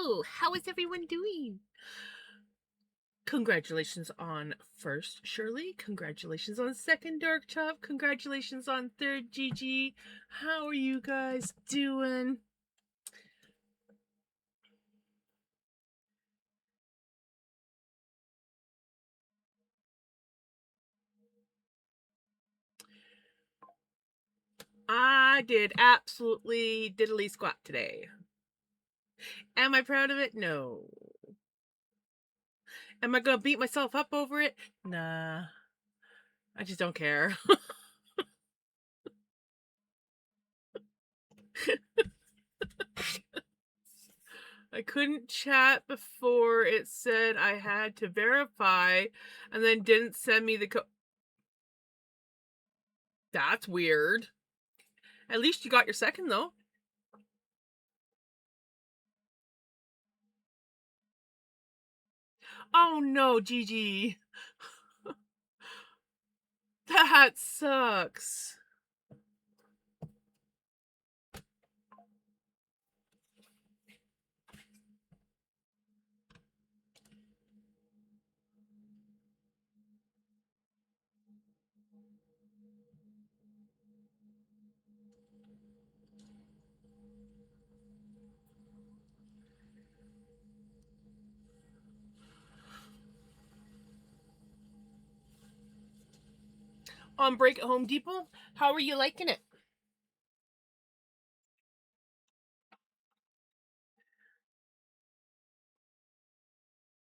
Hello, how is everyone doing? Congratulations on first, Shirley. Congratulations on second, Dark Chop. Congratulations on third, Gigi. How are you guys doing? I did absolutely diddly squat today. Am I proud of it? No. Am I gonna beat myself up over it? Nah. I just don't care. I couldn't chat before it said I had to verify and then didn't send me the code. That's weird. At least you got your second, though. Oh no, Gigi. That sucks. On break at Home Depot, how are you liking it?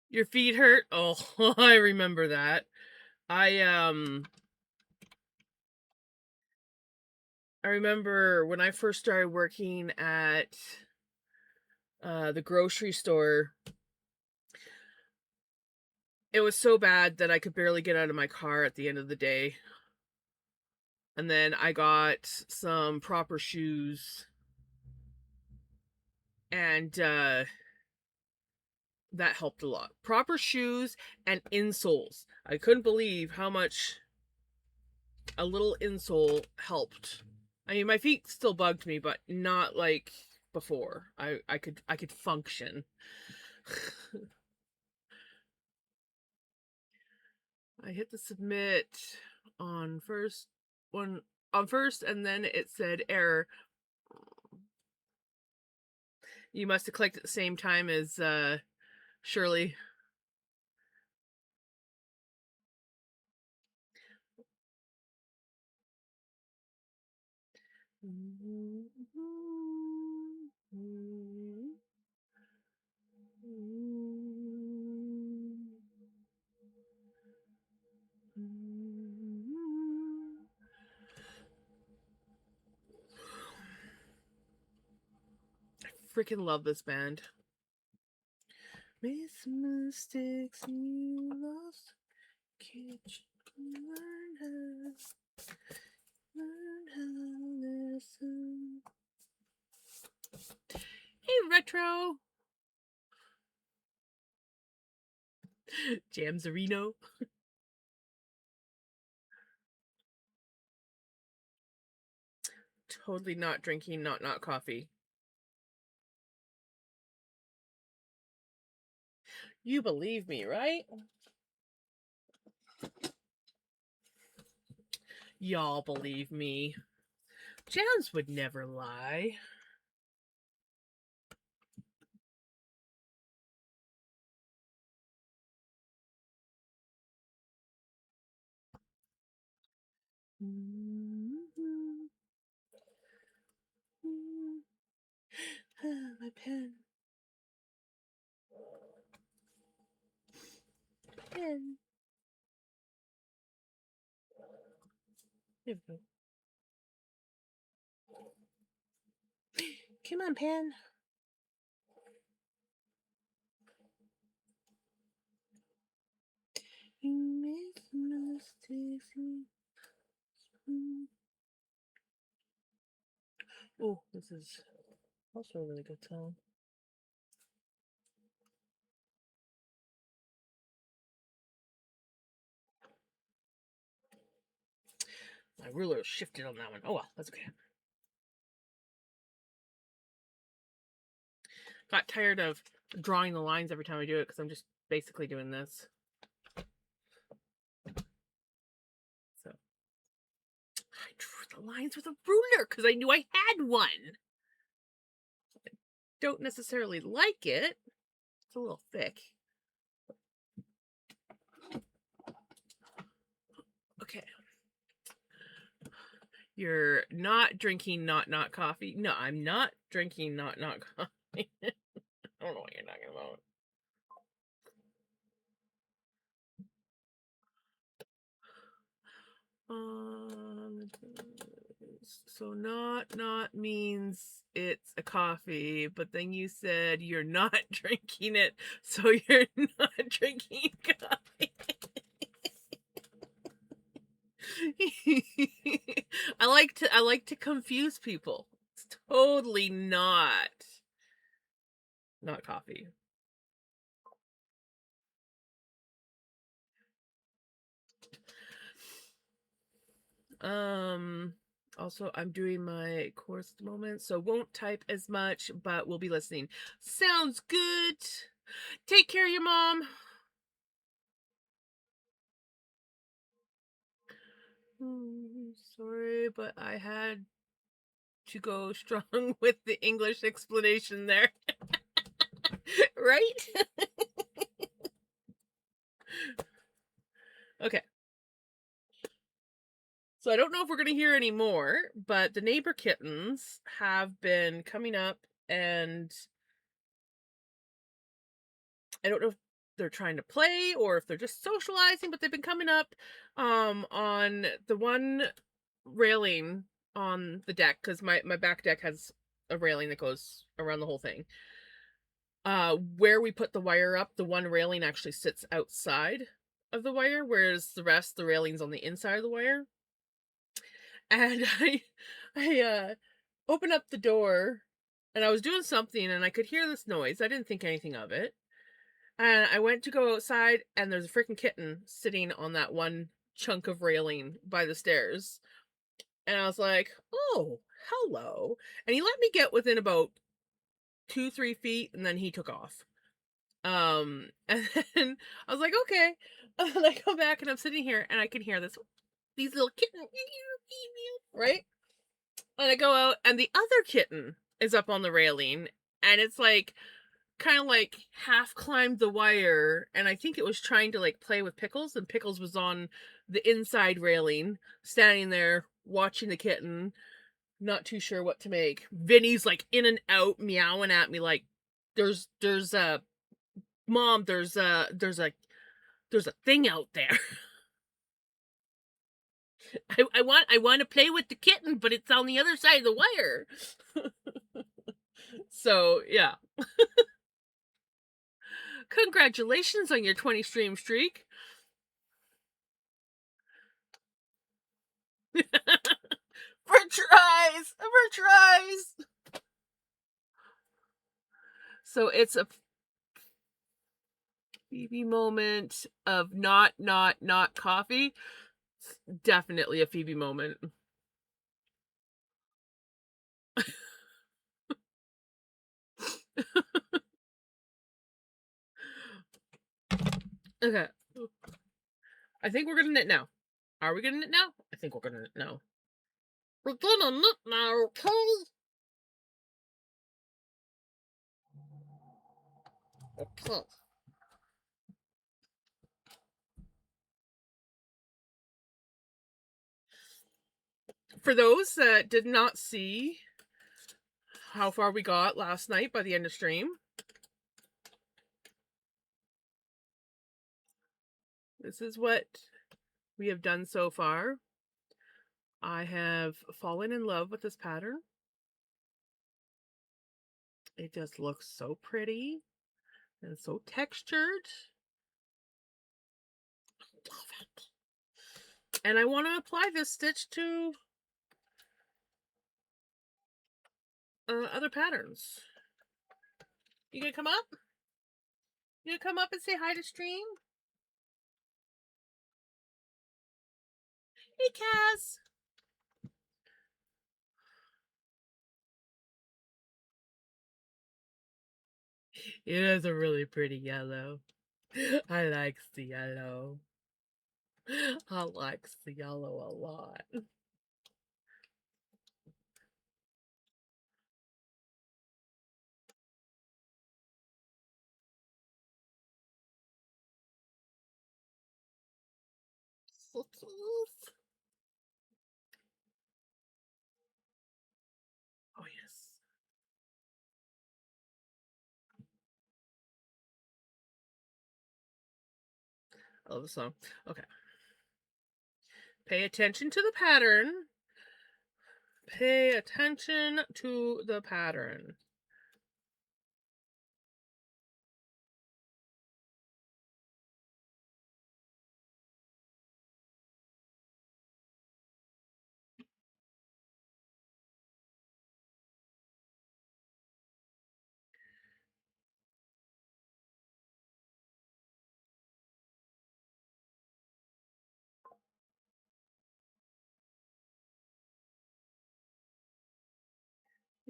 Your feet hurt? Oh, I remember that. I remember when I first started working at the grocery store. It was so bad that I could barely get out of my car at the end of the day. And then I got some proper shoes, and that helped a lot. Proper shoes and insoles. I couldn't believe how much a little insole helped. I mean, my feet still bugged me, but not like before. I could function. I hit the submit on first and then it said error. You must have clicked at the same time as Shirley. I freaking love this band. Made some mistakes and you lost. Can't you learn how to listen? Hey, Retro! Jamzarino. Totally not drinking not coffee. You believe me, right? Y'all believe me. Jams would never lie. My pen. Pen. There we go. Come on, pen. You make mistakes. Oh, this is also a really good song. My ruler shifted on that one. Oh well, that's okay. Got tired of drawing the lines every time I do it because I'm just basically doing this. So I drew the lines with a ruler because I knew I had one. I don't necessarily like it. It's a little thick. Okay. You're not drinking not coffee. No, I'm not drinking not coffee. I don't know what you're talking about. So not means it's a coffee, but then you said you're not drinking it, so you're not drinking coffee. I like to confuse people. It's totally not coffee. Also, I'm doing my course at the moment, so won't type as much, but we'll be listening. Sounds good. Take care of your mom. Sorry, but I had to go strong with the English explanation there. Right? Okay. So I don't know if we're going to hear any more, but the neighbor kittens have been coming up, and I don't know if they're trying to play or if they're just socializing, but they've been coming up on the one railing on the deck, because my back deck has a railing that goes around the whole thing. Where we put the wire up, the one railing actually sits outside of the wire, whereas the rest, the railing's on the inside of the wire. And I opened up the door, and I was doing something, and I could hear this noise. I didn't think anything of it. And I went to go outside, and there's a freaking kitten sitting on that one chunk of railing by the stairs. And I was like, oh, hello. And he let me get within about 2-3 feet, and then he took off. And then I was like, okay. And I come back, and I'm sitting here, and I can hear these little kittens, right? And I go out, and the other kitten is up on the railing, and it's like kind of like half climbed the wire, and I think it was trying to like play with Pickles, and Pickles was on the inside railing, standing there watching the kitten, not too sure what to make. Vinny's like in and out, meowing at me like, there's a mom, there's a thing out there. I want to play with the kitten, but it's on the other side of the wire. So yeah. Congratulations on your 20 stream streak. Virtual eyes! So it's a Phoebe moment of not coffee. It's definitely a Phoebe moment. Okay. I think we're gonna knit now. Are we gonna knit now? I think we're gonna knit now. We're gonna knit now, okay? Okay. For those that did not see how far we got last night by the end of stream, this is what we have done so far. I have fallen in love with this pattern. It just looks so pretty and so textured. Love it. And I want to apply this stitch to other patterns. You gonna come up? You gonna come up and say hi to stream? Hey, Kaz. It is a really pretty yellow. I likes the yellow. I likes the yellow a lot. Oh, yes. I love the song. Okay. Pay attention to the pattern. Pay attention to the pattern.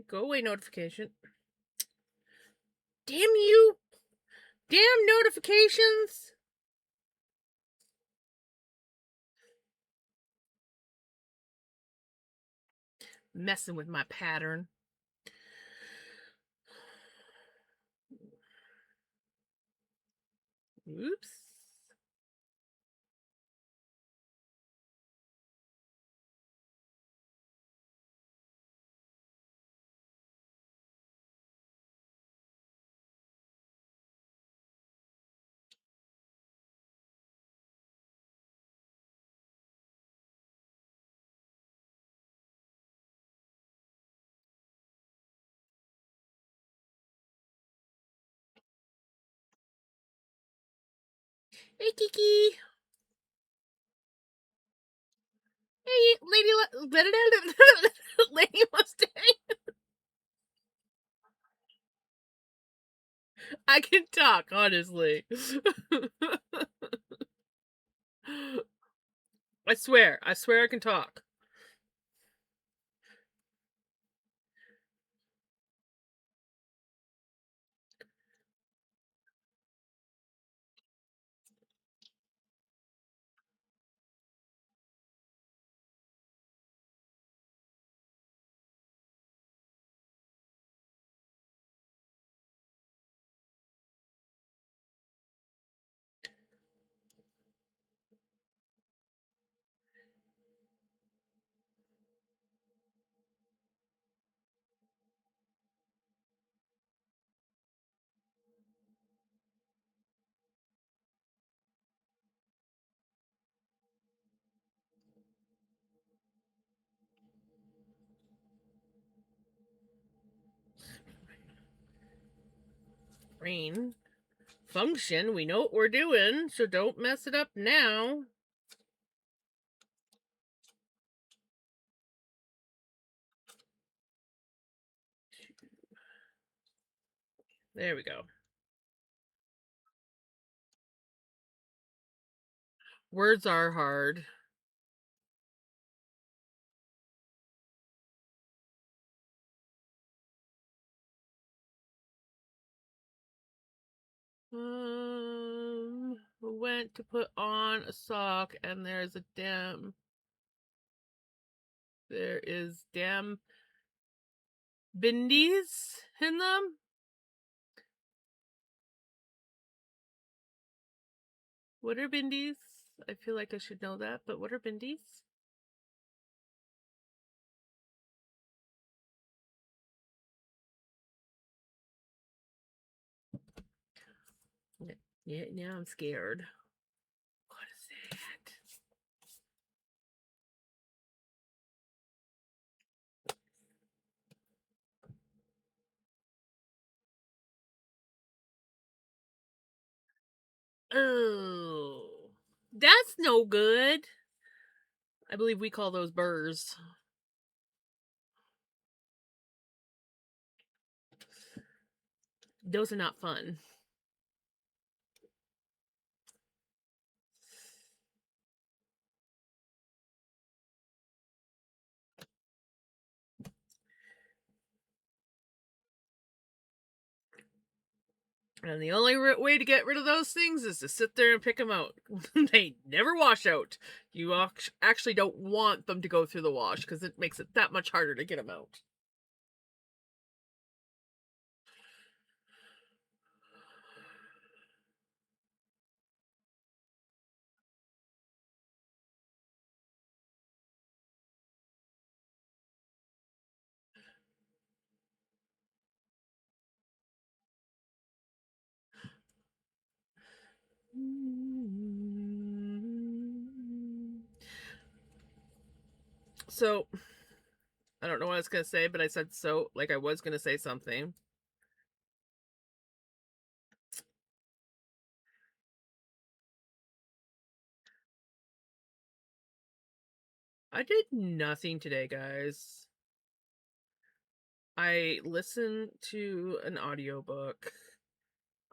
Go away, notification. Damn you! Damn notifications! Messing with my pattern. Oops. Hey, Kiki. Hey, Lady Mustang. I can talk, honestly. I swear I can talk. Rain. Function, we know what we're doing, so don't mess it up now. There we go. Words are hard. Went to put on a sock and there's a damn. There is damn bindies in them. What are bindies? I feel like I should know that, but what are bindies? Yeah, now I'm scared. What is that? Oh, that's no good. I believe we call those burrs. Those are not fun. And the only way to get rid of those things is to sit there and pick them out. They never wash out. You actually don't want them to go through the wash because it makes it that much harder to get them out. So, I don't know what I was going to say, but I said so like I was going to say something. I did nothing today, guys. I listened to an audiobook.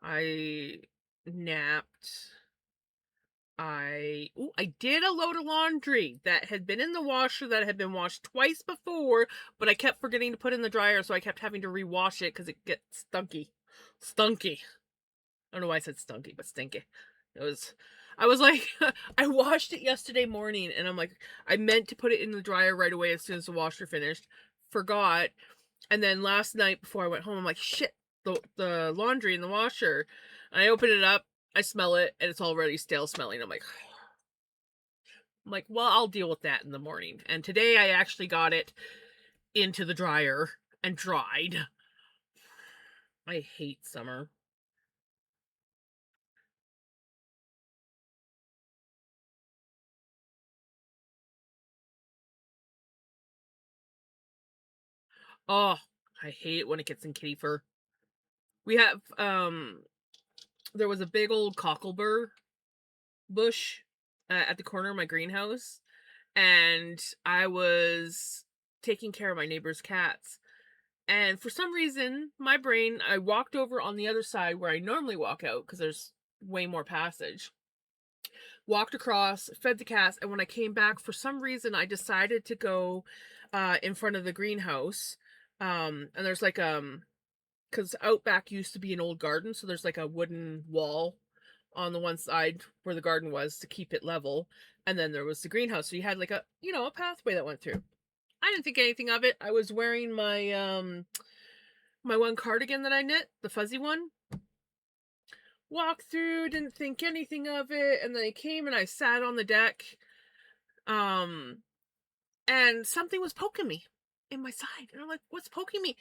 I napped. I did a load of laundry that had been in the washer that had been washed twice before, but I kept forgetting to put in the dryer, so I kept having to rewash it because it gets stunky. Stunky. I don't know why I said stunky, but stinky. I was like, I washed it yesterday morning, and I'm like, I meant to put it in the dryer right away as soon as the washer finished. Forgot. And then last night before I went home, I'm like, shit, the laundry in the washer. And I open it up, I smell it, and it's already stale smelling. I'm like, well, I'll deal with that in the morning. And today I actually got it into the dryer and dried. I hate summer. Oh, I hate it when it gets in kitty fur. We have there was a big old cocklebur bush at the corner of my greenhouse, and I was taking care of my neighbor's cats. And for some reason, my brain, I walked over on the other side where I normally walk out because there's way more passage. Walked across, fed the cats, and when I came back, for some reason, I decided to go in front of the greenhouse. And there's like because out back used to be an old garden, so there's like a wooden wall on the one side where the garden was to keep it level, and then there was the greenhouse. So you had like a pathway that went through. I didn't think anything of it. I was wearing my one cardigan that I knit, the fuzzy one. Walked through, didn't think anything of it, and then I came and I sat on the deck. Um and something was poking me in my side. And I'm like, what's poking me?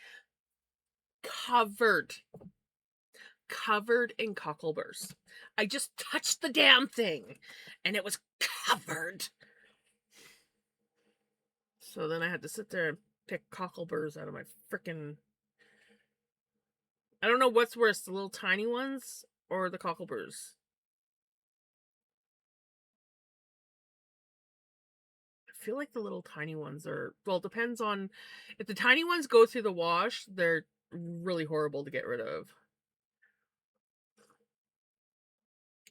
Covered in cockleburs. I just touched the damn thing and it was covered. So then I had to sit there and pick cockleburs out of my freaking. I don't know what's worse, the little tiny ones or the cockleburs. I feel like the little tiny ones are, well, it depends on if the tiny ones go through the wash, they're really horrible to get rid of.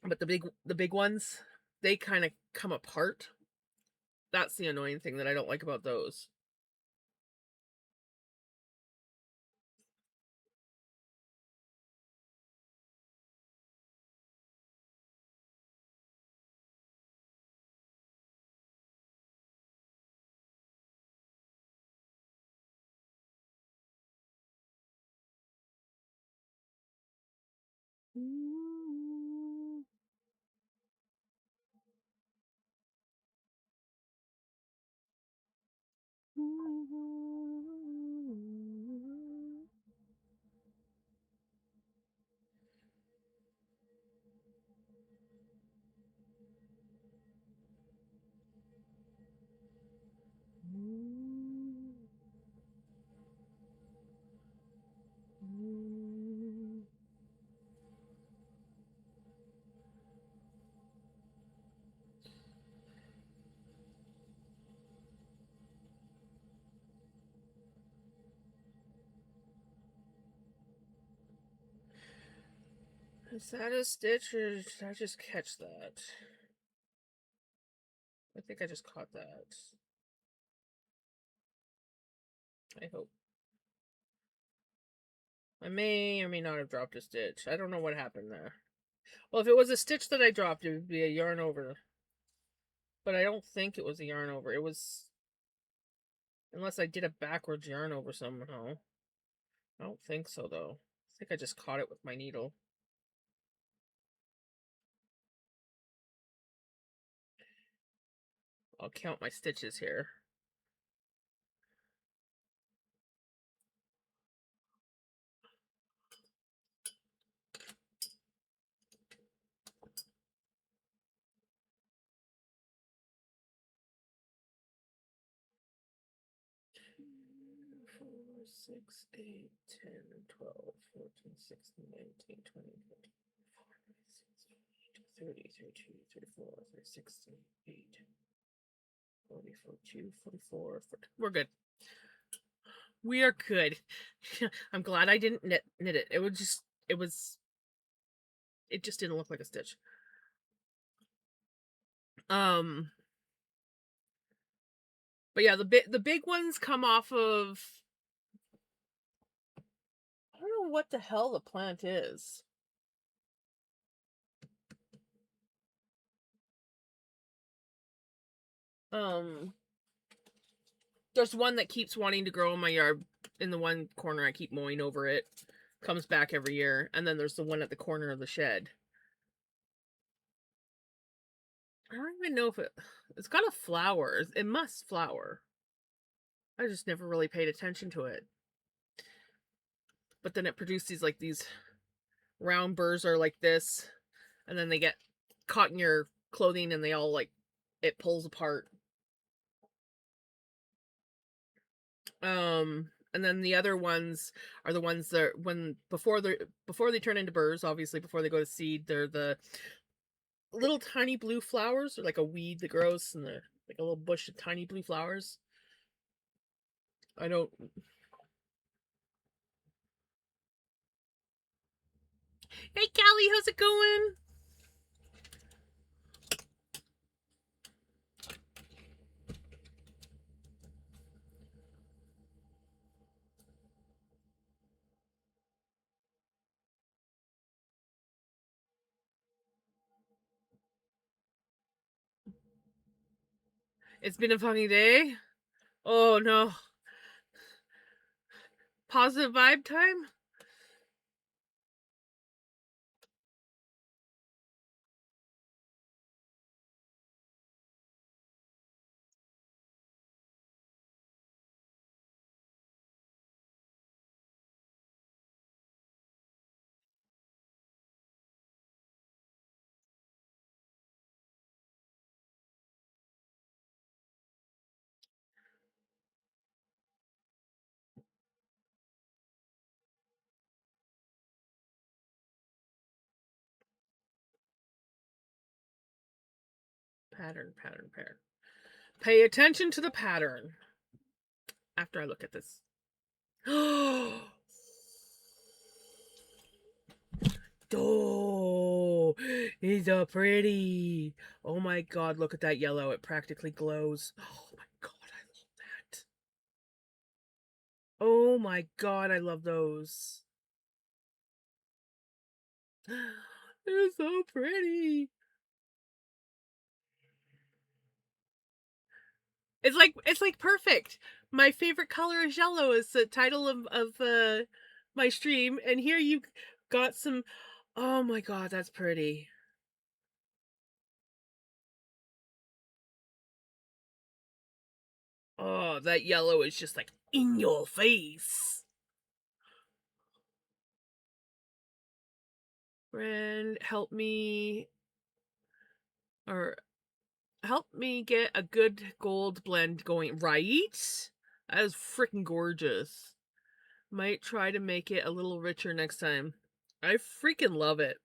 But the big ones, they kind of come apart. That's the annoying thing that I don't like about those. Is that a stitch or did I just catch that? I think I just caught that. I hope. I may or may not have dropped a stitch. I don't know what happened there. Well, if it was a stitch that I dropped, it would be a yarn over. But I don't think it was a yarn over. It was... Unless I did a backwards yarn over somehow. I don't think so, though. I think I just caught it with my needle. I'll count my stitches here. Four, 6, 8, 10, 12, 14, 16, 19, 20, 30, 32, 34, 36, 38, 40, 42, 44, 40. We're good. We are good. I'm glad I didn't knit it. It just didn't look like a stitch. But yeah, the big ones come off of... I don't know what the hell the plant is. There's one that keeps wanting to grow in my yard. In the one corner, I keep mowing over it. Comes back every year. And then there's the one at the corner of the shed. I don't even know if it's got a flower. It must flower. I just never really paid attention to it. But then it produced these round burrs are like this. And then they get caught in your clothing and they all it pulls apart. And then the other ones are the ones that before they turn into burrs, obviously before they go to seed, they're the little tiny blue flowers. They're like a weed that grows and they're like a little bush of tiny blue flowers. I don't... Hey Callie, how's it going? It's been a funny day. Oh no. Positive vibe time? Pattern. Pay attention to the pattern. After I look at this. Oh, he's so pretty. Oh my god, look at that yellow. It practically glows. Oh my god, I love that. Oh my god, I love those. They're so pretty. It's like perfect. My favorite color is yellow is the title of my stream, and here you got some... Oh my god, that's pretty. Oh, that yellow is just like in your face. Friend, help me get a good gold blend going, right? That is freaking gorgeous. Might try to make it a little richer next time. I freaking love it.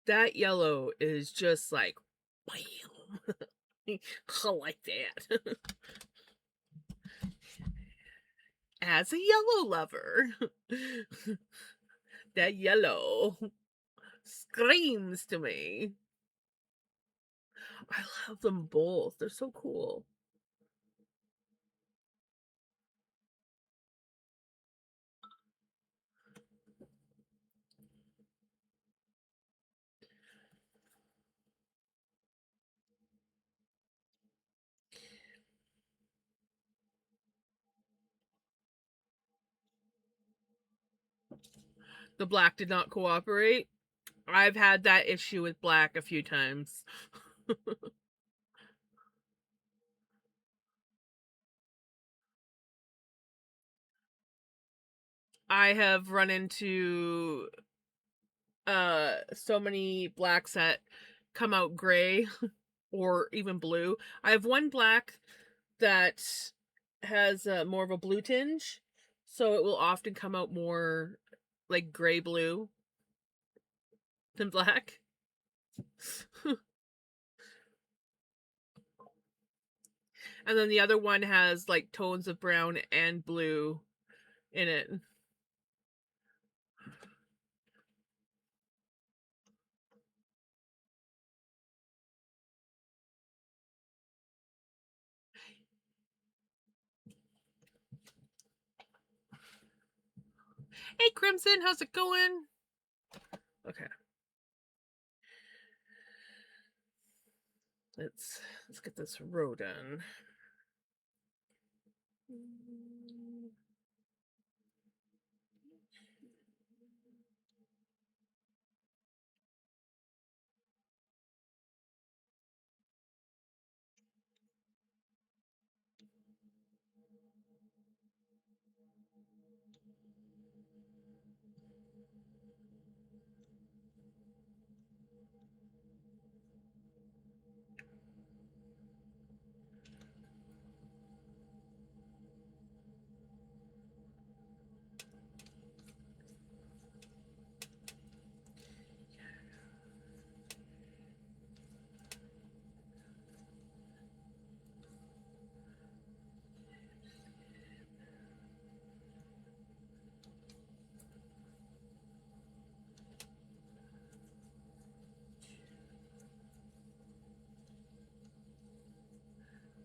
That yellow is just like, bam. I like that. As a yellow lover, that yellow screams to me. I love them both. They're so cool. The black did not cooperate. I've had that issue with black a few times. I have run into so many blacks that come out gray or even blue. I have one black that has more of a blue tinge, so it will often come out more like gray blue than black. And then the other one has like tones of brown and blue in it. Hey Crimson, how's it going? Okay. Let's get this row done.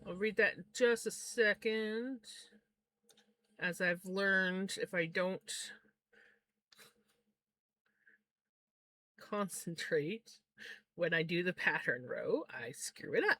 I'll read that in just a second. As I've learned, if I don't concentrate when I do the pattern row, I screw it up.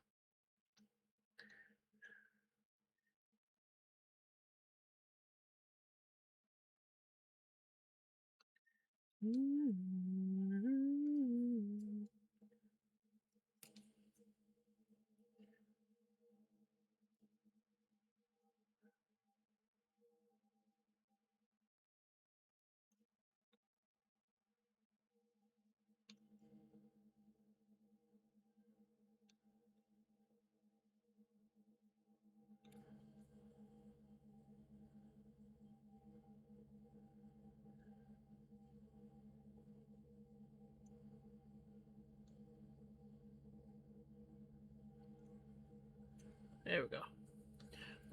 There we go.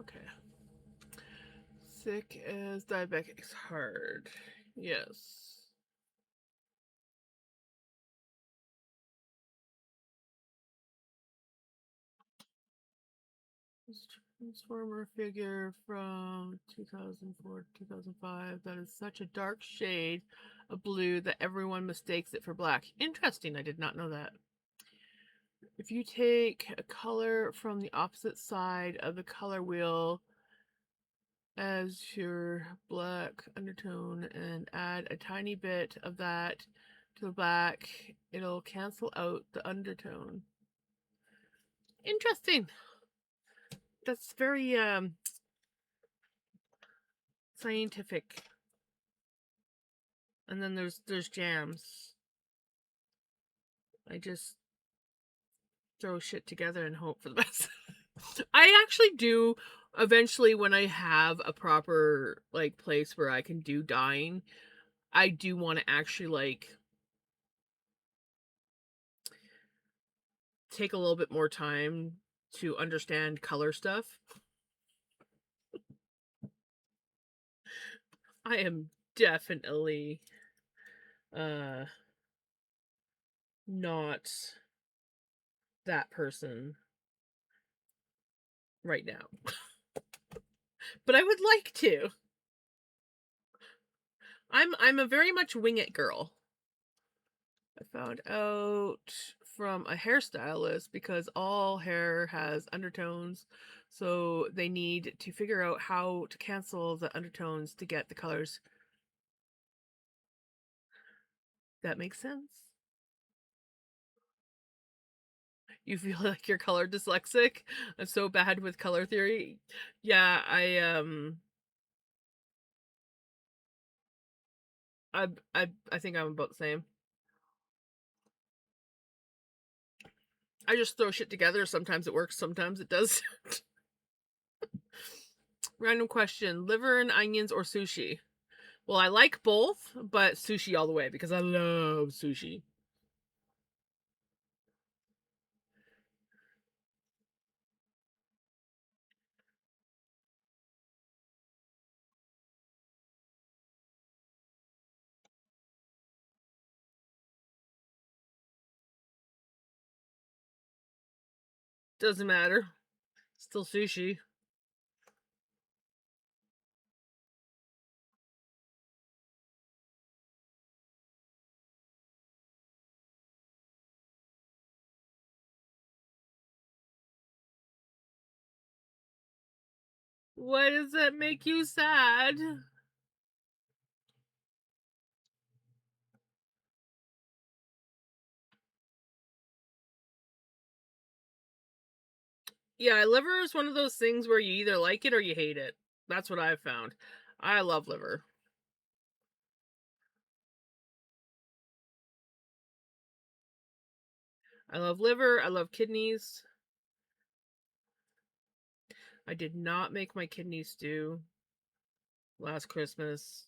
Okay. Sick as diabetics hard. Yes. Transformer figure from 2004 to 2005 that is such a dark shade of blue that everyone mistakes it for black. Interesting, I did not know that. If you take a color from the opposite side of the color wheel as your black undertone and add a tiny bit of that to the black, it'll cancel out the undertone. Interesting. That's very scientific. And then there's jams. I just throw shit together and hope for the best. I actually do eventually, when I have a proper like place where I can do dyeing, I do want to actually like take a little bit more time to understand color stuff. I am definitely not that person right now. But I would like to. I'm a very much wing it girl. I found out from a hairstylist because all hair has undertones, so they need to figure out how to cancel the undertones to get the colors That makes sense. You feel like you're color dyslexic? I'm so bad with color theory. Yeah, I think I'm about the same. I just throw shit together. Sometimes it works, sometimes it does. Random question: liver and onions or sushi? Well, I like both, but sushi all the way because I love sushi. Doesn't matter. Still sushi. Why does that make you sad? Yeah, liver is one of those things where you either like it or you hate it. That's what I've found. I love liver. I love liver. I love kidneys. I did not make my kidney stew last Christmas.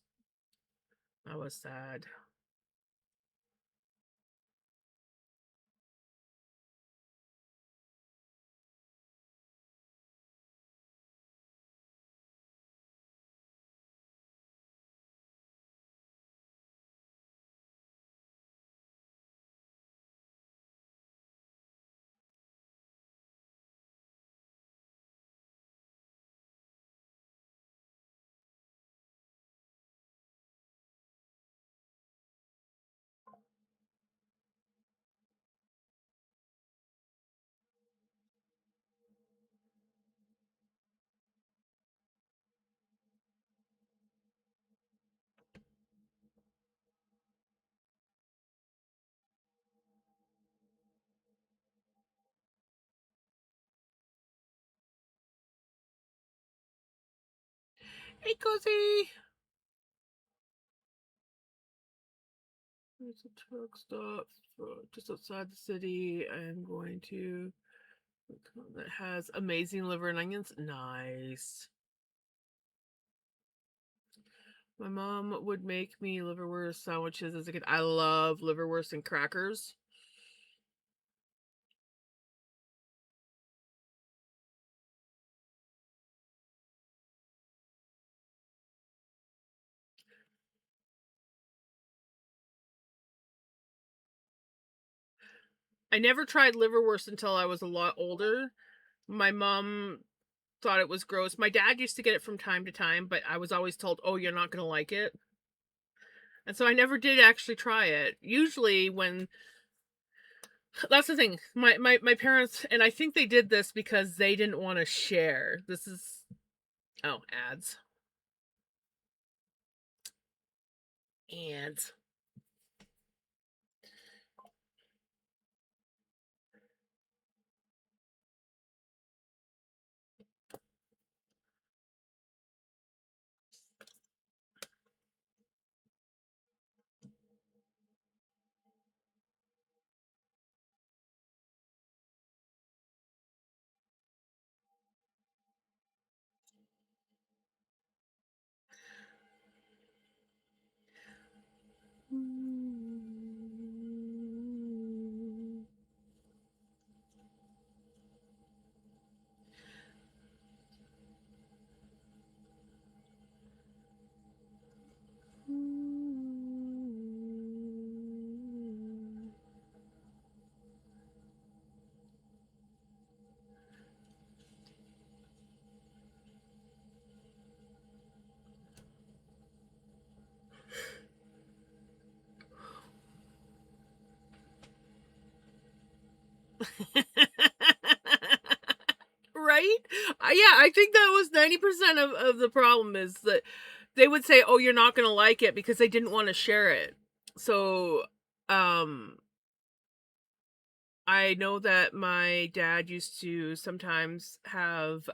I was sad. Hey, Cozy! There's a truck stop just outside the city. I'm going to. That has amazing liver and onions. Nice. My mom would make me liverwurst sandwiches as a kid. I love liverwurst and crackers. I never tried liverwurst until I was a lot older. My mom thought it was gross. My dad used to get it from time to time, but I was always told, "Oh, you're not going to like it." And so I never did actually try it. Usually when that's the thing. My parents, and I think they did this because they didn't want to share. This is ads. Ads. Right? Yeah, I think that was 90% of the problem is that they would say, "Oh, you're not going to like it," because they didn't want to share it. So Um, I know that my dad used to sometimes have,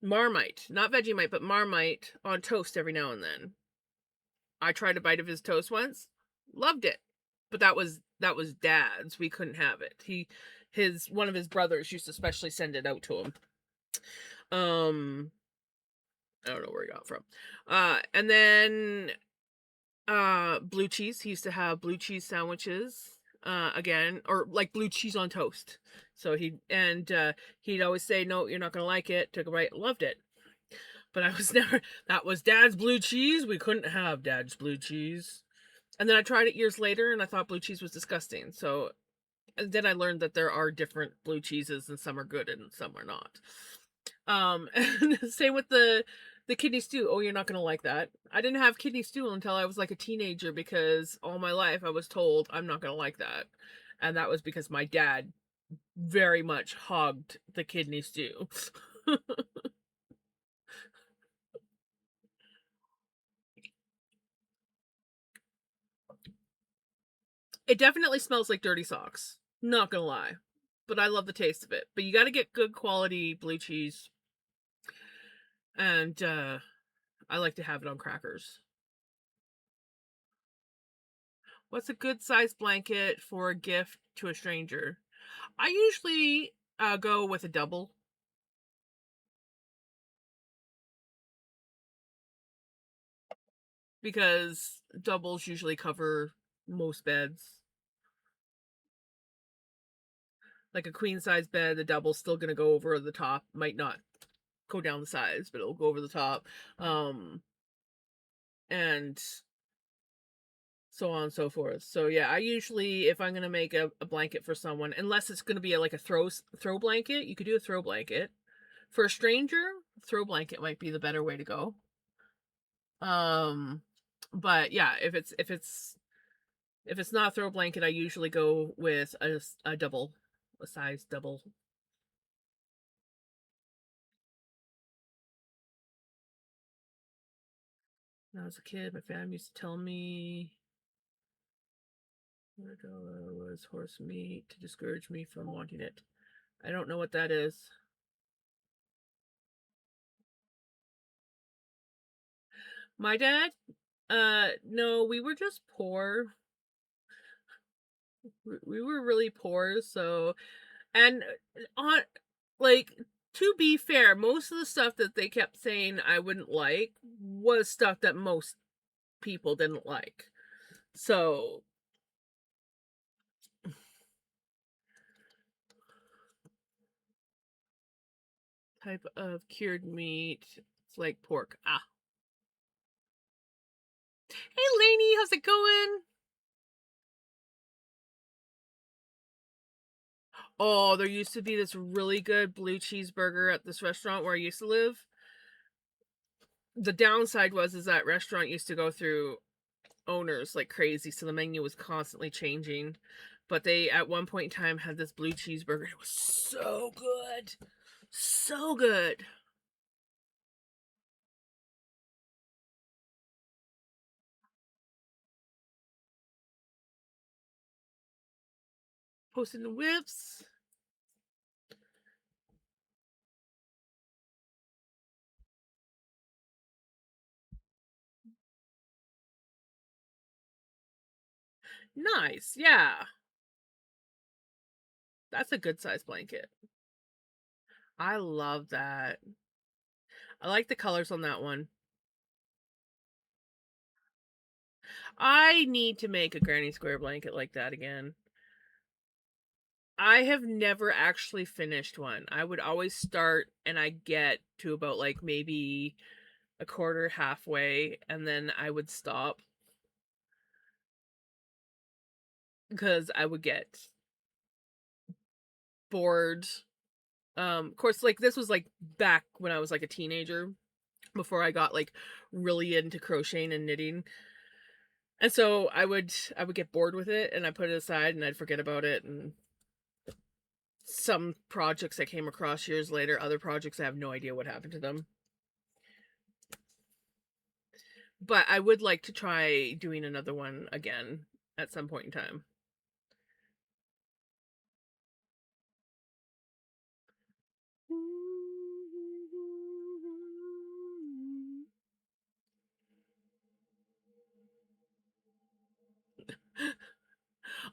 Marmite, not Vegemite, but Marmite on toast every now and then. I tried a bite of his toast once, loved it, but that was dad's. We couldn't have it. His one of his brothers used to specially send it out to him. Um, I don't know where he got it from. And then blue cheese. He used to have blue cheese sandwiches. Again, or like blue cheese on toast. So he'd always say, "No, you're not gonna like it." Took a bite, loved it. But I was never. That was dad's blue cheese. We couldn't have dad's blue cheese. And then I tried it years later, and I thought blue cheese was disgusting. So and then I learned that there are different blue cheeses, and some are good and some are not. And same with the kidney stew. Oh, you're not gonna like that. I didn't have kidney stew until I was like a teenager because all my life I was told I'm not gonna like that, and that was because my dad very much hogged the kidney stew. It definitely smells like dirty socks. Not gonna lie, but I love the taste of it. But you got to get good quality blue cheese, and I like to have it on crackers. What's a good size blanket for a gift to a stranger? I usually go with a double because doubles usually cover most beds. Like a queen size bed, the double's still gonna go over the top. Might not go down the sides, but it'll go over the top. And so on and so forth. So yeah, I usually, if I'm gonna make a blanket for someone, unless it's gonna be like a throw blanket, you could do a throw blanket. For a stranger, throw blanket might be the better way to go. Um, but yeah, if it's not a throw blanket, I usually go with a double, a size double. When I was a kid, my family used to tell me was horse meat to discourage me from wanting it. I don't know what that is. My dad? No, we were just poor. We were really poor, so and on like to be fair, most of the stuff that they kept saying I wouldn't like was stuff that most people didn't like. So type of cured meat, it's like pork. Ah. Hey Lainey, how's it going? Oh, there used to be this really good blue cheeseburger at this restaurant where I used to live. The downside was is that restaurant used to go through owners like crazy, so the menu was constantly changing. But they at one point in time had this blue cheeseburger. It was so good. So good. Posting the whips. Nice. Yeah. That's a good size blanket. I love that. I like the colors on that one. I need to make a granny square blanket like that again. I have never actually finished one. I would always start and I get to about like maybe a quarter halfway and then I would stop because I would get bored. Of course, like this was like back when I was like a teenager before I got like really into crocheting and knitting. And so I would get bored with it and I put it aside and I'd forget about it, and some projects I came across years later, other projects I have no idea what happened to them. But I would like to try doing another one again at some point in time.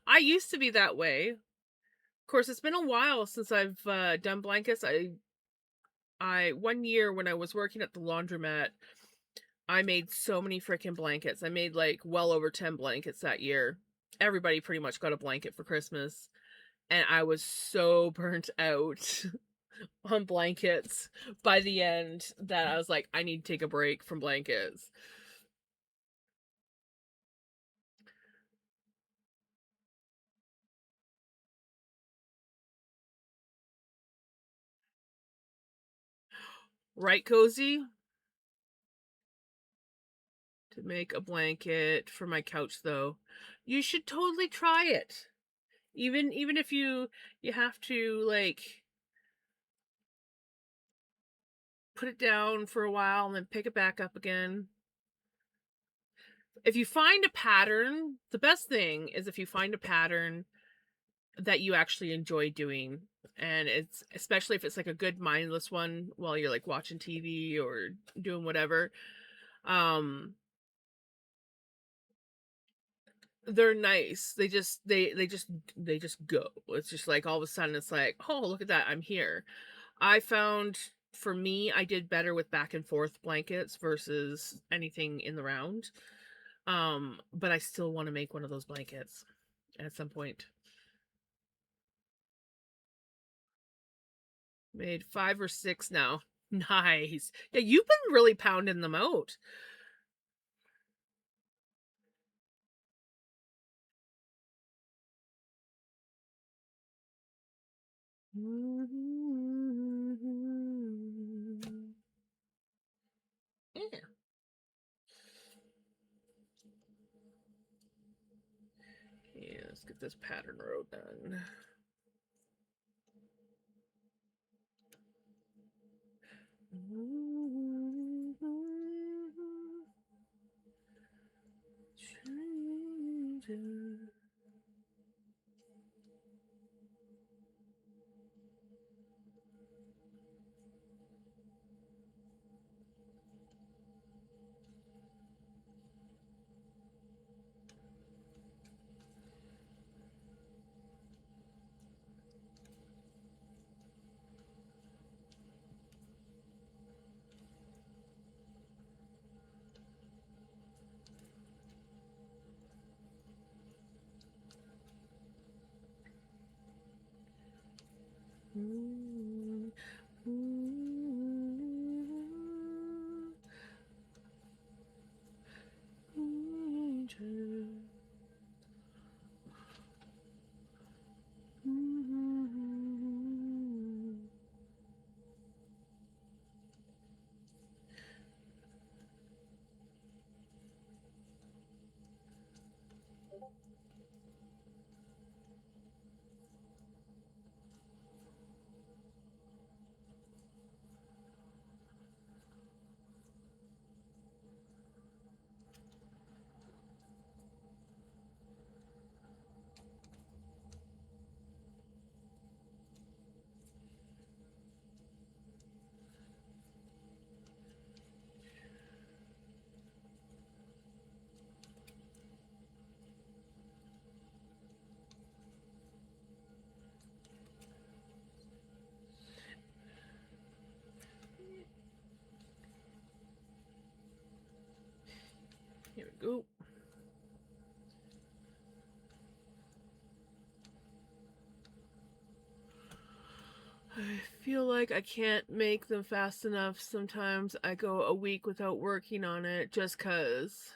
I used to be that way. Of course, it's been a while since I've done blankets. I one year when I was working at the laundromat, I made so many freaking blankets. I made like well over 10 blankets that year. Everybody pretty much got a blanket for Christmas, and I was so burnt out on blankets by the end that I was like, I need to take a break from blankets. Right, Cozy? To make a blanket for my couch though. You should totally try it. Even if you have to like put it down for a while and then pick it back up again. If you find a pattern, the best thing is if you find a pattern that you actually enjoy doing. And it's especially if it's like a good mindless one while you're like watching TV or doing whatever. Um they're nice. They just go. It's just like all of a sudden it's like, "Oh, look at that. I'm here." I found for me, I did better with back and forth blankets versus anything in the round. But I still want to make one of those blankets at some point. Made 5 or 6 now. Nice. Yeah, you've been really pounding them out. Yeah. Yeah, let's get this pattern row done. Here we go. I feel like I can't make them fast enough. Sometimes I go a week without working on it just because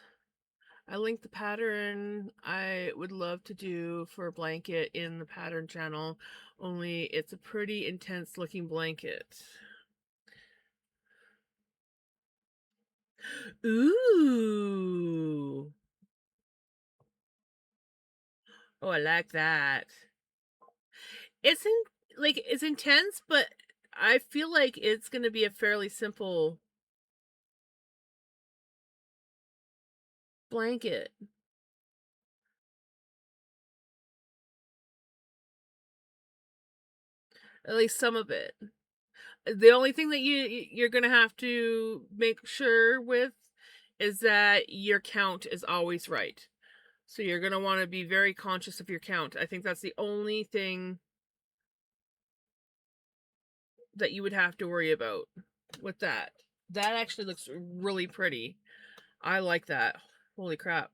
I linked the pattern I would love to do for a blanket in the pattern channel, only it's a pretty intense looking blanket. Ooh. Oh, I like that. It's in like it's intense, but I feel like it's gonna be a fairly simple blanket. At least some of it. The only thing that you're gonna have to make sure with is that your count is always right. So you're gonna want to be very conscious of your count. I think that's the only thing that you would have to worry about with that. That actually looks really pretty. I like that. Holy crap.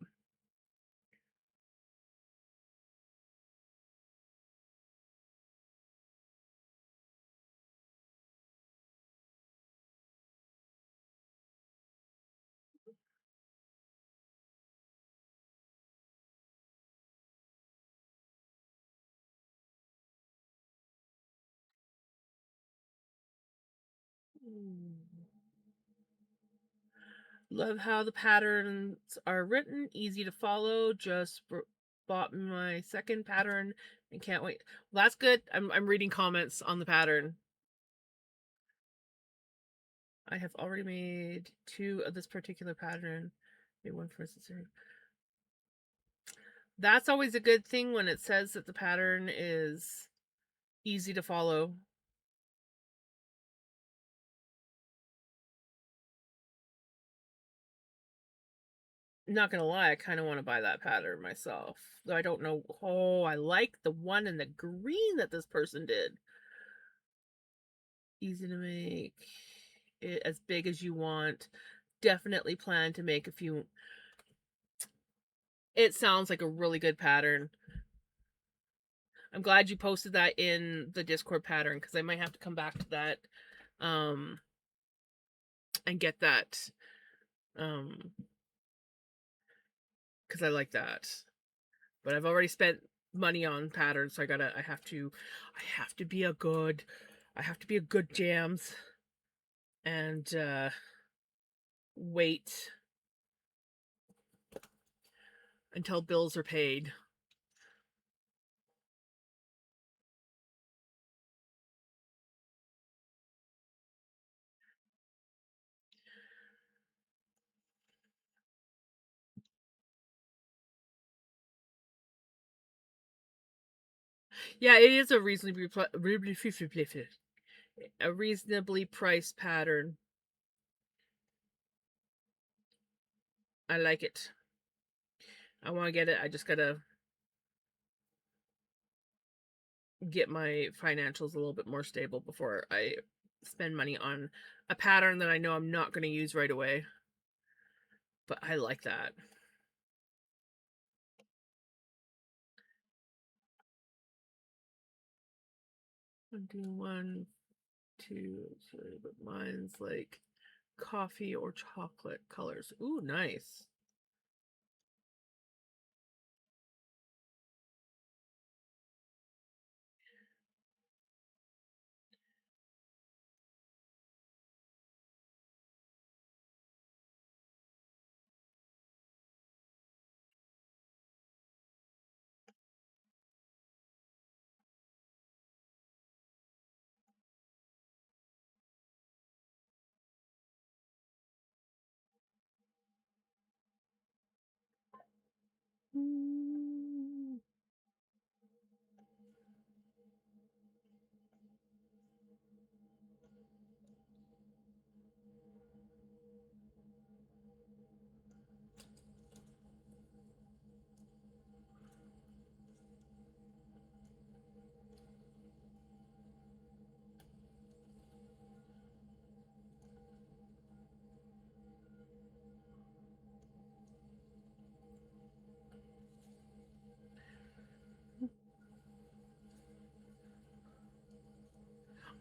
Love how the patterns are written, easy to follow. Just bought my second pattern and can't wait. Well, that's good. I'm reading comments on the pattern. I have already made 2 of this particular pattern. Made one for sister. That's always a good thing when it says that the pattern is easy to follow. Not gonna lie, I kind of want to buy that pattern myself. Though I don't know. Oh, I like the one in the green that this person did. Easy to make it as big as you want. Definitely plan to make a few. It sounds like a really good pattern. I'm glad you posted that in the Discord pattern because I might have to come back to that and get that because I like that. But I've already spent money on patterns, so I have to be a good jams and wait until bills are paid. Yeah, it is a reasonably priced pattern. I like it. I want to get it. I just gotta get my financials a little bit more stable before I spend money on a pattern that I know I'm not going to use right away. But I like that. I'm doing 1, 2, 3, but mine's like coffee or chocolate colors. Ooh, nice.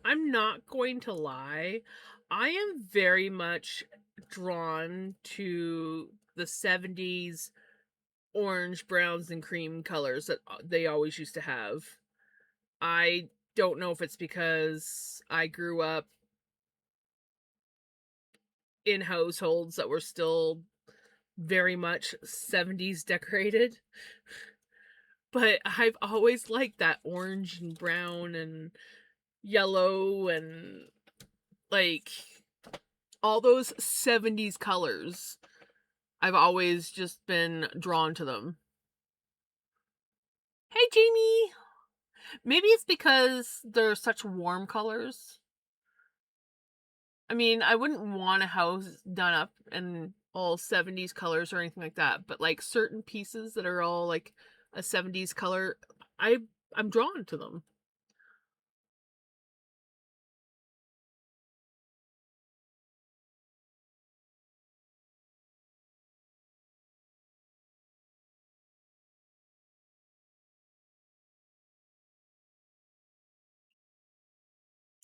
I'm not going to lie. I am very much drawn to the 70s orange, browns, and cream colors that they always used to have. I don't know if it's because I grew up in households that were still very much 70s decorated, but I've always liked that orange and brown and yellow and like all those 70s colors. I've always just been drawn to them. Hey, Jamie! Maybe it's because they're such warm colors. I mean, I wouldn't want a house done up in all 70s colors or anything like that, but like certain pieces that are all like a 70s color, I I'm drawn to them.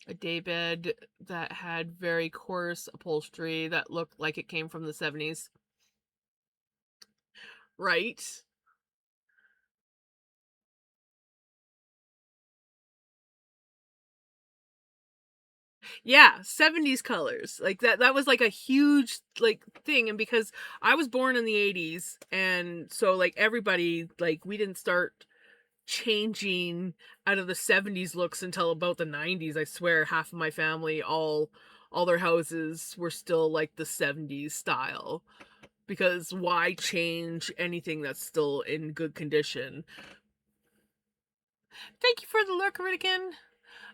A daybed that had very coarse upholstery that looked like it came from the 70s. Right? Yeah, 70s colors. Like that was like a huge like thing, and because I was born in the 80s, and so like everybody, like we didn't start changing out of the 70s looks until about the 90s. I swear half of my family, all their houses were still like the 70s style, because why change anything that's still in good condition? Thank you for the lurk, Riddigan.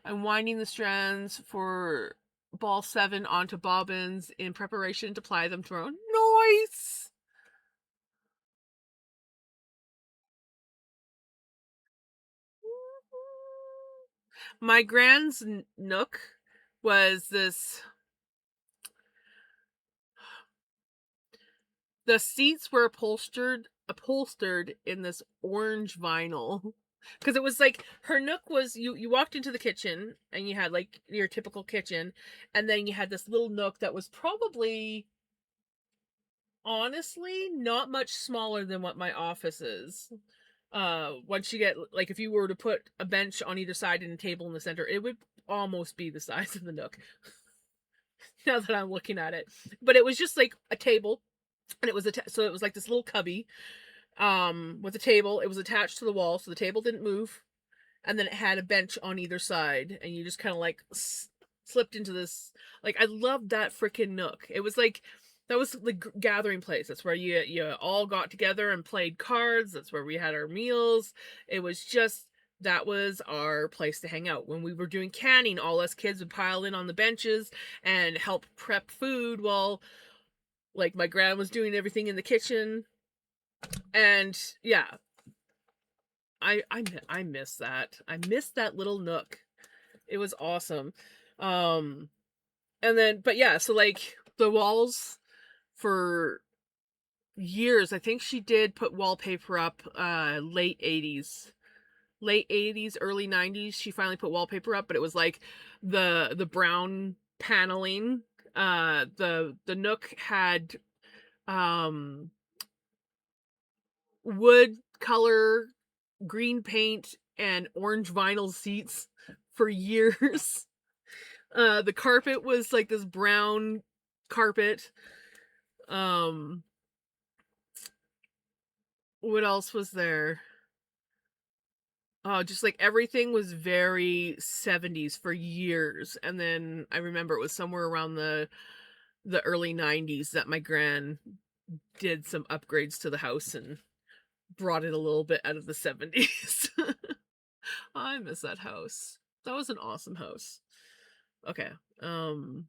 I'm winding the strands for ball 7 onto bobbins in preparation to ply them tomorrow. Nice! My grand's nook was this. The seats were upholstered in this orange vinyl. Because it was like her nook was, you walked into the kitchen and you had like your typical kitchen, and then you had this little nook that was probably, honestly, not much smaller than what my office is. Once you get, like, if you were to put a bench on either side and a table in the center, it would almost be the size of the nook. Now that I'm looking at it, but it was just like a table, and it was so it was like this little cubby, with a table. It was attached to the wall, so the table didn't move, and then it had a bench on either side, and you just kind of like slipped into this. Like, I loved that freaking nook. It was like, that was the gathering place. That's where you all got together and played cards. That's where we had our meals. It was just, that was our place to hang out. When we were doing canning, all us kids would pile in on the benches and help prep food while, like, my grand was doing everything in the kitchen. And yeah, I miss that. I miss that little nook. It was awesome. Um and then, but yeah, so like the walls for years, I think she did put wallpaper up late 80s. Late 80s, early 90s, she finally put wallpaper up, but it was like the brown paneling. The nook had um wood color, green paint, and orange vinyl seats for years. The carpet was like this brown carpet. Um, what else was there? Oh, just like everything was very 70s for years. And then I remember it was somewhere around the early 90s that my gran did some upgrades to the house and brought it a little bit out of the 70s. I miss that house. That was an awesome house. Okay. Um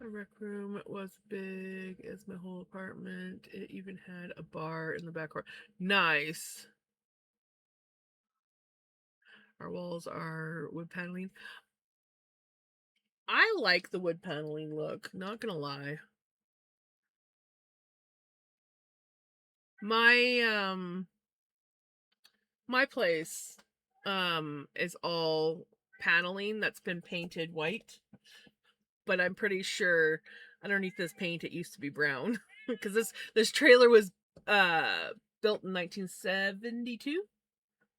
My rec room was big as my whole apartment. It even had a bar in the back corner. Nice. Our walls are wood paneling. I like the wood paneling look, not gonna lie. My my place is all paneling that's been painted white, but I'm pretty sure underneath this paint it used to be brown because this trailer was built in 1972,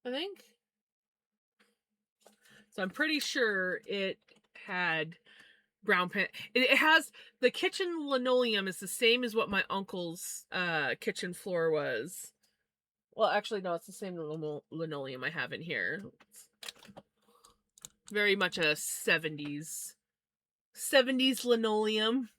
I think. So I'm pretty sure it had brown paint. It has the kitchen linoleum is the same as what my uncle's kitchen floor was. Well, actually, no, it's the same linoleum I have in here. It's very much a 70s linoleum.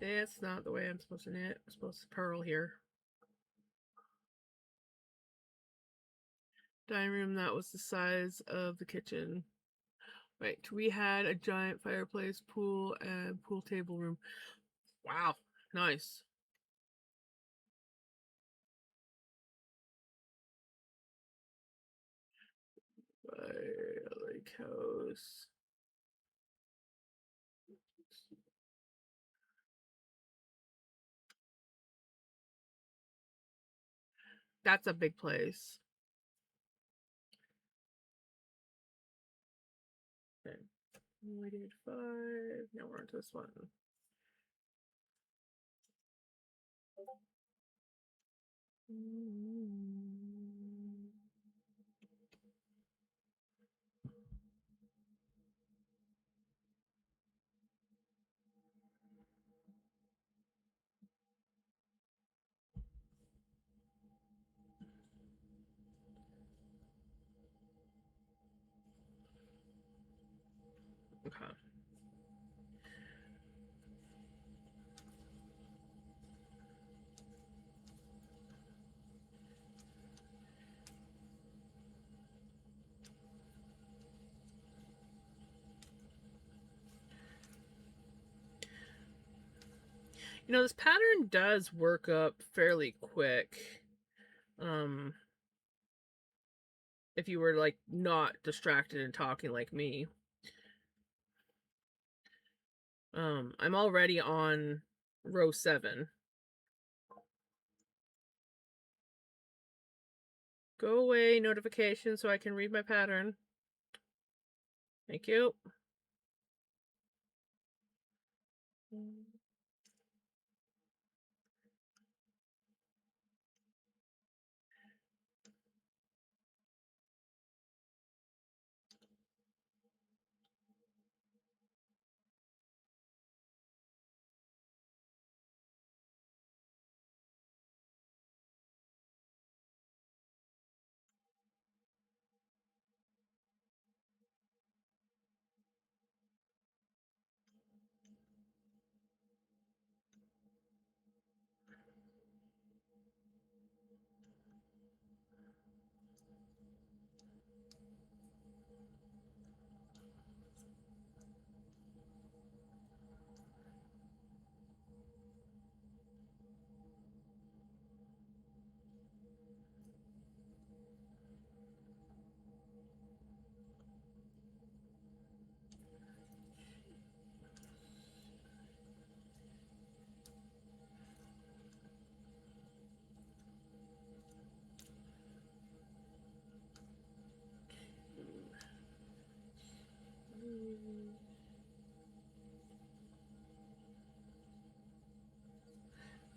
That's not the way I'm supposed to knit. I'm supposed to purl here. Dining room, that was the size of the kitchen. Right, we had a giant fireplace, pool, and pool table room. Wow, nice. Lake house. That's a big place. Okay. We did 5. Now we're on to this one. Okay. You know, this pattern does work up fairly quick. If you were like not distracted and talking like me. I'm already on row 7. Go away, notification, so I can read my pattern. Thank you.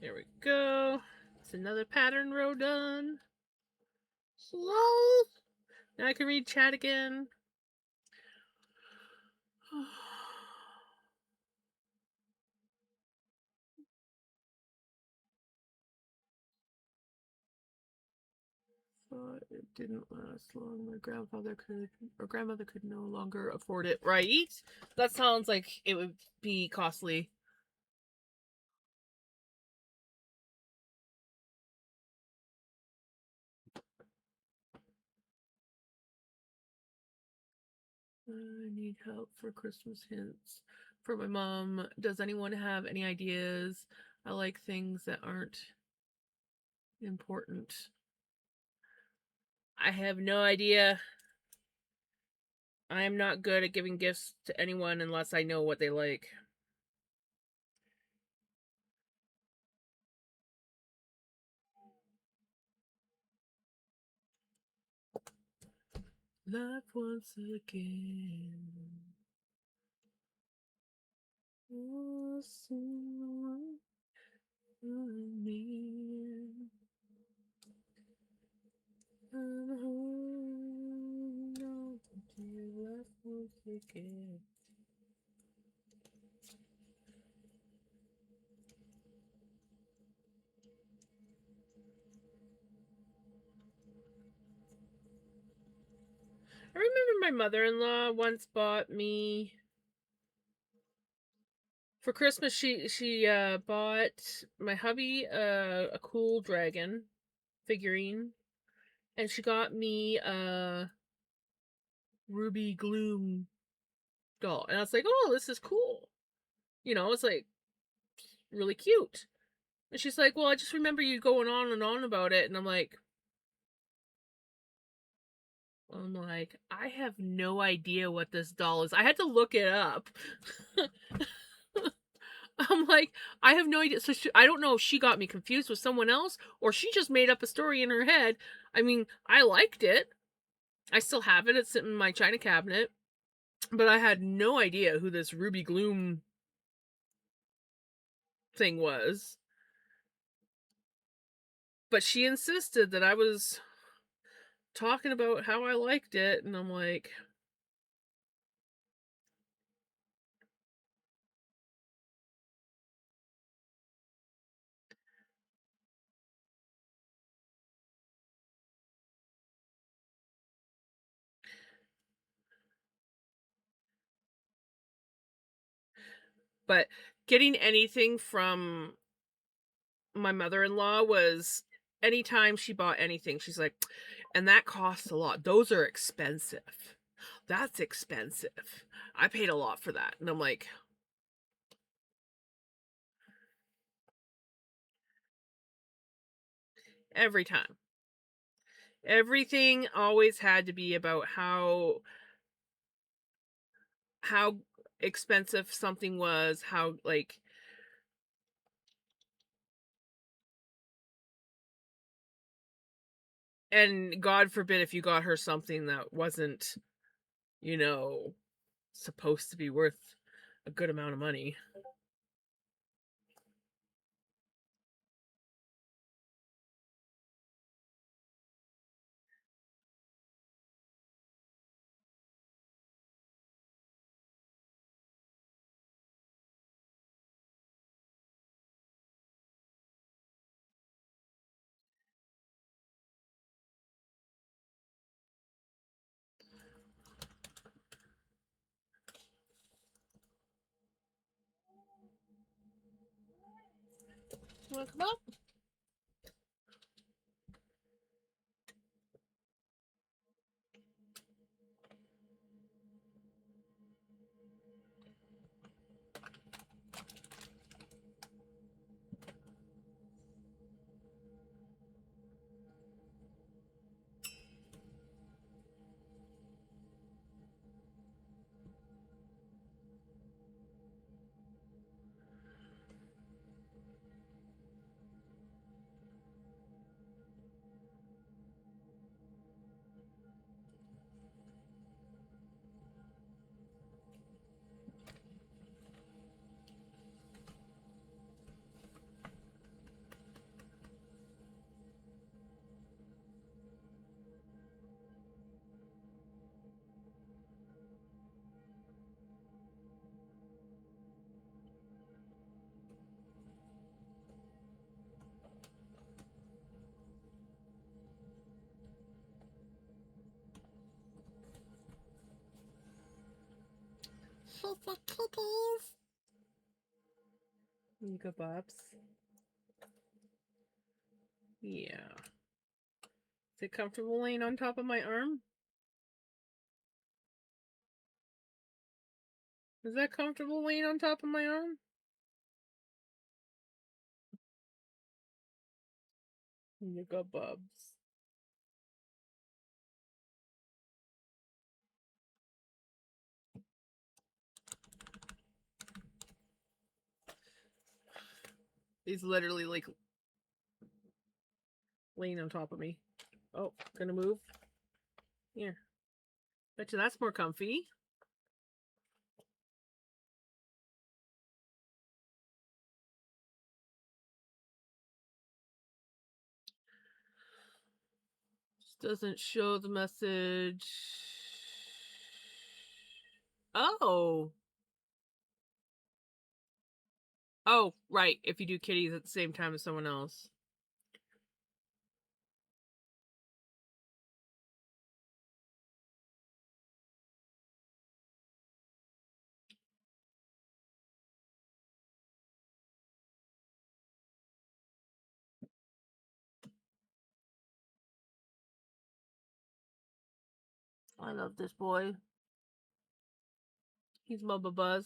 There we go. It's another pattern row done. Lol. Now I can read chat again. but it didn't last long. My grandmother could no longer afford it. Right? That sounds like it would be costly. I need help for Christmas hints for my mom. Does anyone have any ideas? I like things that aren't important. I have no idea. I am not good at giving gifts to anyone unless I know what they like. Life once again. I remember my mother-in-law once bought me for Christmas. She bought my hubby a cool dragon figurine, and she got me a Ruby Gloom doll, and I was like, "Oh, this is cool." You know, it's like really cute. And she's like, "Well, I just remember you going on and on about it," and I'm like, I have no idea what this doll is. I had to look it up. I'm like, I have no idea. So I don't know if she got me confused with someone else or she just made up a story in her head. I mean, I liked it. I still have it. It's sitting in my china cabinet. But I had no idea who this Ruby Gloom thing was. But she insisted that I was talking about how I liked it, and I'm like, but getting anything from my mother-in-law was anytime she bought anything, she's like, and that costs a lot. Those are expensive. That's expensive. I paid a lot for that. And I'm like, every time. Everything always had to be about how expensive something was, how like and God forbid if you got her something that wasn't, you know, supposed to be worth a good amount of money. You wanna come up? go for kitties. You go, Bobs. Yeah. Is it comfortable laying on top of my arm? Is that comfortable laying on top of my arm? You go, Bubs. He's literally like laying on top of me. Oh, gonna move? Here. Bet you that's more comfy. Just doesn't show the message. Oh. Oh, right. If you do kitties at the same time as someone else. I love this boy. He's Bubba Buzz.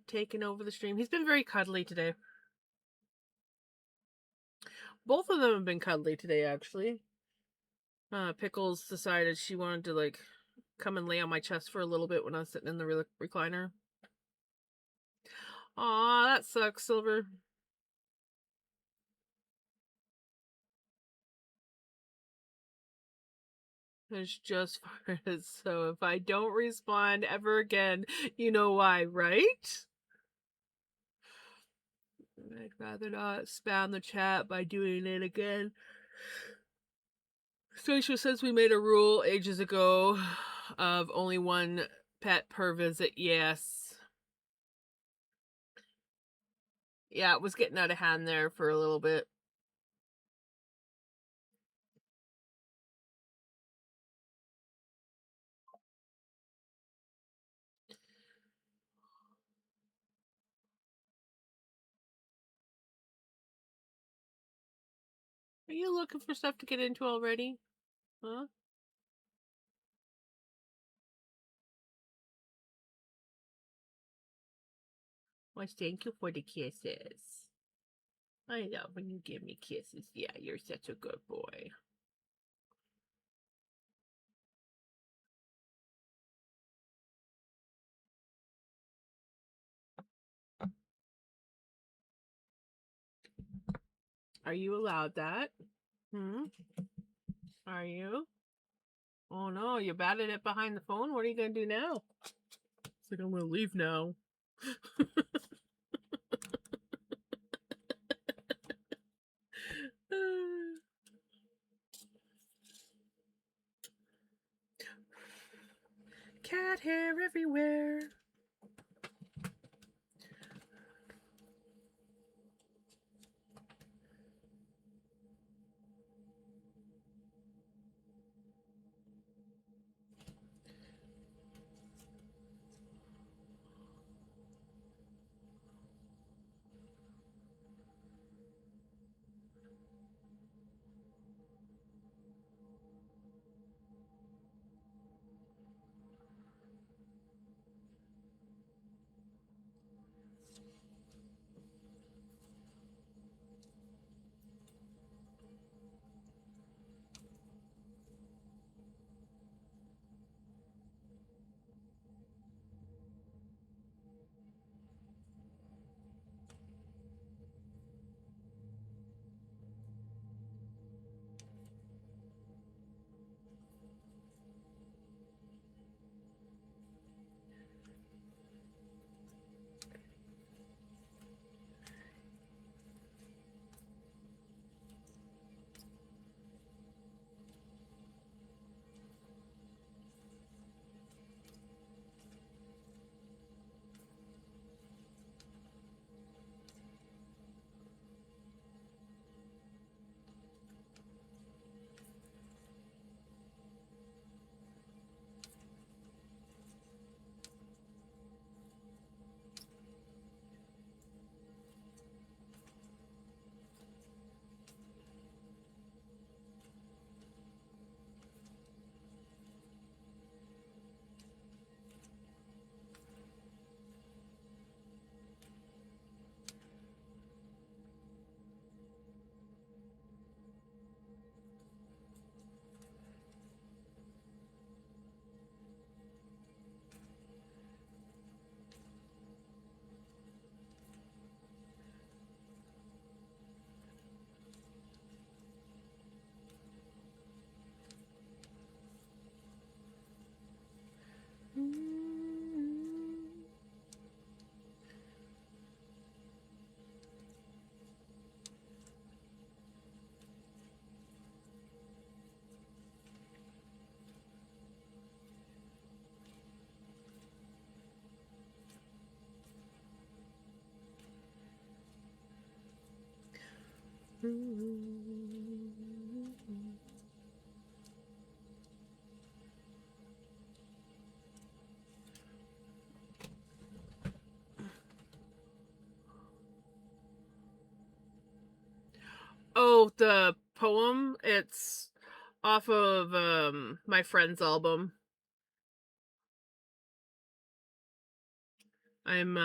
Taking over the stream. He's been very cuddly today. Both of them have been cuddly today, actually. Pickles decided she wanted to, like, come and lay on my chest for a little bit when I was sitting in the recliner. Aw, that sucks, Silver. It's just farted, so if I don't respond ever again, you know why, right? I'd rather not spam the chat by doing it again. Stacia says we made a rule ages ago of only one pet per visit. Yes. Yeah, it was getting out of hand there for a little bit. Are you looking for stuff to get into already? Huh? Well, thank you for the kisses. I love when you give me kisses. Yeah, you're such a good boy. Are you allowed that? Are you? Oh no, you batted it behind the phone? What are you gonna do now? It's like, I'm gonna leave now. Cat hair everywhere. Oh, the poem? It's off of my friend's album. I'm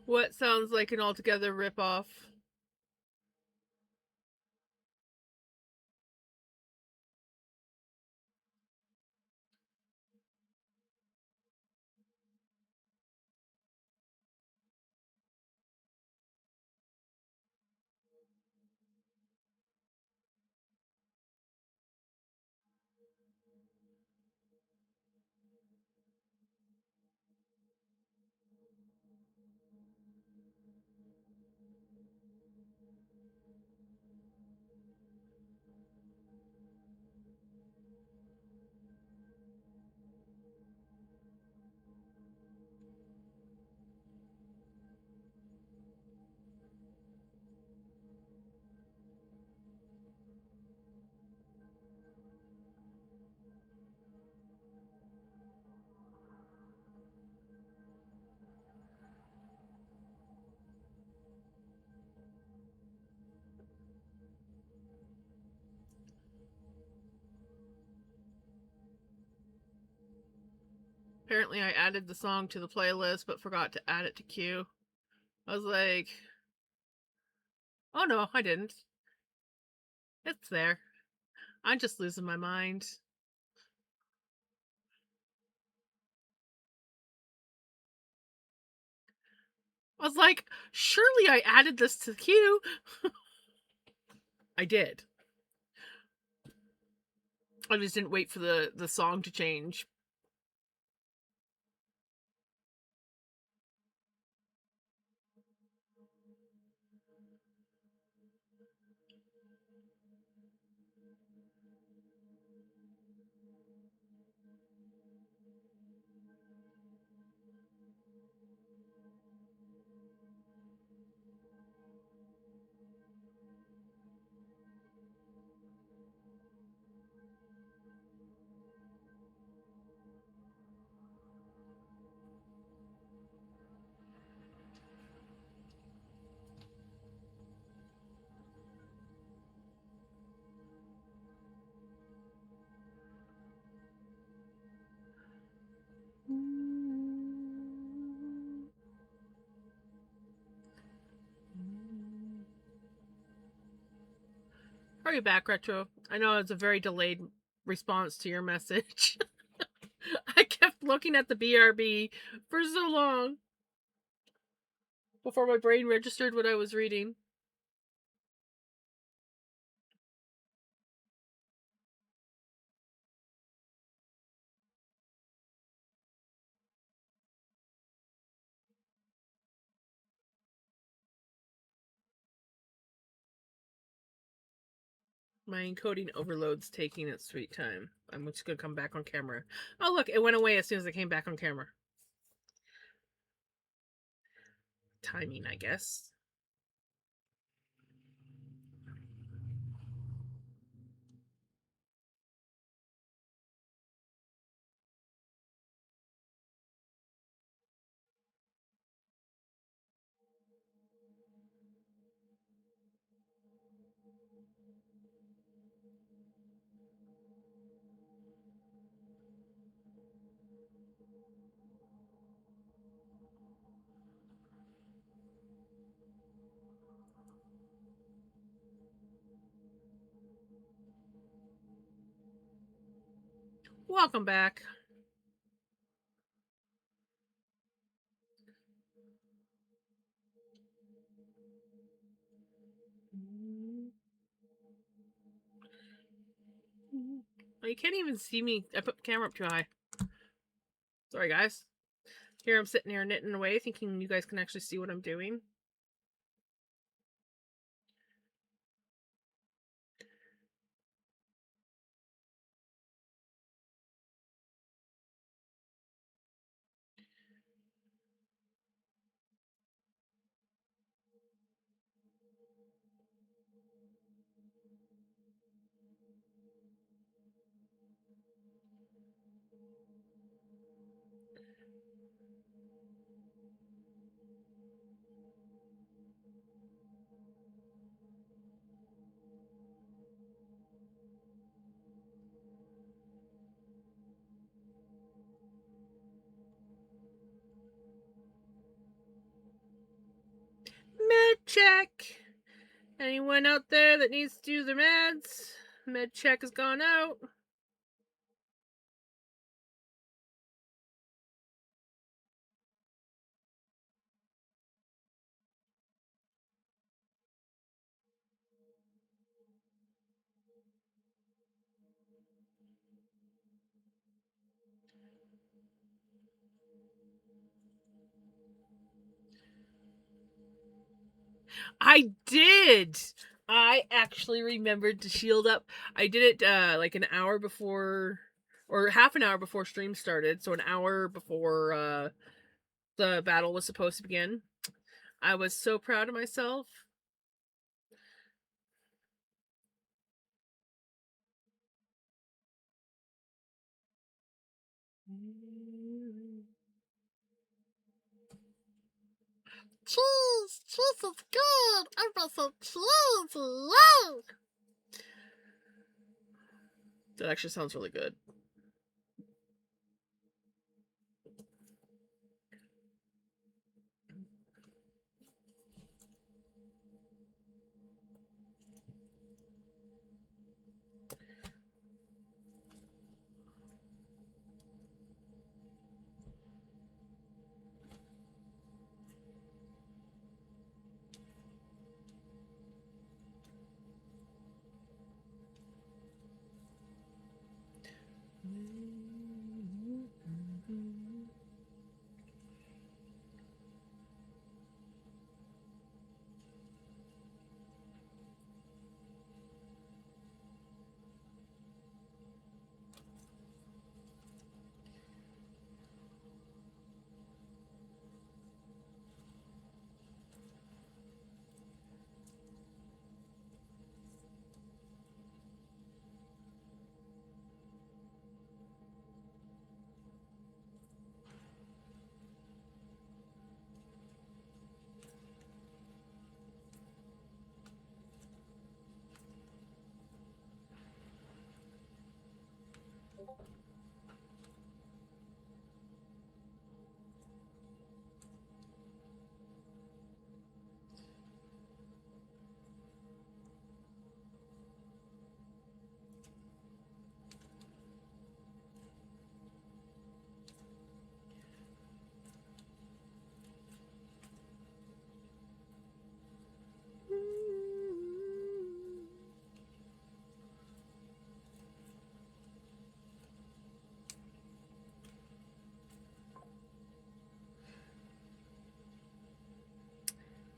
what sounds like an altogether ripoff. Apparently I added the song to the playlist but forgot to add it to queue. I was like, oh no, I didn't. It's there. I'm just losing my mind. I was like, surely I added this to the queue. I did. I just didn't wait for the song to change. Are you back, Retro? I know it's a very delayed response to your message. I kept looking at the BRB for so long before my brain registered what I was reading. My encoding overload's taking its sweet time. I'm just gonna come back on camera. Oh look, it went away as soon as I came back on camera. Timing, I guess. Welcome back. Oh, you can't even see me. I put the camera up too high. Sorry, guys. Here I'm sitting here knitting away, thinking you guys can actually see what I'm doing. Med check. Anyone out there that needs to do their meds? Med check has gone out. I did. I actually remembered to shield up. I did it like an hour before, or half an hour before stream started. So an hour before the battle was supposed to begin. I was so proud of myself. Cheese! Cheese is good! Everybody say cheese! Yay! That actually sounds really good.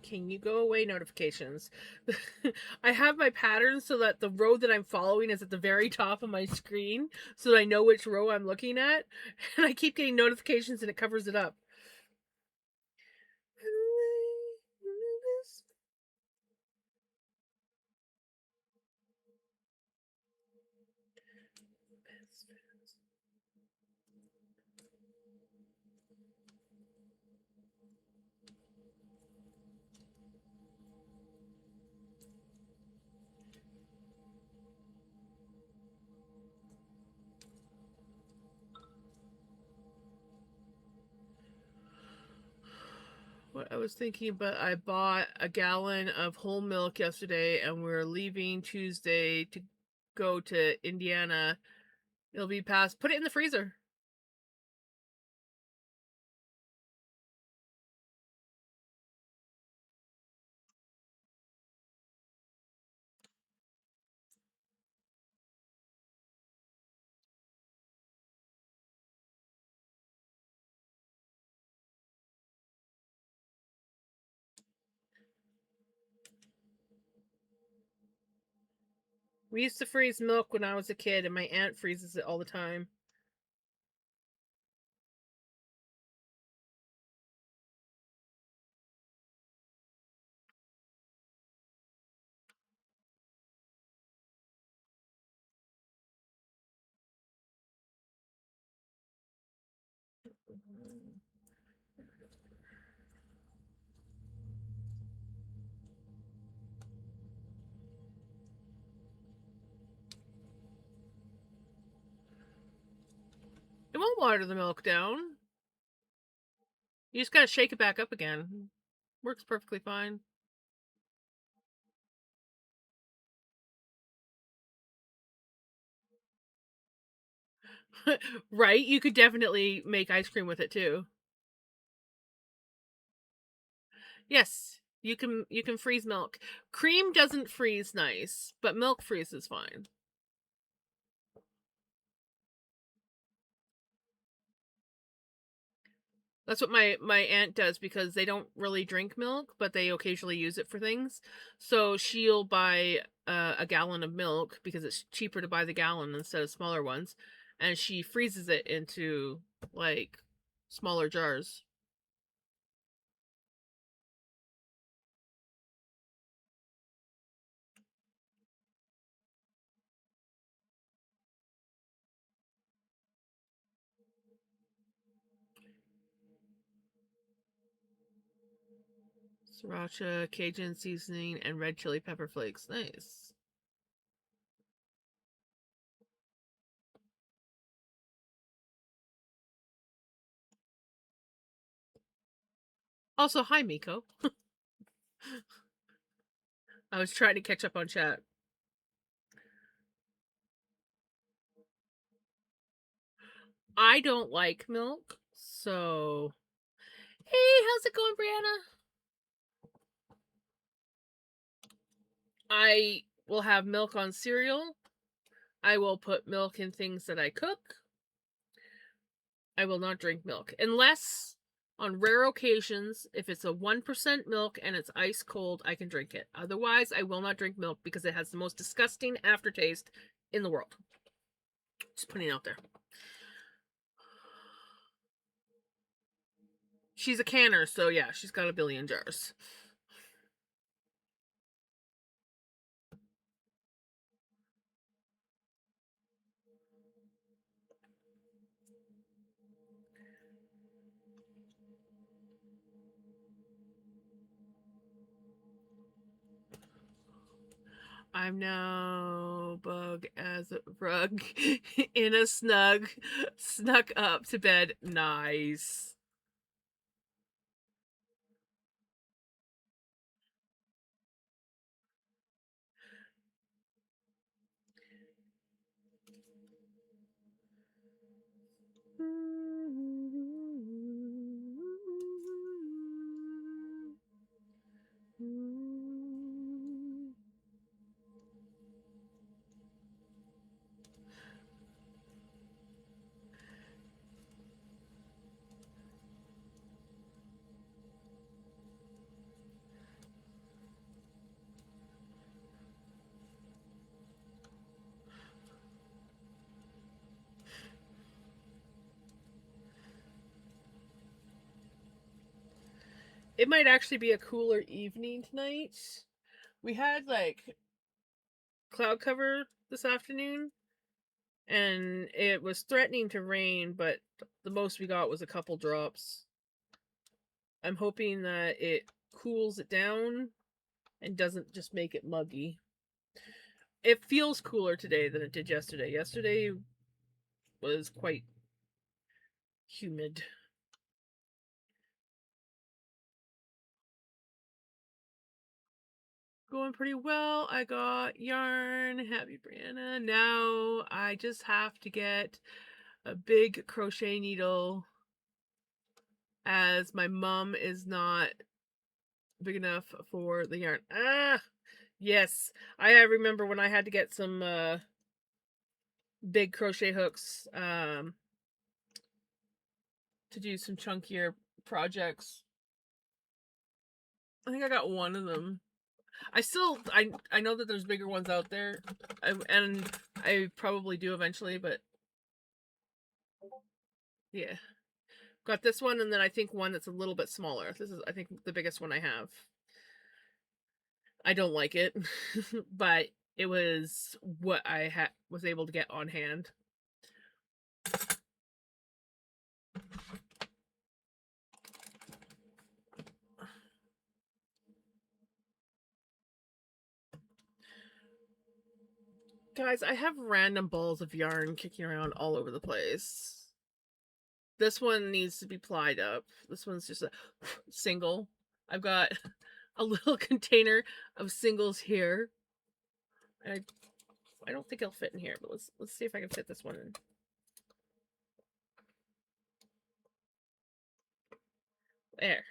Can you go away notifications? I have my patterns so that the row that I'm following is at the very top of my screen so that I know which row I'm looking at. And I keep getting notifications and it covers it up. what I was thinking, but I bought a gallon of whole milk yesterday and we're leaving Tuesday to go to Indiana. It'll be past. Put it in the freezer. We used to freeze milk when I was a kid, and my aunt freezes it all the time. It won't water the milk down. You just gotta shake it back up again. Works perfectly fine. Right? You could definitely make ice cream with it too. Yes, you can freeze milk. Cream doesn't freeze nice, but milk freezes fine. That's what my aunt does because they don't really drink milk, but they occasionally use it for things. So she'll buy a gallon of milk because it's cheaper to buy the gallon instead of smaller ones, and she freezes it into like smaller jars. Sriracha, Cajun seasoning, and red chili pepper flakes. Nice. Also, hi Miko. I was trying to catch up on chat. I don't like milk, so hey, how's it going, Brianna? I will have milk on cereal. I will put milk in things that I cook. I will not drink milk unless on rare occasions, if it's a 1% milk and it's ice cold, I can drink it. Otherwise, I will not drink milk because it has the most disgusting aftertaste in the world. Just putting it out there. She's a canner, so yeah, she's got a billion jars. I'm now bug as a rug in a snuck up to bed. Nice. It might actually be a cooler evening tonight. We had like cloud cover this afternoon and it was threatening to rain, but the most we got was a couple drops. I'm hoping that it cools it down and doesn't just make it muggy. It feels cooler today than it did yesterday. Yesterday was quite humid. going pretty well. I got yarn. Happy Brianna. Now I just have to get a big crochet needle, as my mom is not big enough for the yarn. Ah, yes. I remember when I had to get some big crochet hooks to do some chunkier projects. I think I got one of them. I know that there's bigger ones out there, and I probably do eventually, but yeah. Got this one, and then I think one that's a little bit smaller. This is, I think, the biggest one I have. I don't like it, but it was what I was able to get on hand. Guys, I have random balls of yarn kicking around all over the place. This one needs to be plied up. This one's just a single. I've got a little container of singles here. I don't think it'll fit in here, but let's see if I can fit this one in. There.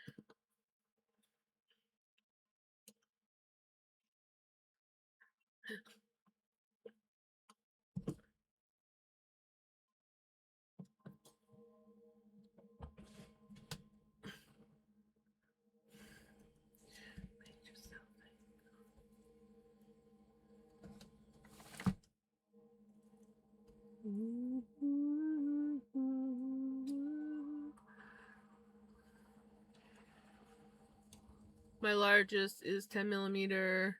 My largest is 10 millimeter.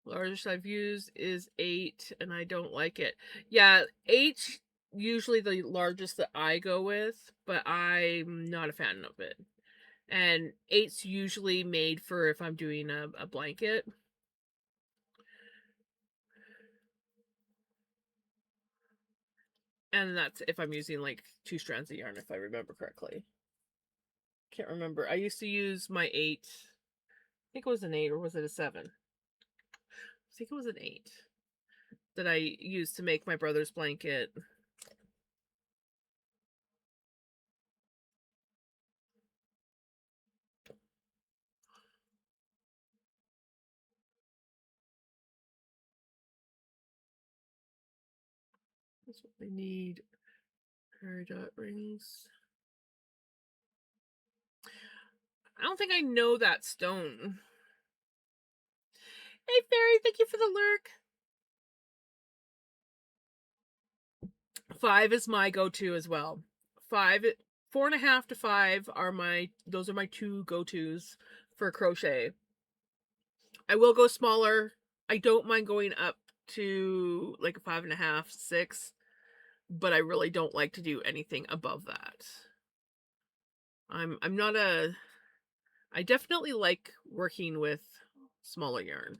Largest I've used is 8, and I don't like it. Yeah, 8 usually the largest that I go with, but I'm not a fan of it. And 8's usually made for if I'm doing a blanket. And that's if I'm using like 2 strands of yarn, if I remember correctly. Can't remember. I used to use my 8. I think it was an 8, or was it a 7? I think it was an 8 that I used to make my brother's blanket. That's what they need. Prairie dot rings. I don't think I know that stone. Hey, Fairy, thank you for the lurk. 5 is my go-to as well. 5, 4.5 to 5 are my 2 go-tos for crochet. I will go smaller. I don't mind going up to like a 5.5, 6, but I really don't like to do anything above that. I'm not a. I definitely like working with smaller yarn.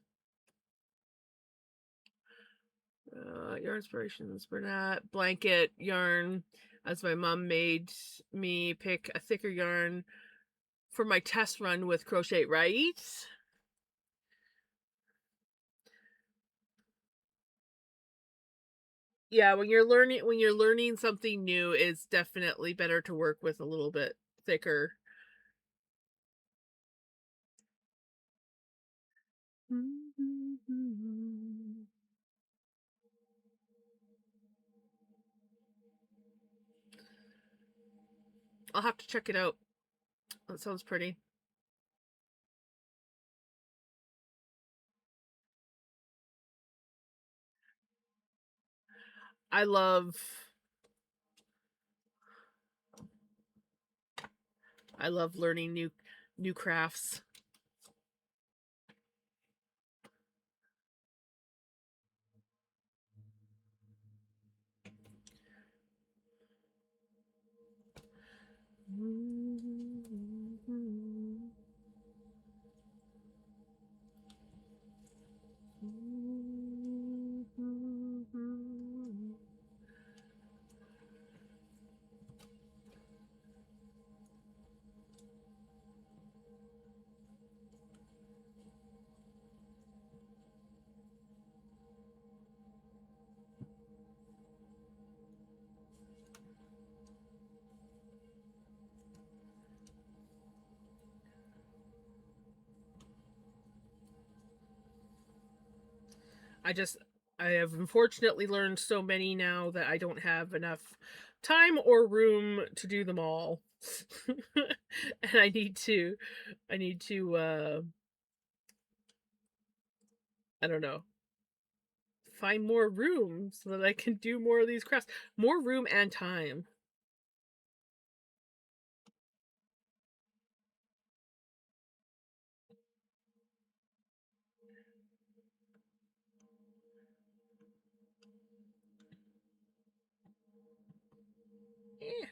Yarn inspirations, Bernat. Blanket yarn, as my mom made me pick a thicker yarn for my test run with Crochet Right. Yeah, when you're learning something new, it's definitely better to work with a little bit thicker. I'll have to check it out. That sounds pretty. I love learning new crafts. I have unfortunately learned so many now that I don't have enough time or room to do them all. And I need to I don't know, find more room so that I can do more of these crafts. More room and time. Yeah.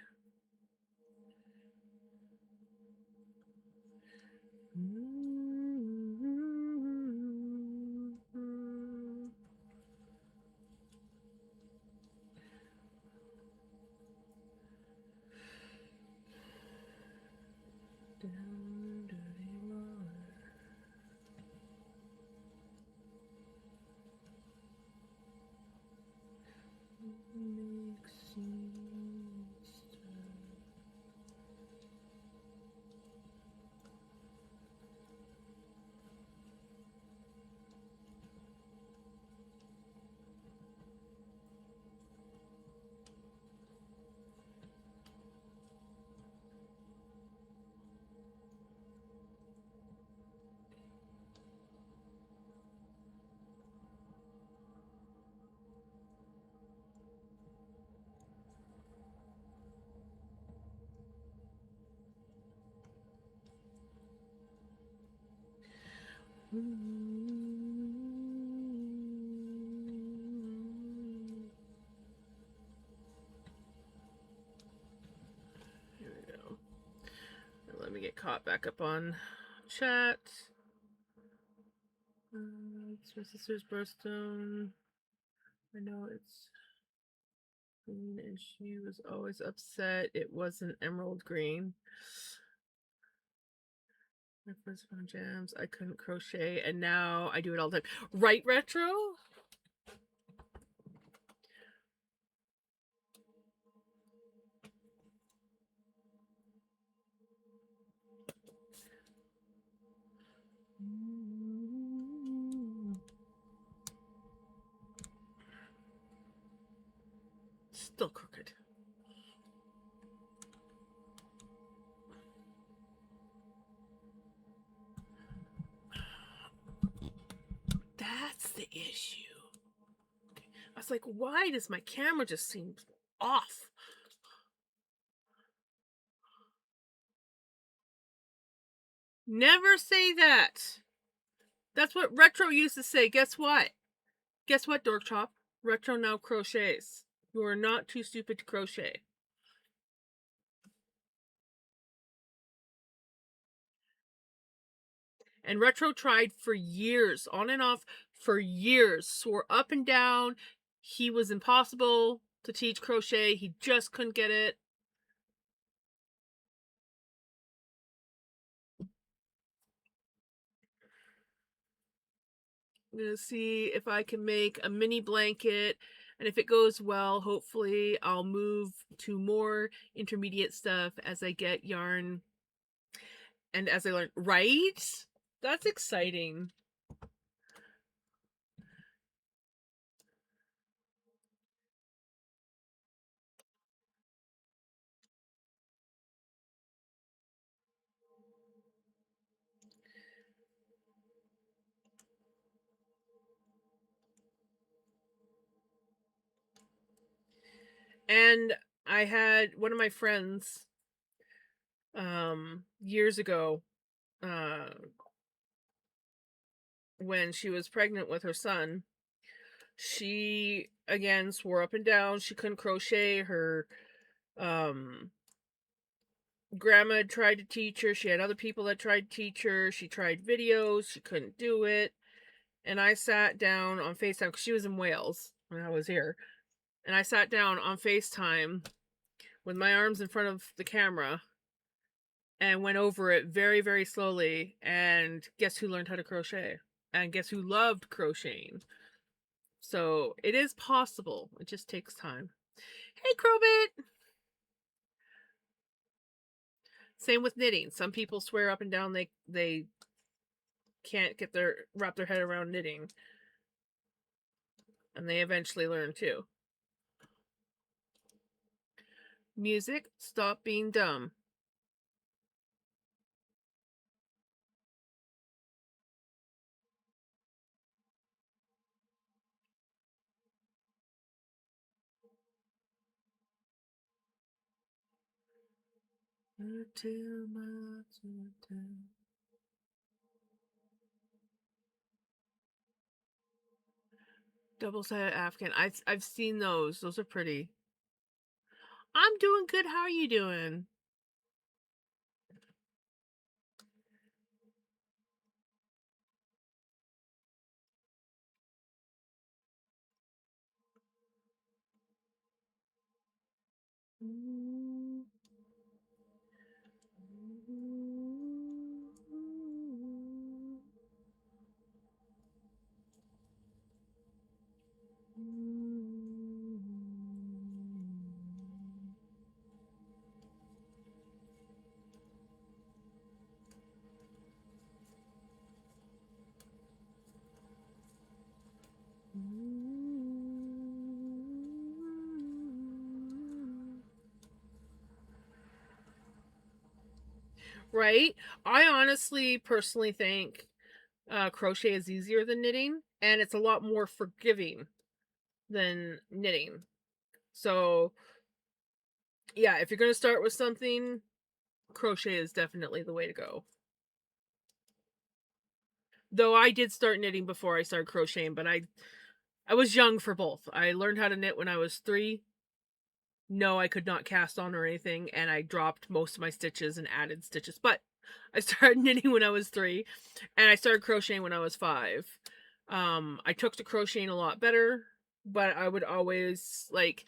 Down dirty water. Makes sense. Here we go. Let me get caught back up on chat. It's my sister's birthstone. I know it's green, and she was always upset it wasn't emerald green. My first one jams, I couldn't crochet, and now I do it all the time. Right, Retro? Still crooked. That's the issue. I was like, why does my camera just seem off? Never say that. That's what Retro used to say. Guess what? Guess what, Dork Chop? Retro now crochets. You are not too stupid to crochet. And Retro tried for years, on and off for years, swore up and down he was impossible to teach crochet. He just couldn't get it. I'm going to see if I can make a mini blanket. And if it goes well, hopefully I'll move to more intermediate stuff as I get yarn and as I learn. Right? That's exciting. And I had one of my friends years ago, when she was pregnant with her son, she again swore up and down she couldn't crochet. Her grandma had tried to teach her. She had other people that tried to teach her. She tried videos. She couldn't do it. And I sat down on FaceTime because she was in Wales when I was here. And I sat down on FaceTime with my arms in front of the camera and went over it very, very slowly. And guess who learned how to crochet? And guess who loved crocheting? So it is possible. It just takes time. Hey, Crowbit! Same with knitting. Some people swear up and down they can't wrap their head around knitting. And they eventually learn too. Music, stop being dumb. Double-sided Afghan. I've seen those. Those are pretty. I'm doing good. How are you doing? Right? I honestly, personally think crochet is easier than knitting, and it's a lot more forgiving than knitting. So, yeah, if you're going to start with something, crochet is definitely the way to go. Though I did start knitting before I started crocheting, but I was young for both. I learned how to knit when I was 3. No, I could not cast on or anything, and I dropped most of my stitches and added stitches. But I started knitting when I was 3, and I started crocheting when I was 5. I took to crocheting a lot better, but I would always like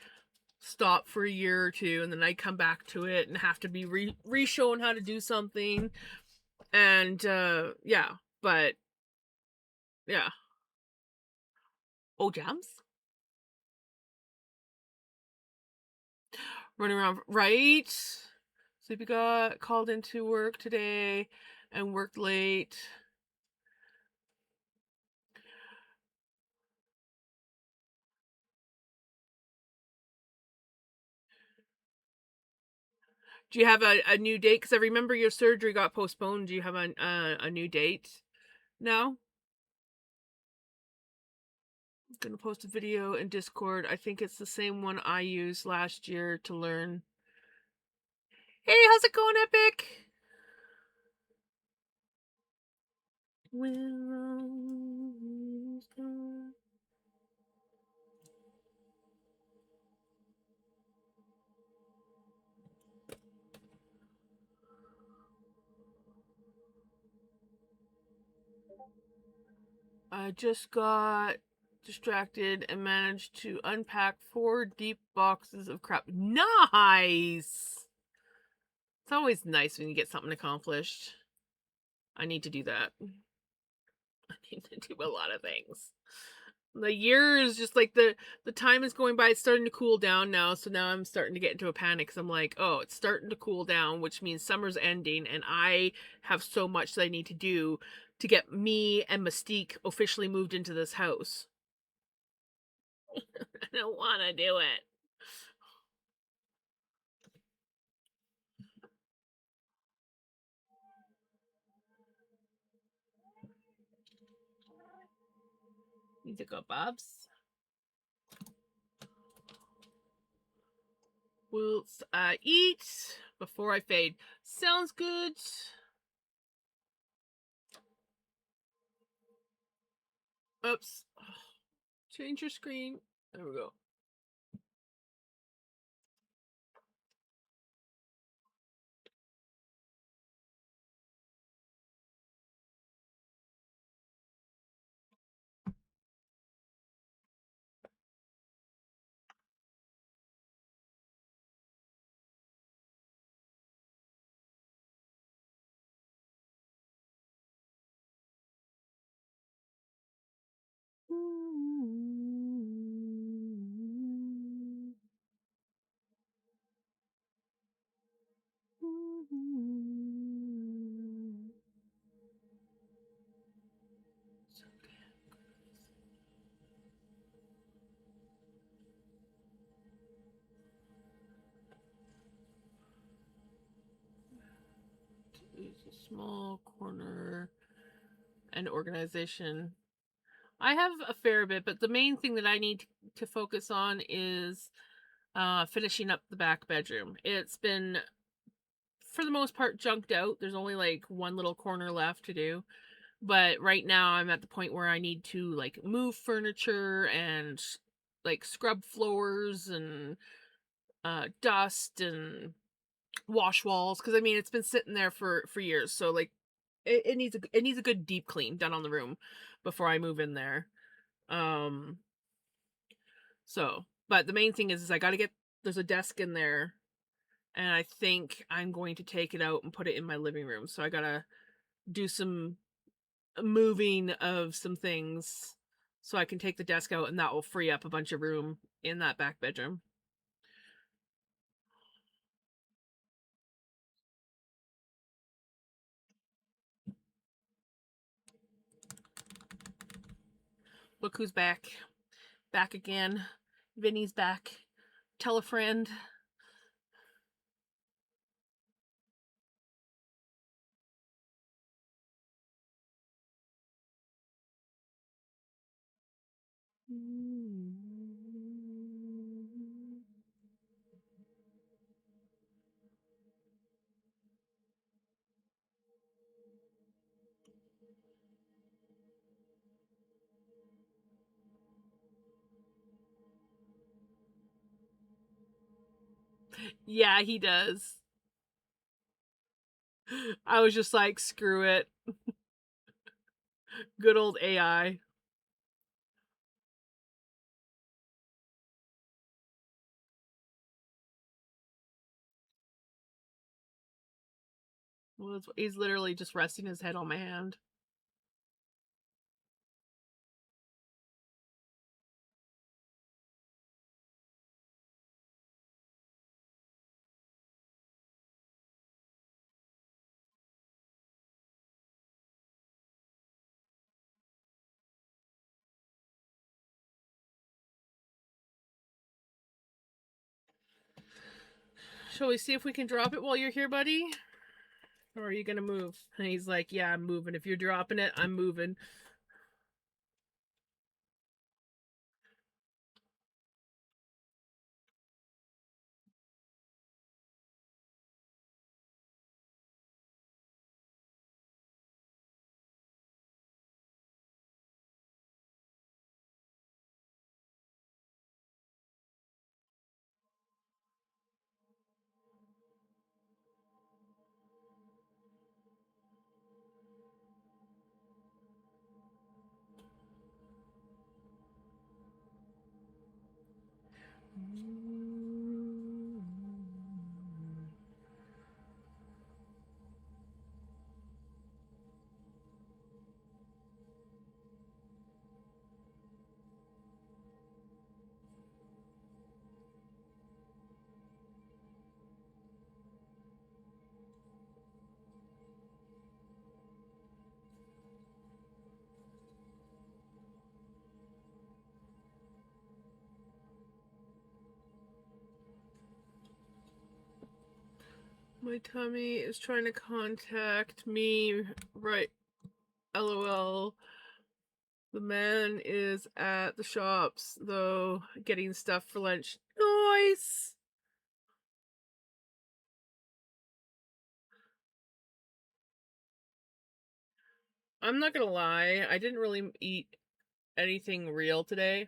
stop for a year or two, and then I'd come back to it and have to be re-shown how to do something. And yeah, but yeah. Oh, jams? Running around, right? Sleepy got called into work today and worked late. Do you have a new date? Because I remember your surgery got postponed. Do you have a new date now? I'm gonna post a video in Discord. I think it's the same one I used last year to learn. Hey, how's it going, Epic? I just got distracted and managed to unpack 4 deep boxes of crap. Nice! It's always nice when you get something accomplished. I need to do that. I need to do a lot of things. The years, just like the time is going by. It's starting to cool down now, so now I'm starting to get into a panic because I'm like, oh, it's starting to cool down, which means summer's ending, and I have so much that I need to do to get me and Mystique officially moved into this house. I don't want to do it. Need to go, Bobs. We'll eat before I fade. Sounds good. Oops. Change your screen. There we go. Small corner and organization. I have a fair bit, but the main thing that I need to focus on is finishing up the back bedroom. It's been, for the most part, junked out. There's only like one little corner left to do. But right now I'm at the point where I need to like move furniture and like scrub floors and dust and wash walls, because I mean it's been sitting there for years, so like it needs a good deep clean done on the room before I move in there. Um so but the main thing is I gotta get, there's a desk in there, and I think I'm going to take it out and put it in my living room. So I gotta do some moving of some things so I can take the desk out, and that will free up a bunch of room in that back bedroom. Look who's back. Back again. Vinny's back. Tell a friend. Yeah, he does. I was just like, screw it. Good old AI. Well, he's literally just resting his head on my hand. Shall we see if we can drop it while you're here, buddy? Or are you gonna move? And he's like, yeah, I'm moving. If you're dropping it, I'm moving. My tummy is trying to contact me. Right. LOL. The man is at the shops, though, getting stuff for lunch. Nice! I'm not gonna lie, I didn't really eat anything real today.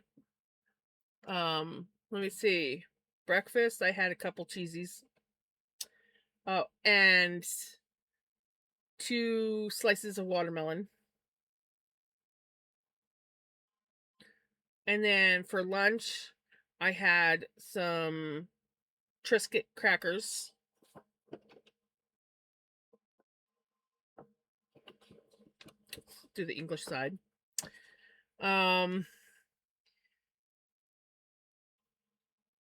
Let me see. Breakfast, I had a couple cheesies. Oh, and 2 slices of watermelon. And then for lunch, I had some Triscuit crackers. Let's do the English side.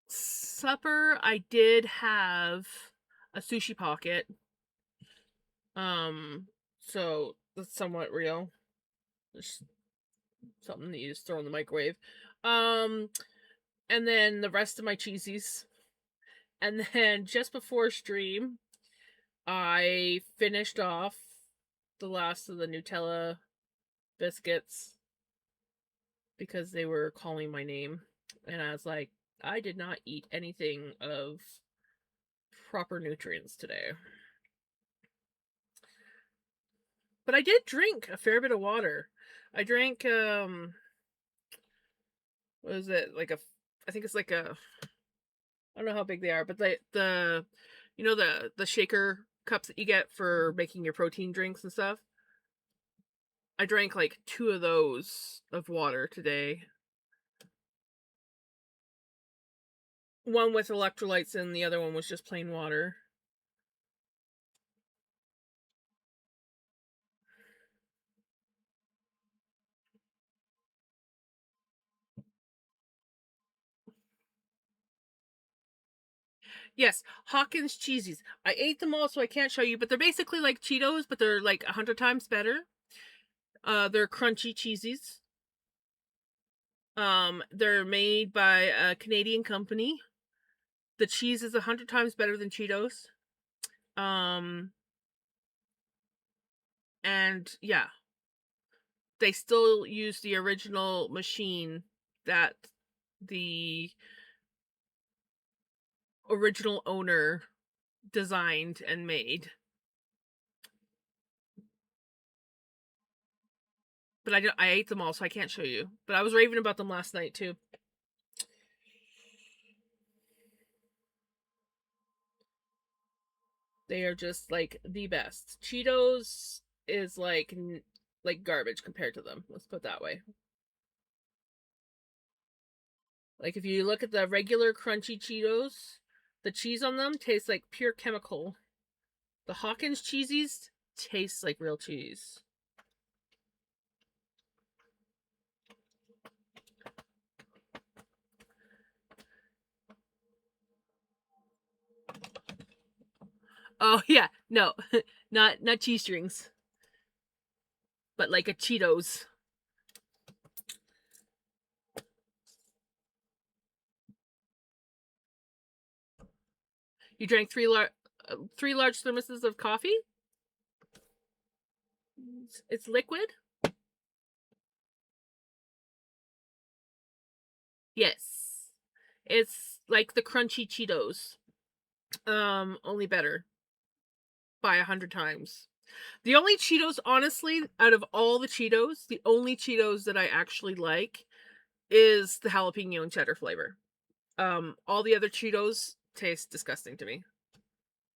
Supper, I did have a sushi pocket. So that's somewhat real. Just something that you just throw in the microwave. And then the rest of my cheesies. And then just before stream, I finished off the last of the Nutella biscuits because they were calling my name. And I was like, I did not eat anything of proper nutrients today. But I did drink a fair bit of water. I drank, what is it? I think it's like a, I don't know how big they are, but you know, the shaker cups that you get for making your protein drinks and stuff. I drank like 2 of those of water today. One with electrolytes and the other one was just plain water. Yes, Hawkins Cheesies. I ate them all, so I can't show you, but they're basically like Cheetos, but they're like 100 times better. They're crunchy cheesies. They're made by a Canadian company. The cheese is 100 times better than Cheetos. And yeah, they still use the original machine that the original owner designed and made. But I ate them all, so I can't show you. But I was raving about them last night too. They are just like the best. Cheetos is like garbage compared to them. Let's put it that way. Like if you look at the regular crunchy Cheetos, the cheese on them tastes like pure chemical. The Hawkins cheesies taste like real cheese. Oh yeah, no, not cheese strings, but like a Cheetos. You drank 3 large thermoses of coffee. It's liquid. Yes, it's like the crunchy Cheetos, only better by 100 times. The only Cheetos, honestly, out of all the Cheetos, the only Cheetos that I actually like is the jalapeno and cheddar flavor. All the other Cheetos taste disgusting to me.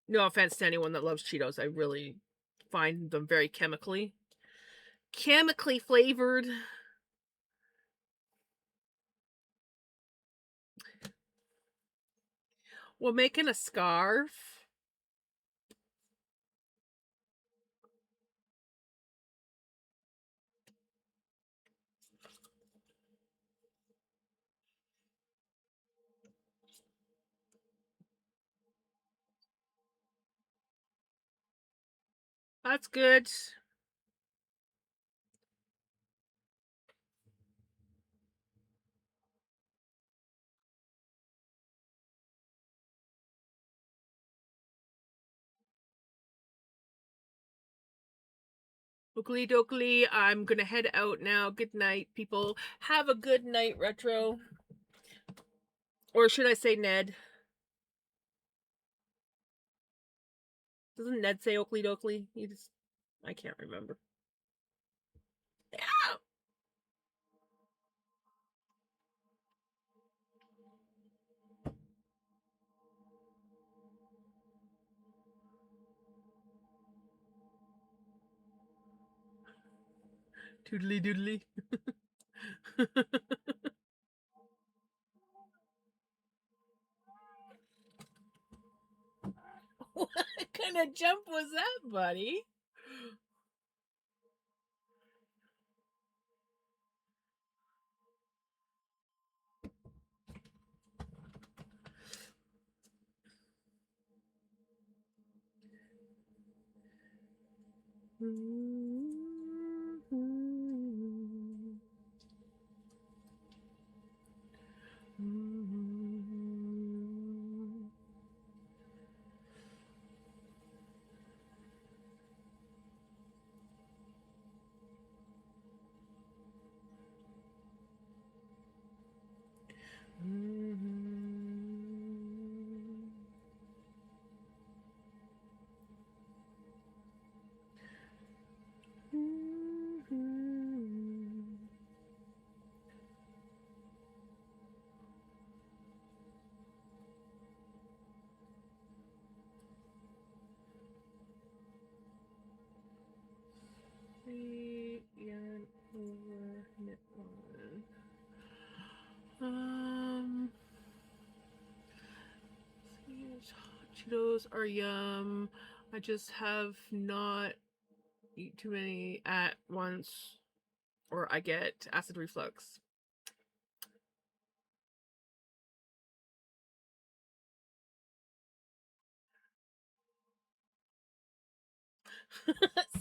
No offense to anyone that loves Cheetos. I really find them very chemically flavored. We're making a scarf. That's good. Oakley dokley, I'm gonna head out now. Good night, people. Have a good night, Retro. Or should I say Ned? Doesn't Ned say Oakley dokley? I can't remember. Yeah. Toodly doodly. What kind of jump was that, buddy? 3 yen over Nippon. Um, Cheetos are yum. I just have not eat too many at once, or I get acid reflux.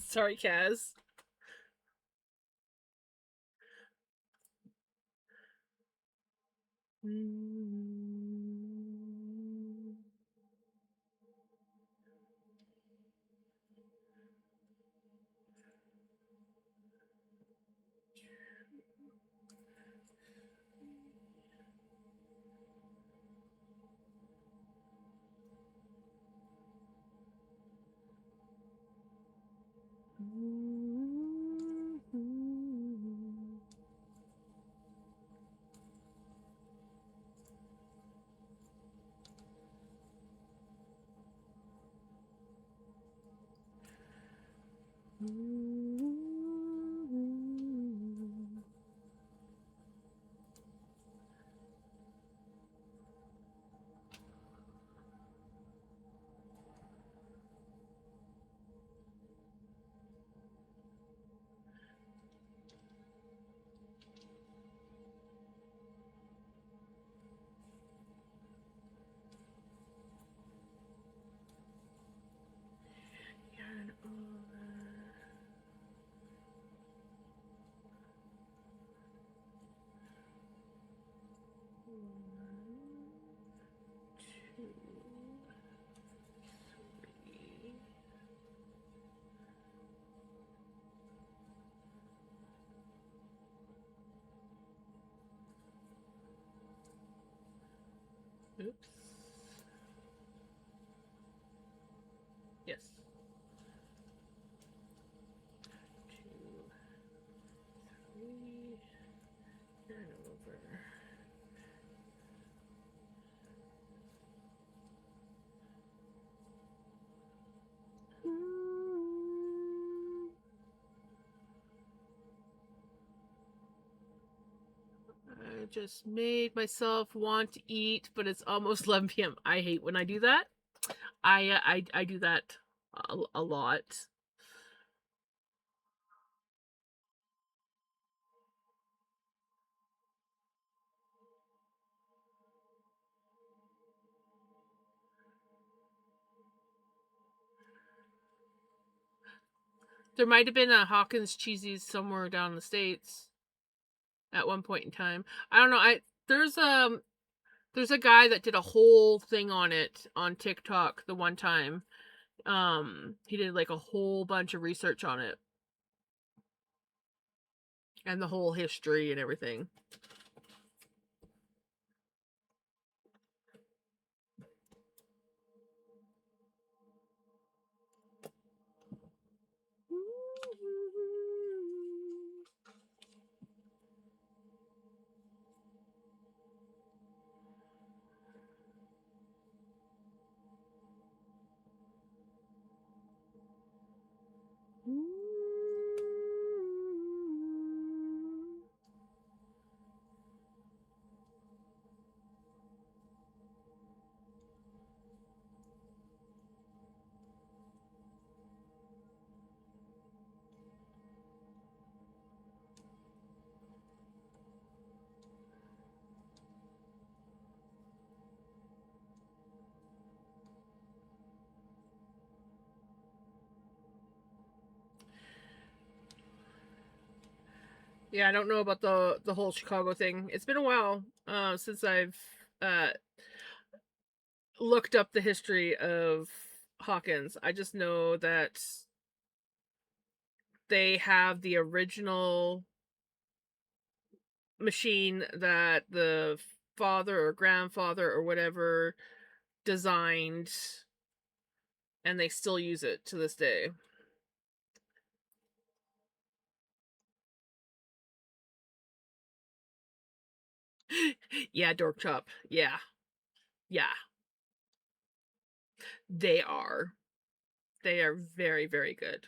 Sorry, Kaz. Yarn over. 1, 2, 3. Oops. Yes. 2, 3. Yarn over. I just made myself want to eat, but it's almost 11 p.m. I hate when I do that. I do that a lot. There might have been a Hawkins cheesies somewhere down in the States at one point in time. I don't know. There's a guy that did a whole thing on it on TikTok the one time. He did like a whole bunch of research on it and the whole history and everything. Yeah, I don't know about the whole Chicago thing. It's been a while since I've looked up the history of Hawkins. I just know that they have the original machine that the father or grandfather or whatever designed, and they still use it to this day. Yeah, Dork Chop. Yeah. Yeah. They are. They are very, very good.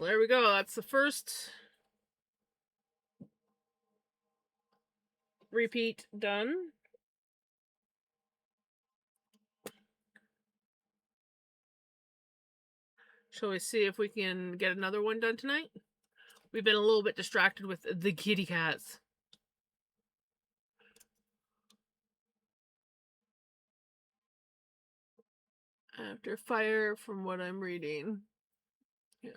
Well, there we go. That's the first repeat done. Shall we see if we can get another one done tonight? We've been a little bit distracted with the kitty cats. After fire, from what I'm reading. Yeah.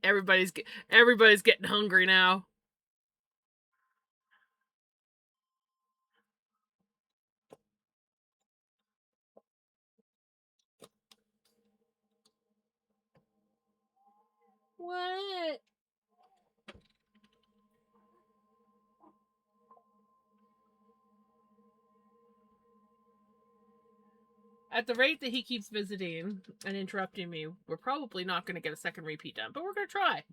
everybody's getting hungry now. What? At the rate that he keeps visiting and interrupting me, we're probably not going to get a second repeat done, but we're going to try.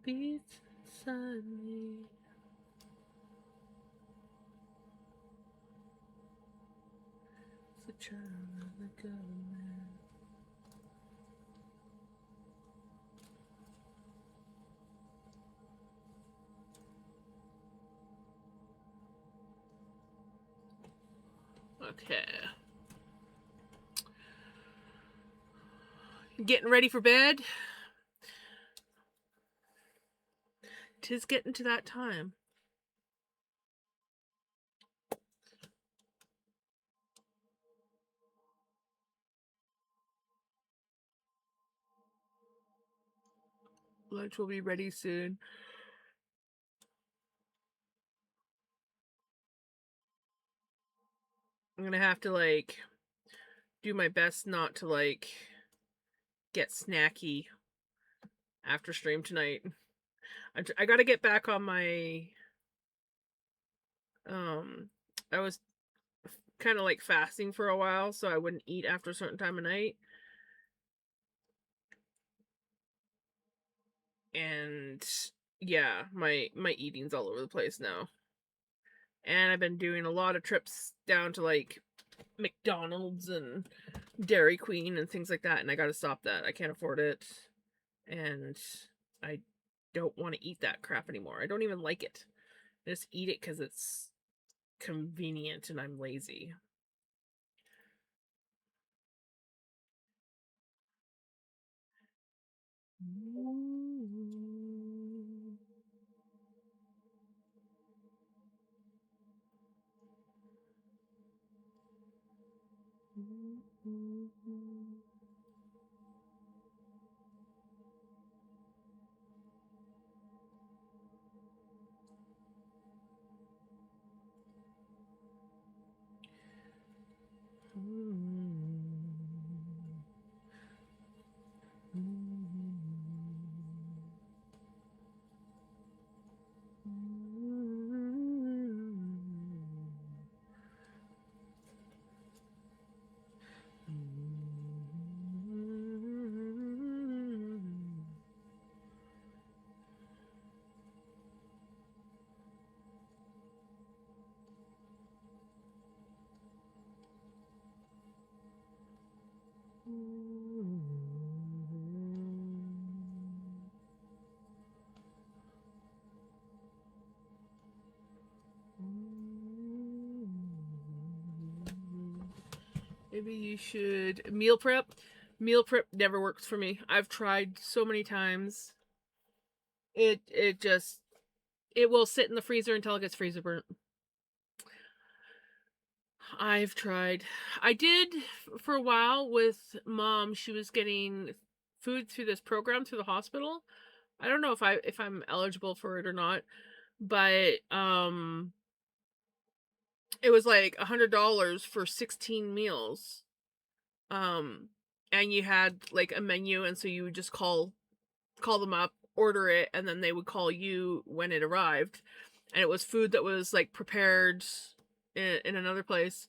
Beats inside me. It's a child of the government. Okay. Getting ready for bed? 'Tis getting to that time. Lunch will be ready soon. I'm gonna have to, like, do my best not to, like, get snacky after stream tonight. I gotta get back on my... I was kind of, like, fasting for a while, so I wouldn't eat after a certain time of night. And, yeah, my eating's all over the place now. And I've been doing a lot of trips down to, like, McDonald's and Dairy Queen and things like that, and I gotta stop that. I can't afford it, and I don't want to eat that crap anymore. I don't even like it. I just eat it because it's convenient and I'm lazy. Maybe you should meal prep. Meal prep never works for me. I've tried so many times. It just it will sit in the freezer until it gets freezer burnt. I've tried. I did for a while with mom. She was getting food through this program through the hospital. I don't know if I'm eligible for it or not, but it was like $100 for 16 meals. And you had like a menu, and so you would just call them up, order it, and then they would call you when it arrived. And it was food that was like prepared in another place.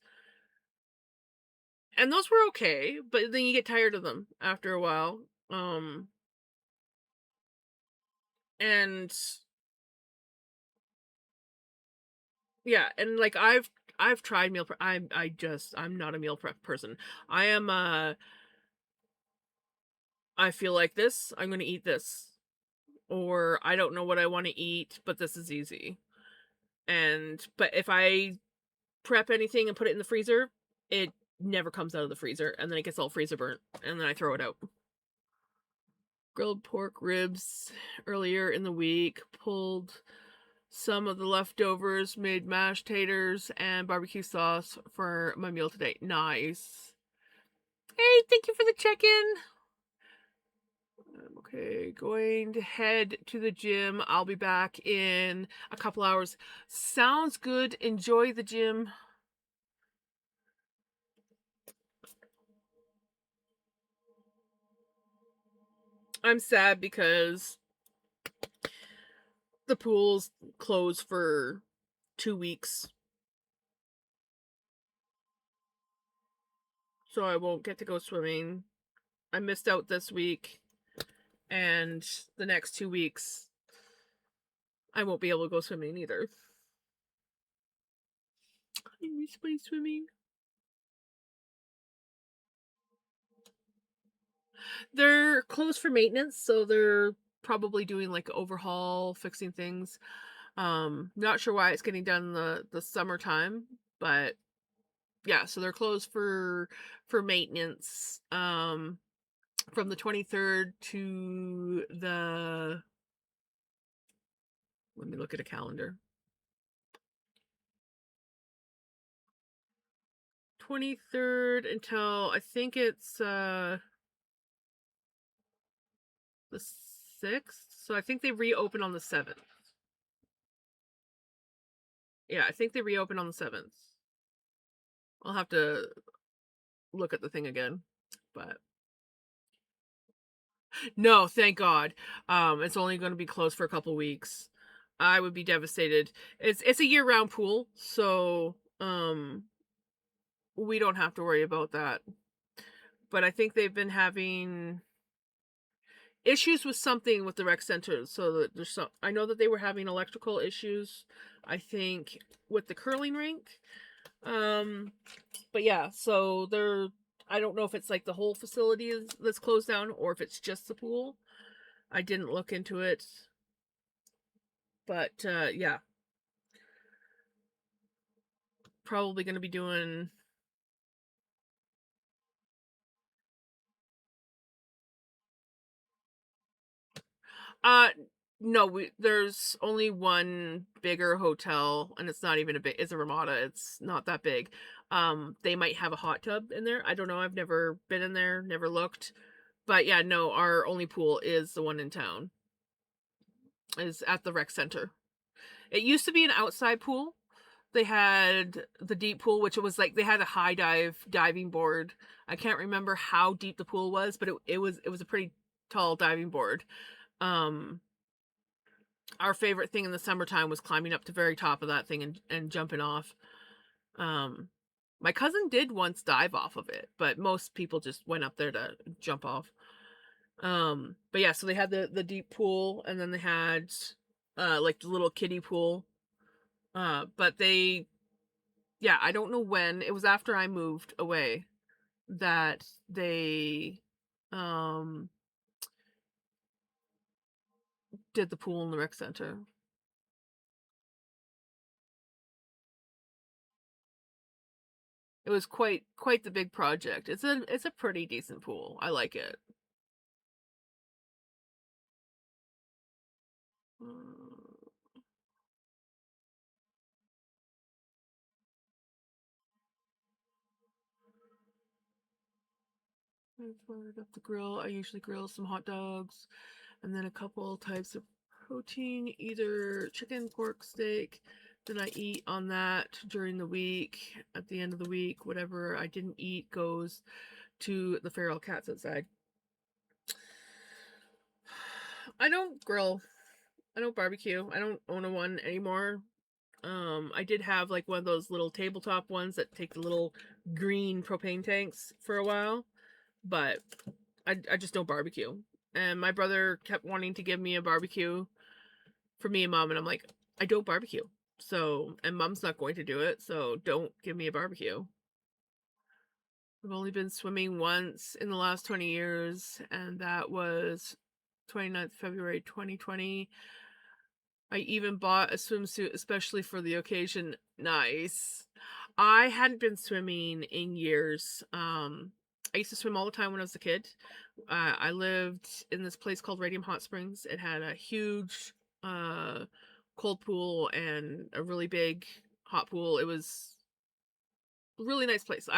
And those were okay, but then you get tired of them after a while. And yeah, and like I've tried meal prep. I'm not a meal prep person. I am I feel like this, I'm going to eat this. Or I don't know what I want to eat, but this is easy. But if I prep anything and put it in the freezer, it never comes out of the freezer, and then it gets all freezer burnt, and then I throw it out. Grilled pork ribs earlier in the week, pulled some of the leftovers, made mashed taters and barbecue sauce for my meal today. Nice. Hey, thank you for the check-in. I'm okay, going to head to the gym. I'll be back in a couple hours. Sounds good. Enjoy the gym. I'm sad because the pool's closed for 2 weeks. So I won't get to go swimming. I missed out this week, and the next 2 weeks I won't be able to go swimming either. I miss my swimming. They're closed for maintenance, so they're probably doing like overhaul, fixing things. Not sure why it's getting done in the summertime, but yeah, so they're closed for maintenance. From the 23rd to the, let me look at a calendar. 23rd until I think it's the 6th. So I think they reopen on the 7th. Yeah, I think they reopen on the 7th. I'll have to look at the thing again. But no, thank God. It's only going to be closed for a couple weeks. I would be devastated. It's a year-round pool, so we don't have to worry about that. But I think they've been having issues with something with the rec center, so that there's some, I know that they were having electrical issues, I think, with the curling rink. But yeah, so they're, I don't know if it's like the whole facility that's closed down or if it's just the pool. I didn't look into it. But yeah. Probably going to be doing uh No, there's only one bigger hotel, and it's not even it's a Ramada, it's not that big. They might have a hot tub in there, I don't know, I've never been in there, never looked. But yeah, no, our only pool is the one in town, is at the rec center. It used to be an outside pool. They had the deep pool, which it was like they had a high diving board. I can't remember how deep the pool was, but it was a pretty tall diving board. Um, our favorite thing in the summertime was climbing up to the very top of that thing and jumping off. Um, my cousin did once dive off of it, but most people just went up there to jump off. But yeah, so they had the deep pool, and then they had like the little kiddie pool. But yeah, I don't know when. It was after I moved away that they um did the pool in the rec center. It was quite the big project. It's a pretty decent pool. I like it. Mm, I fired up the grill. I usually grill some hot dogs and then a couple types of protein, either chicken, pork, steak. Then I eat on that during the week. At the end of the week, whatever I didn't eat goes to the feral cats outside. I don't grill. I don't barbecue. I don't own a one anymore. I did have like one of those little tabletop ones that take the little green propane tanks for a while, but I just don't barbecue. And my brother kept wanting to give me a barbecue for me and mom, and I'm like, I don't barbecue. So, and mom's not going to do it, so don't give me a barbecue. I've only been swimming once in the last 20 years, and that was 29th February 2020. I even bought a swimsuit especially for the occasion. Nice. I hadn't been swimming in years. I used to swim all the time when I was a kid. I lived in this place called Radium Hot Springs. It had a huge uh cold pool and a really big hot pool. It was a really nice place.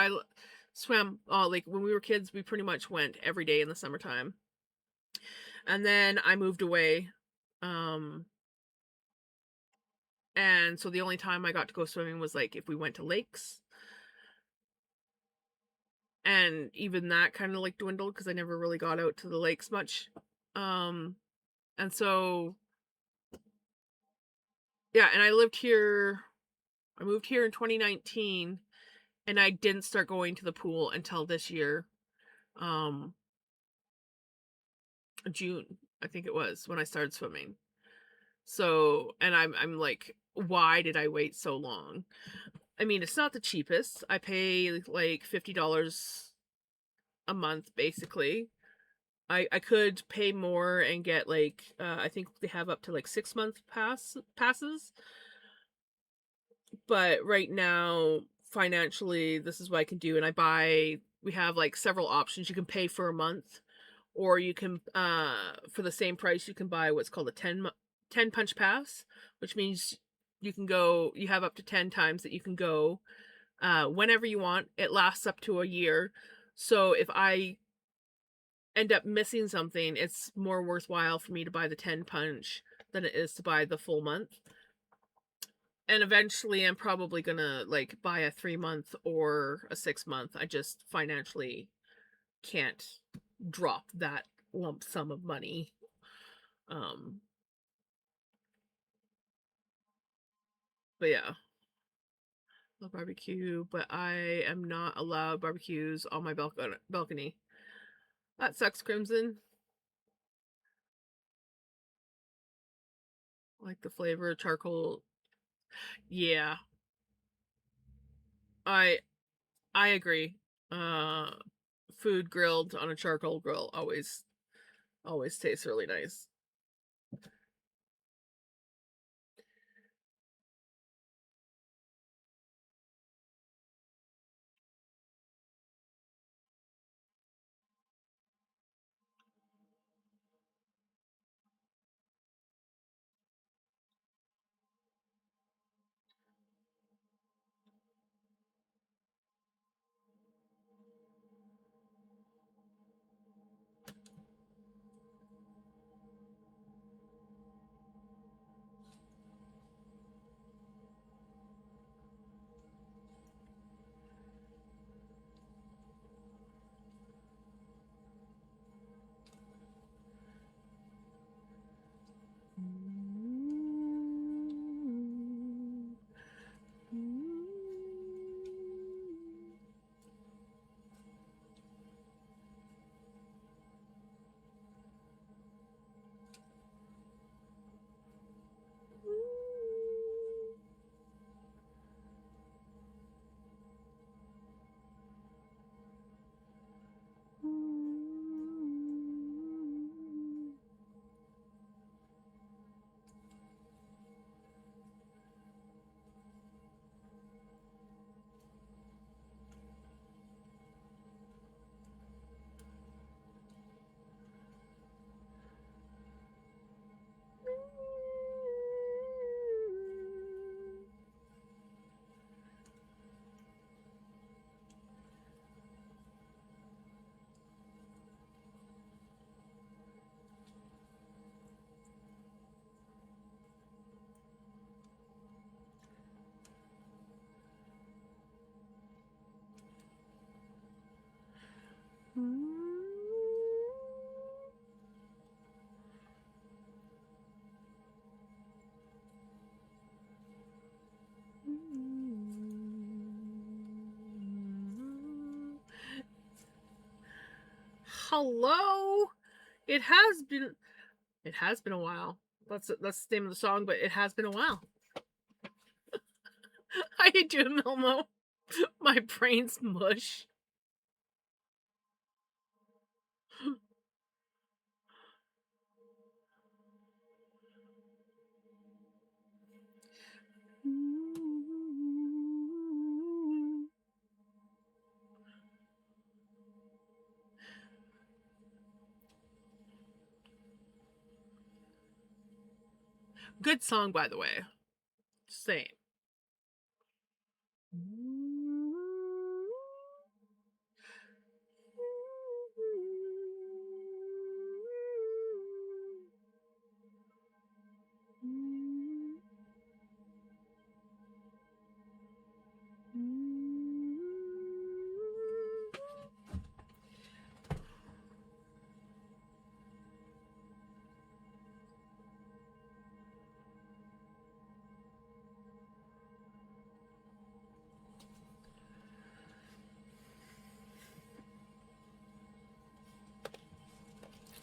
Swam like when we were kids, we pretty much went every day in the summertime. And then I moved away. Um And so the only time I got to go swimming was like if we went to lakes. And even that kind of like dwindled because I never really got out to the lakes much. Um and so yeah, and I moved here in 2019 and I didn't start going to the pool until this year. Um June, I think it was when I started swimming. So, and I'm like, why did I wait so long? I mean, it's not the cheapest. I pay like $50 a month basically. I could pay more and get like I think they have up to like 6 month passes, but right now financially this is what I can do, and we have like several options. You can pay for a month, or you can for the same price you can buy what's called a 10 punch pass, which means you have up to 10 times that you can go whenever you want. It lasts up to a year. So if I end up missing something, it's more worthwhile for me to buy the 10 punch than it is to buy the full month. And eventually I'm probably gonna like buy a 3 month or a 6 month. I just financially can't drop that lump sum of money. Um but yeah, love barbecue, but I am not allowed barbecues on my balcony. That sucks, Crimson. Like the flavor of charcoal. Yeah, I I agree. Uh Food grilled on a charcoal grill always tastes really nice. Hello. It has been a while. That's the name of the song, but it has been a while. How you doing, Milmo? My brain's mush. Good song, by the way. Same.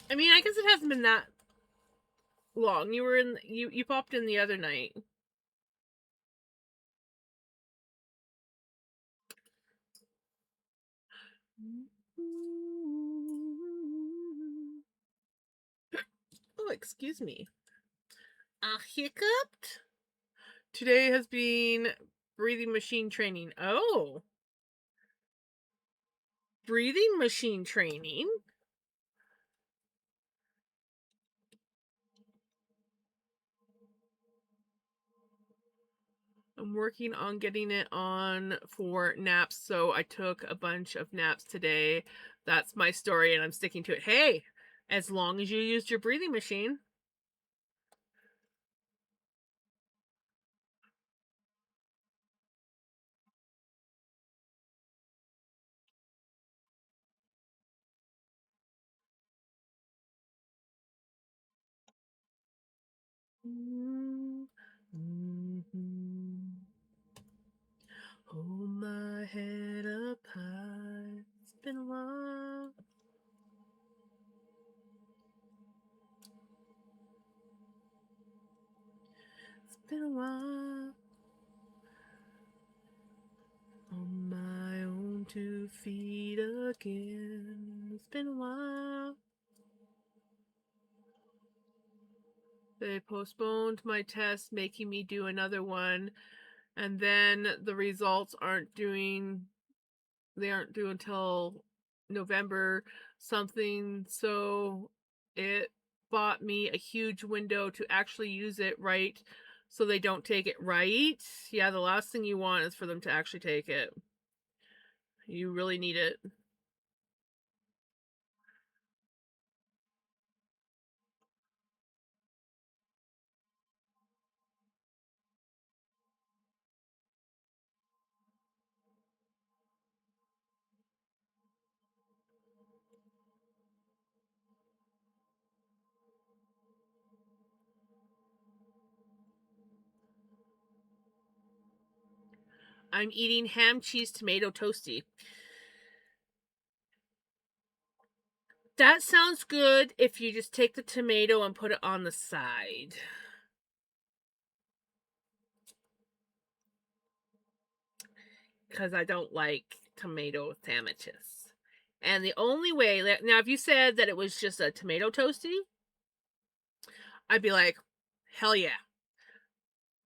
I mean, I guess it hasn't been that long. You popped in the other night. Oh, excuse me. I hiccuped. Today has been breathing machine training. Oh. Breathing machine training. I'm working on getting it on for naps, so I took a bunch of naps today. That's my story, and I'm sticking to it. Hey, as long as you used your breathing machine. Hold my head up high. It's been a while. It's been a while. On my own 2 feet again. It's been a while. They postponed my test, making me do another one, and then the results aren't due until November something, so it bought me a huge window to actually use it right, so they don't take it right. Yeah, the last thing you want is for them to actually take it. You really need it. I'm eating ham, cheese, tomato toasty. That sounds good if you just take the tomato and put it on the side. Because I don't like tomato sandwiches. And the only way, now if you said that it was just a tomato toasty, I'd be like, hell yeah.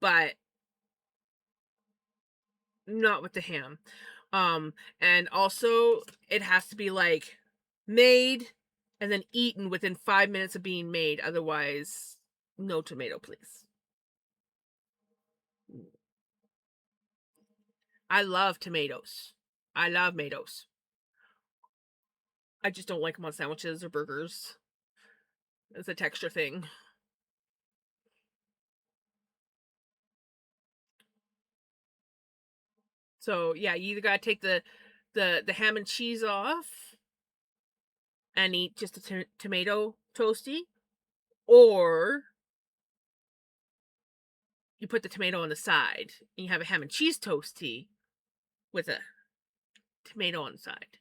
But not with the ham. And also it has to be like made and then eaten within 5 minutes of being made. Otherwise, no tomato, please. I love tomatoes. I love tomatoes. I just don't like them on sandwiches or burgers. It's a texture thing. So yeah, you either gotta take the ham and cheese off, and eat just a tomato toasty, or you put the tomato on the side and you have a ham and cheese toasty with a tomato on the side.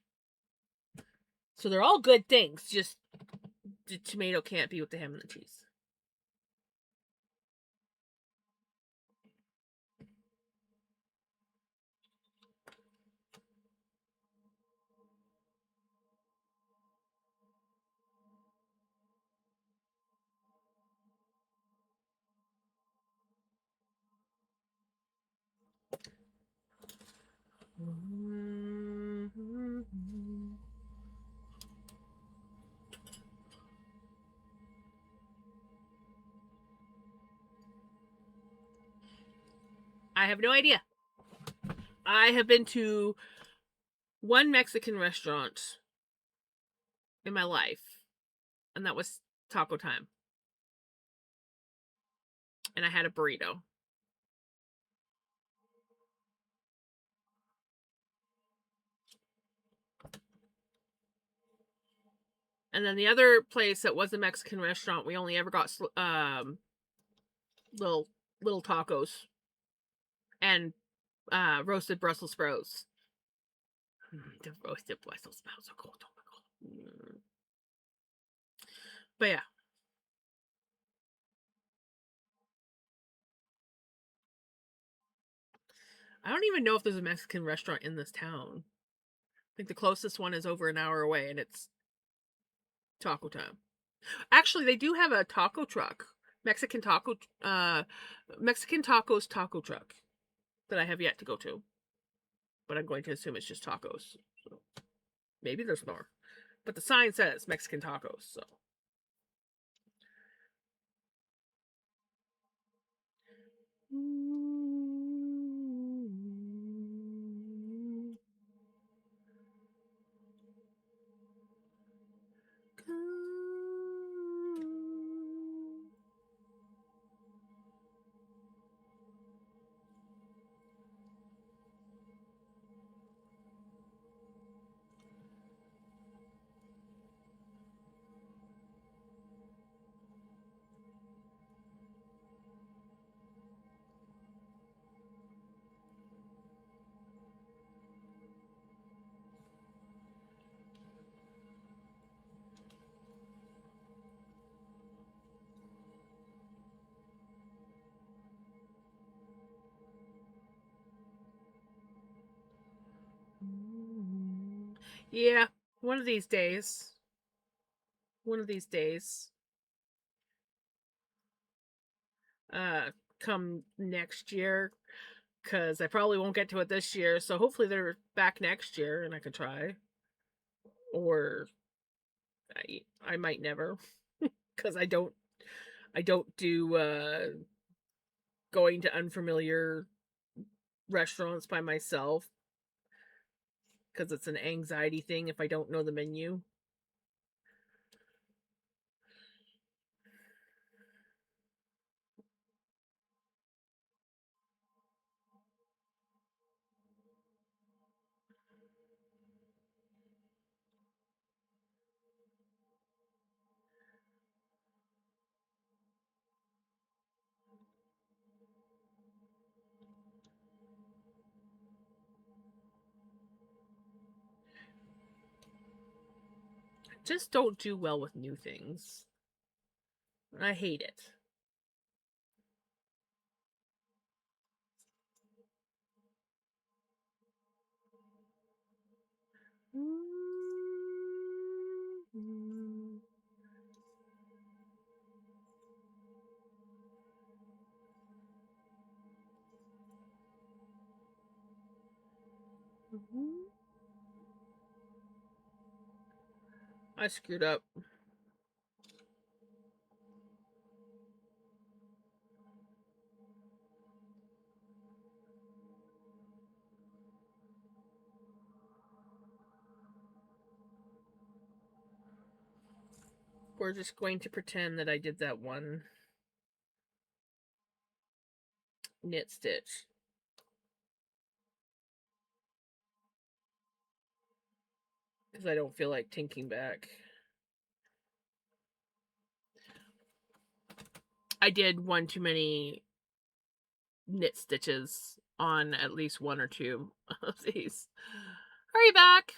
So they're all good things, just the tomato can't be with the ham and the cheese. I have no idea. I have been to one Mexican restaurant in my life, and that was Taco Time. And I had a burrito. And then the other place that was a Mexican restaurant, we only ever got little tacos and roasted Brussels sprouts. The roasted Brussels sprouts are cold. Oh my god. But yeah. I don't even know if there's a Mexican restaurant in this town. I think the closest one is over an hour away, and it's Taco Time. Actually, they do have a taco truck. Mexican tacos taco truck that I have yet to go to. But I'm going to assume it's just tacos. So maybe there's more. But the sign says Mexican tacos, so. Yeah, one of these days. One of these days. Come next year, because I probably won't get to it this year. So hopefully they're back next year and I can try. Or I might never, because I don't do going to unfamiliar restaurants by myself, because it's an anxiety thing if I don't know the menu. Just don't do well with new things. I hate it. I screwed up. We're just going to pretend that I did that one knit stitch. Because I don't feel like tinking back. I did one too many knit stitches on at least one or two of these. Are you back?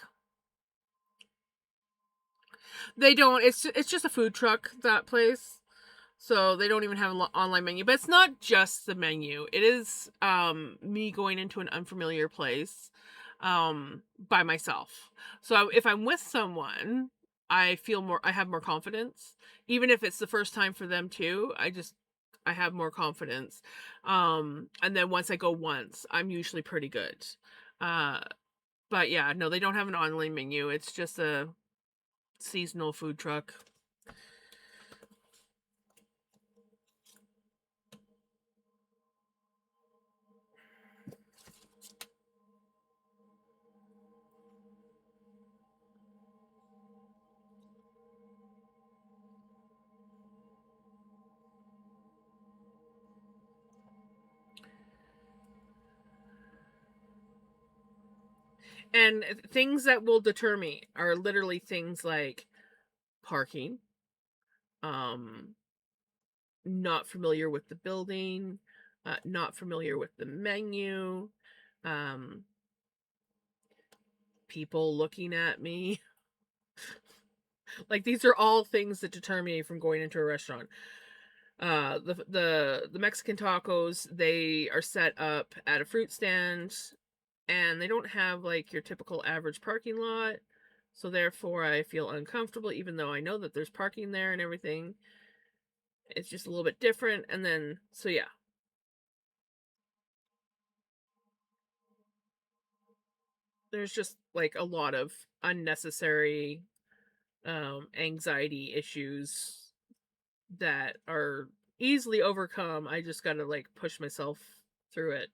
They don't. It's just a food truck, that place. So they don't even have an online menu. But it's not just the menu. It is me going into an unfamiliar place by myself. So if I'm with someone, I have more confidence. Even if it's the first time for them too, I have more confidence. And then once I go once, I'm usually pretty good. Uh but yeah, no, they don't have an online menu. It's just a seasonal food truck. And things that will deter me are literally things like parking, um, not familiar with the building, not familiar with the menu, um, people looking at me. Like these are all things that deter me from going into a restaurant. The Mexican tacos, they are set up at a fruit stand and they don't have like your typical average parking lot. So therefore I feel uncomfortable even though I know that there's parking there and everything. It's just a little bit different and then so yeah. There's just like a lot of unnecessary anxiety issues that are easily overcome. I just got to like push myself through it.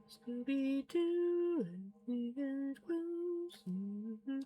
Scooby Doo and the Clues.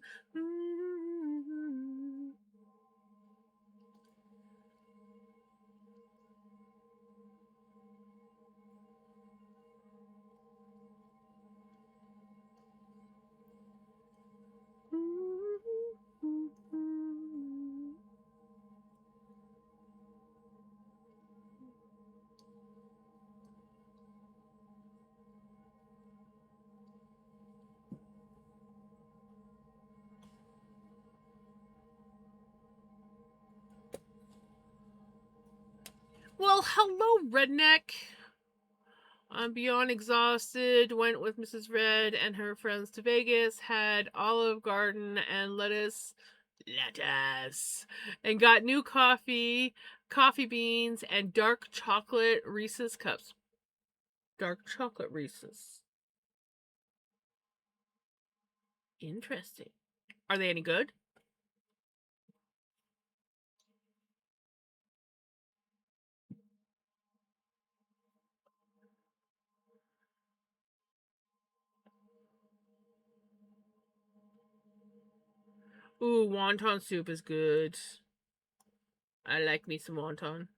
Well, hello, redneck. I'm beyond exhausted. Went with Mrs. Red and her friends to Vegas. Had Olive Garden and lettuce, and got new coffee, coffee beans, and dark chocolate Reese's cups. Dark chocolate Reese's. Interesting. Are they any good? Ooh, wonton soup is good. I like me some wonton.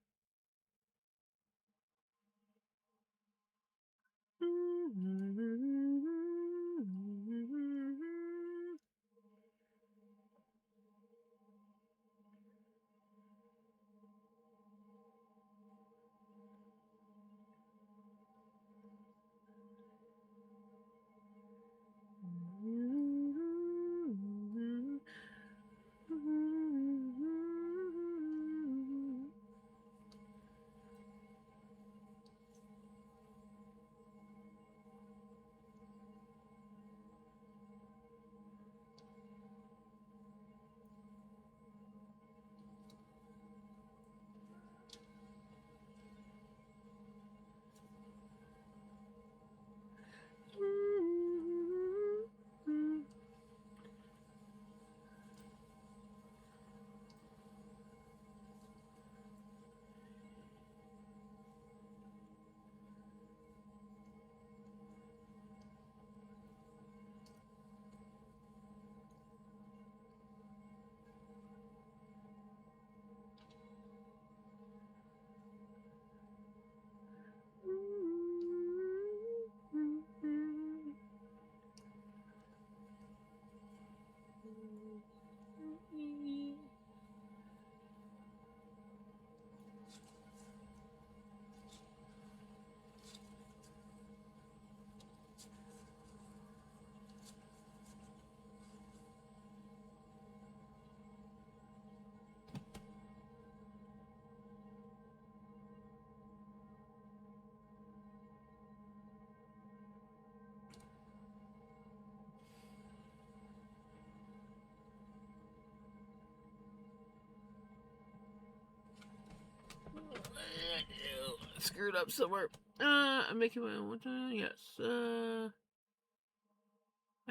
screwed up somewhere. I'm making my own. Yes. I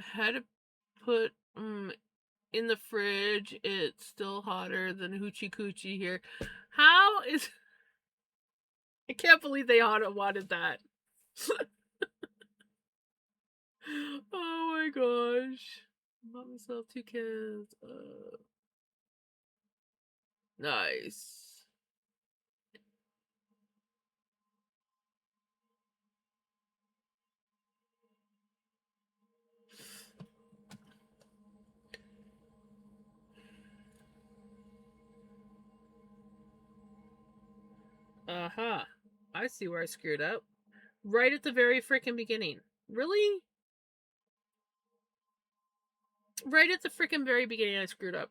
had to put in the fridge. It's still hotter than Hoochie Coochie here. How is? I can't believe they wanted that. Oh my gosh. Bought myself 2 kids. Nice. Uh-huh. I see where I screwed up. Right at the very freaking beginning. Really? Right at the freaking very beginning I screwed up.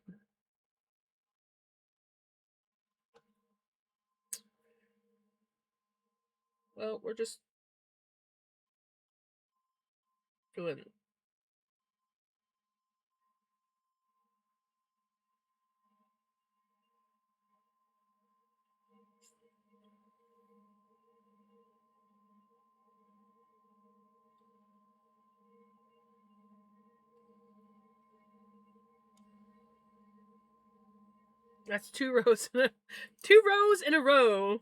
Well, we're just doing. That's 2 rows. 2 rows in a row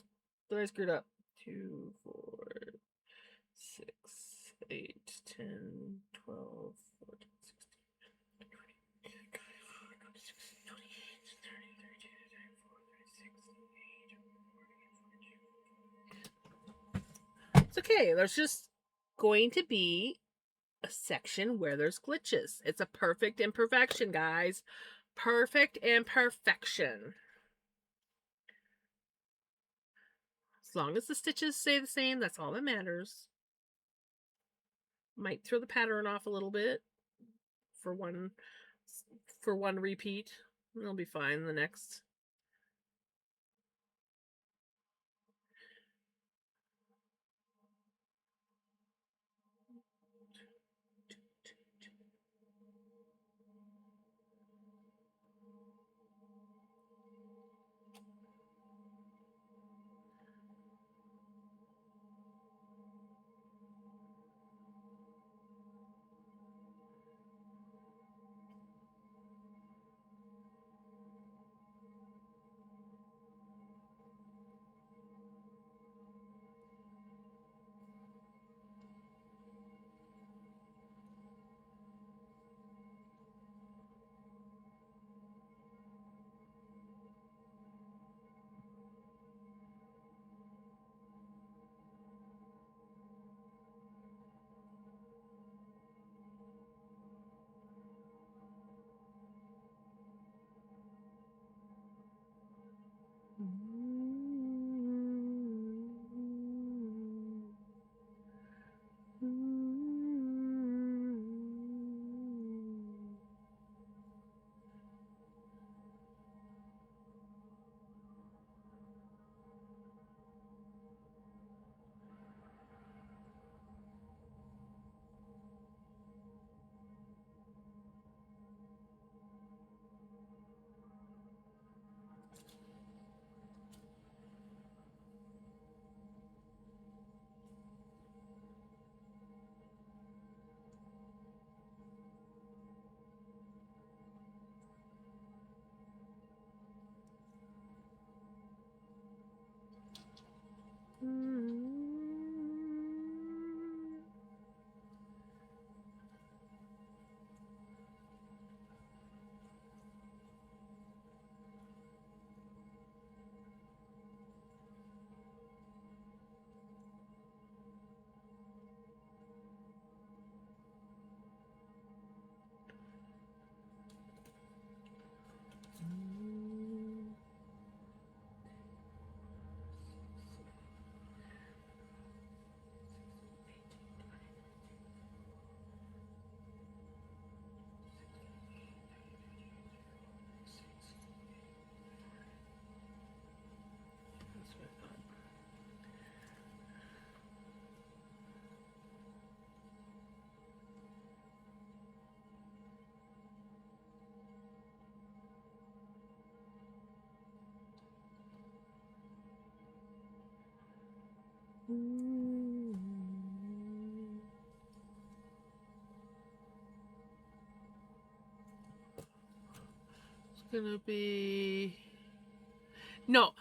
that I screwed up. 2, 4, 6, 8, 10, 12, 14, 16, 20, 26, 28, 30, 32, 34, 36, 38. It's okay. There's just going to be a section where there's glitches. It's a perfect imperfection, guys. Perfect imperfection. As long as the stitches stay the same, that's all that matters. Might throw the pattern off a little bit for one repeat. It'll be fine the next. It's gonna be... No,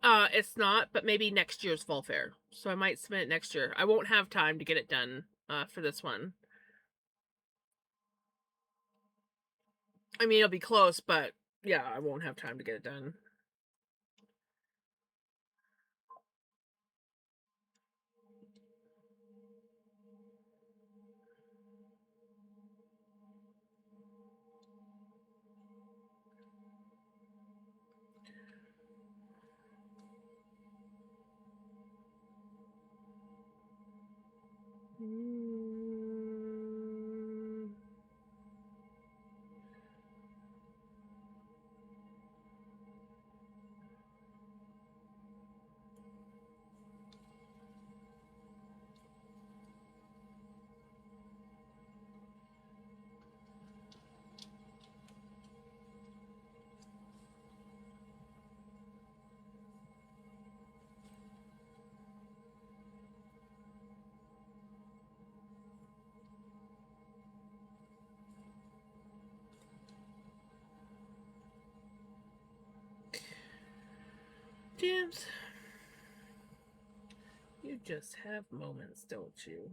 it's not, but maybe next year's fall fair. So I might submit it next year. I won't have time to get it done for this one. I mean, it'll be close, but yeah, I won't have time to get it done. James, you just have moments, don't you?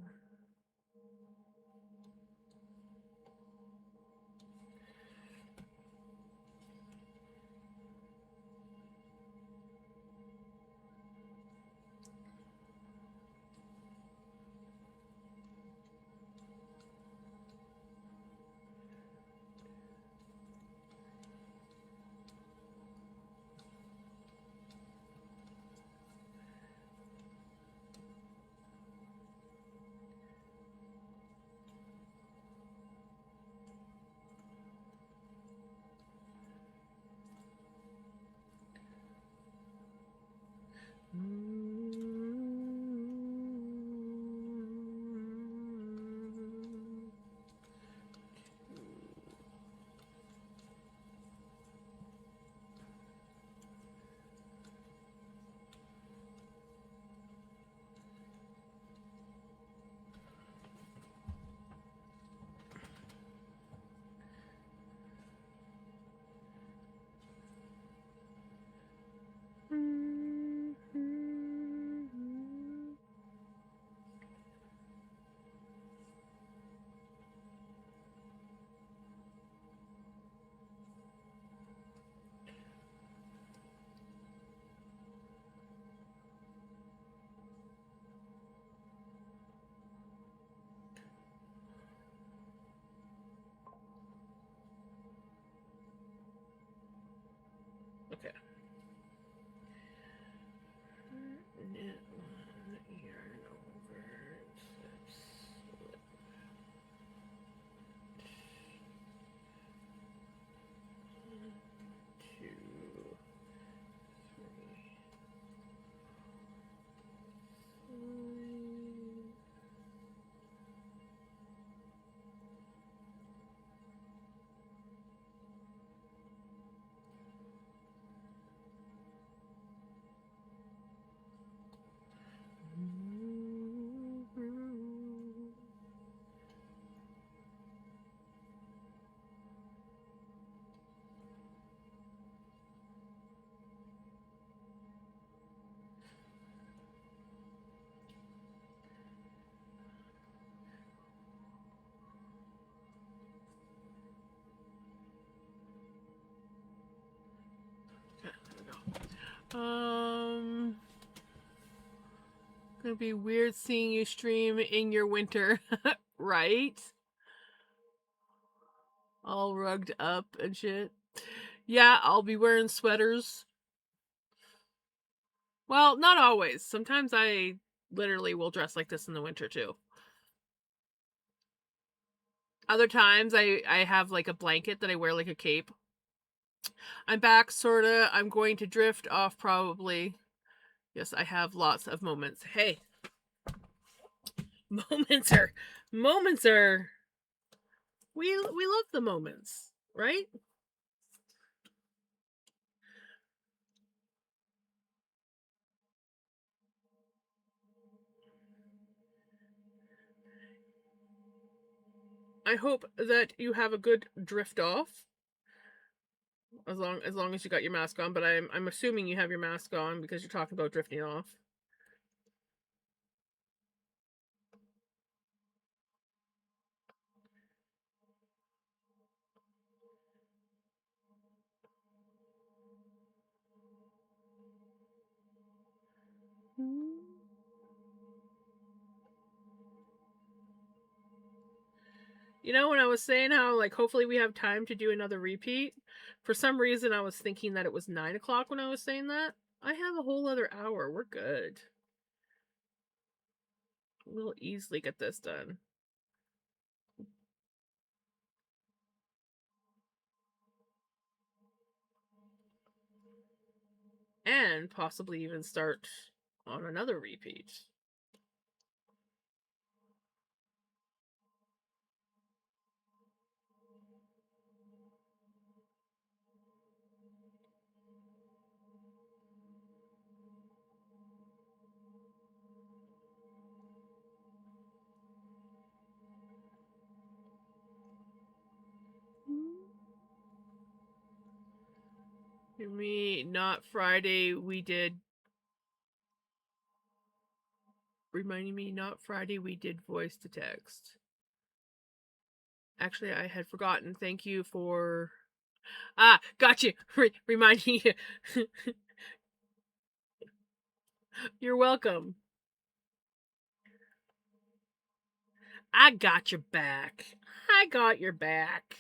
Okay. Yarn over 2, 3, 5. Okay, there we go. Gonna be weird seeing you stream in your winter, right? All rugged up and shit. Yeah, I'll be wearing sweaters. Well, not always. Sometimes I literally will dress like this in the winter too. Other times I have like a blanket that I wear like a cape. I'm back, sorta. I'm going to drift off probably. Yes, I have lots of moments. Hey, moments are we love the moments, right? I hope that you have a good drift off. As long as you got your mask on, but I'm assuming you have your mask on because you're talking about drifting off. You know, when I was saying how, like, hopefully we have time to do another repeat, for some reason I was thinking that it was 9 o'clock when I was saying that. I have a whole other hour. We're good. We'll easily get this done. And possibly even start on another repeat. Not Friday, we did. Reminding me, not Friday, we did voice to text. Actually, I had forgotten. Thank you for. Ah, got you. Reminding you. You're welcome. I got your back. I got your back.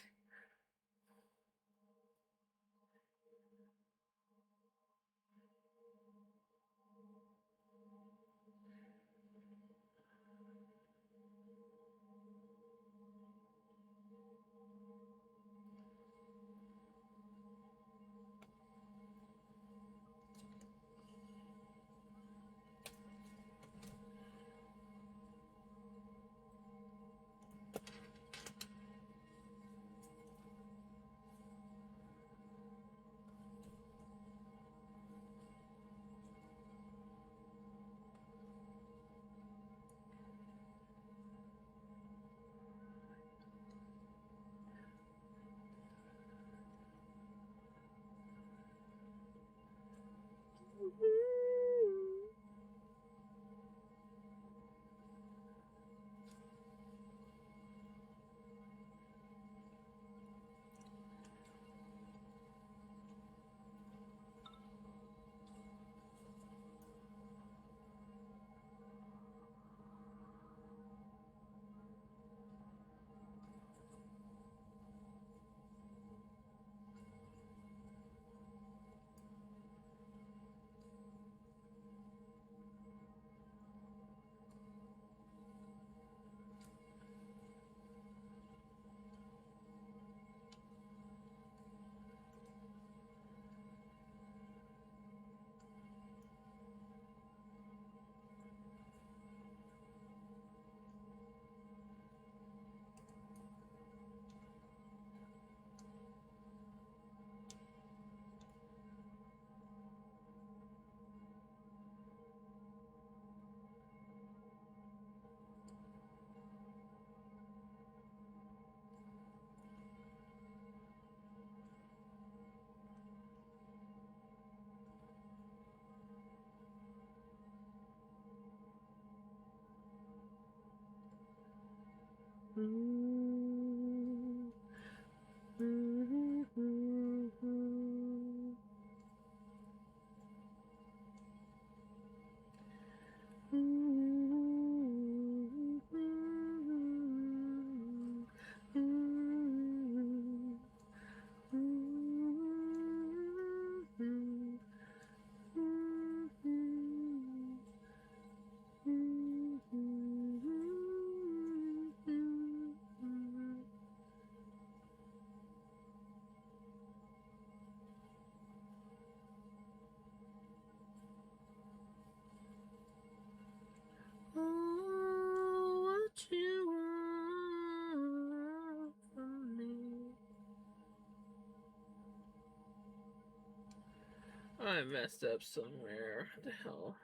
I messed up somewhere. What the hell?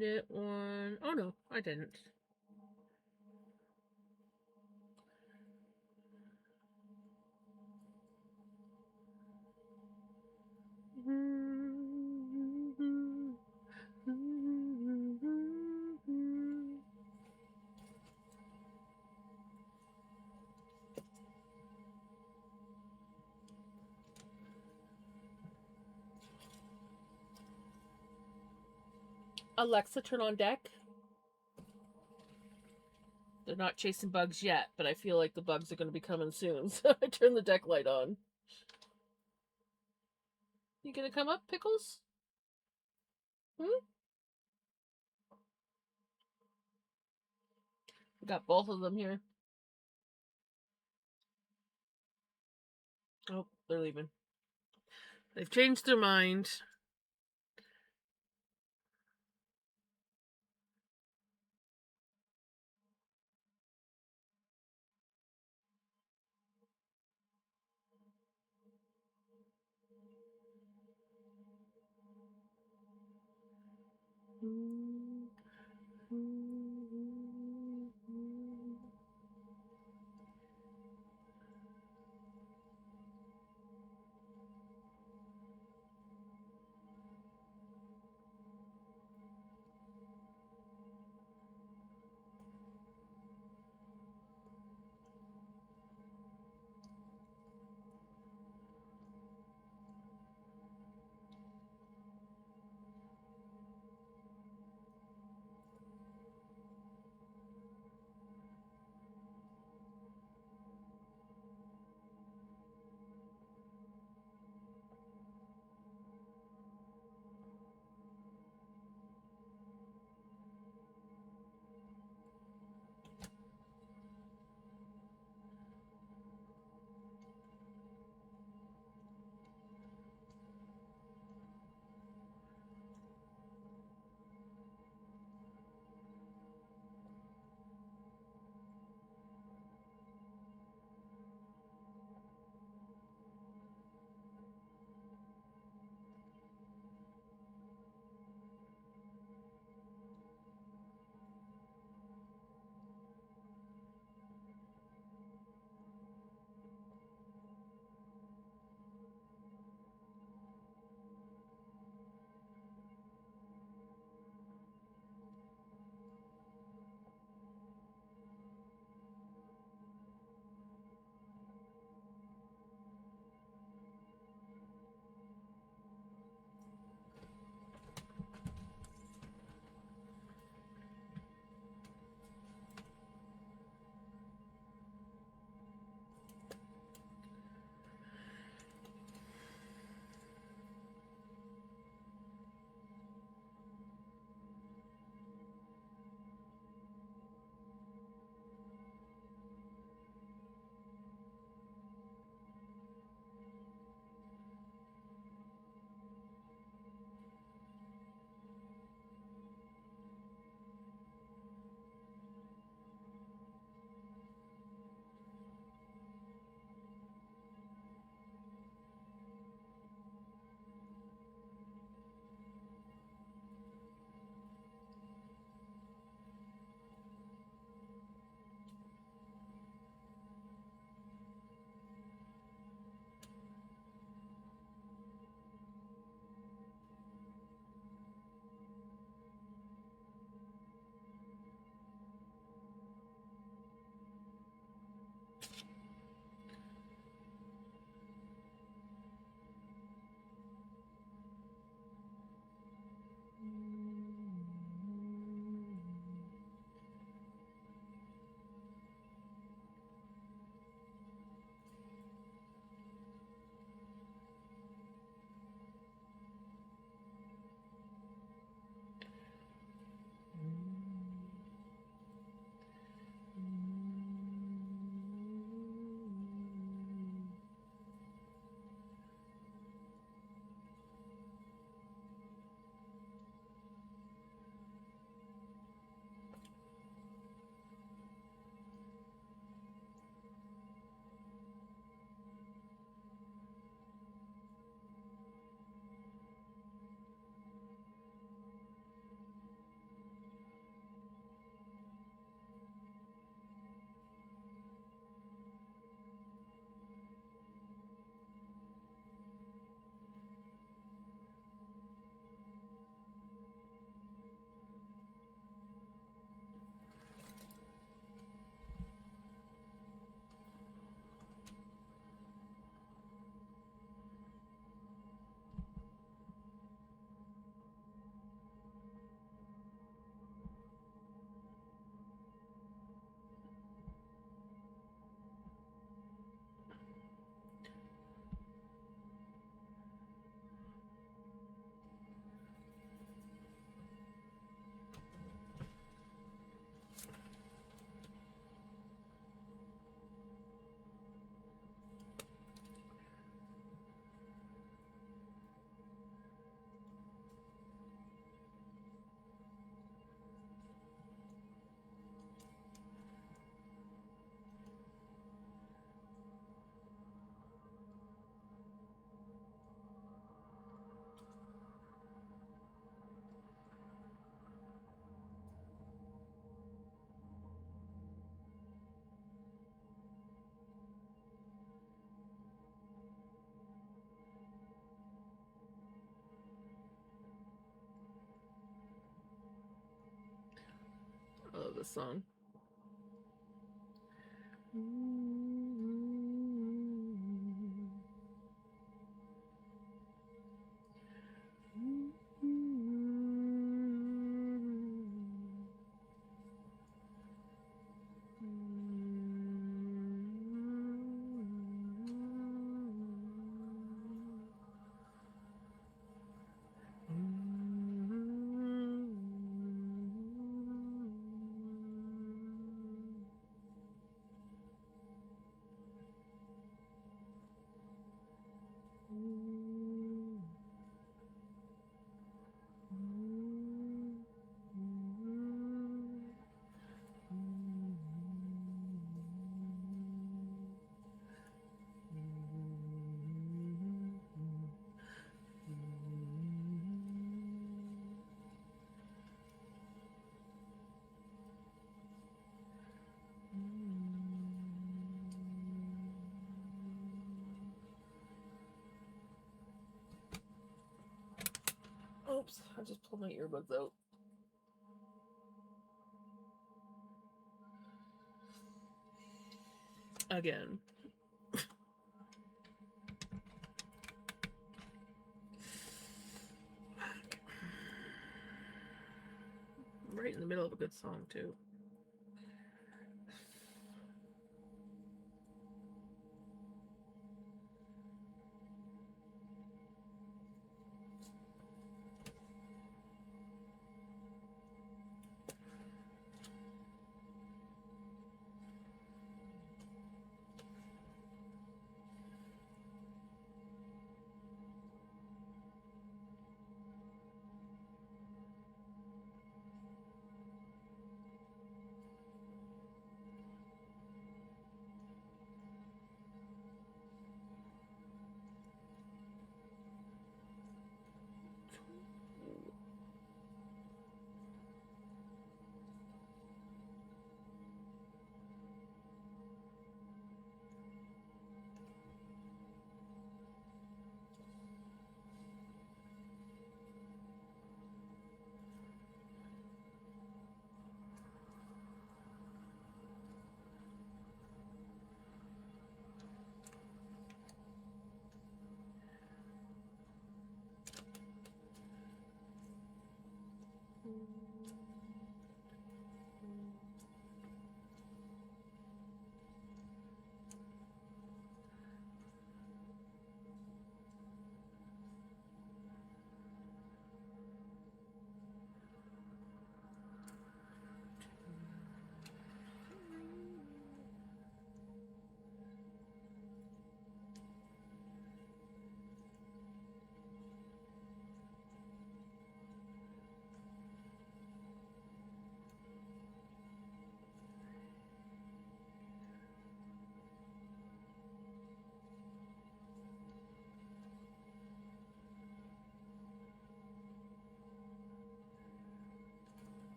knit one. Oh no, I didn't. Alexa, turn on deck. They're not chasing bugs yet, but I feel like the bugs are going to be coming soon, so I turn the deck light on. You gonna come up, Pickles? We got both of them here. Oh, they're leaving. They've changed their mind. this song. Oops, I just pulled my earbuds out. Again. Right in the middle of a good song, too.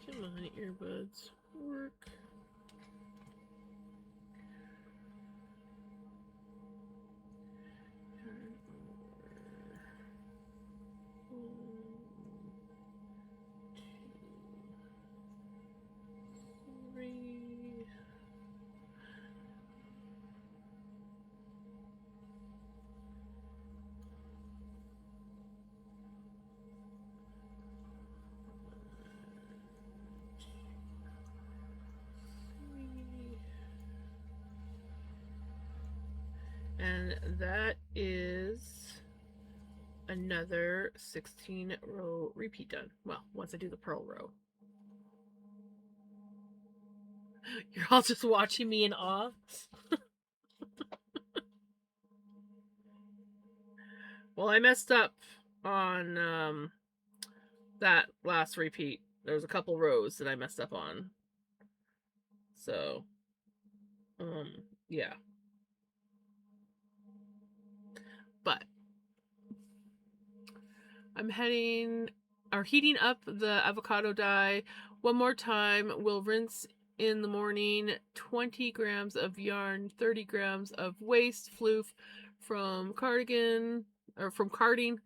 Come on, earbuds. Work. And that is another 16-row repeat done. Well, once I do the purl row. You're all just watching me in awe. Well, I messed up on that last repeat. There was a couple rows that I messed up on. So, yeah. But I'm heating up the avocado dye one more time. We'll rinse in the morning, 20 grams of yarn, 30 grams of waste floof, from Cardigan, or from Cardigan.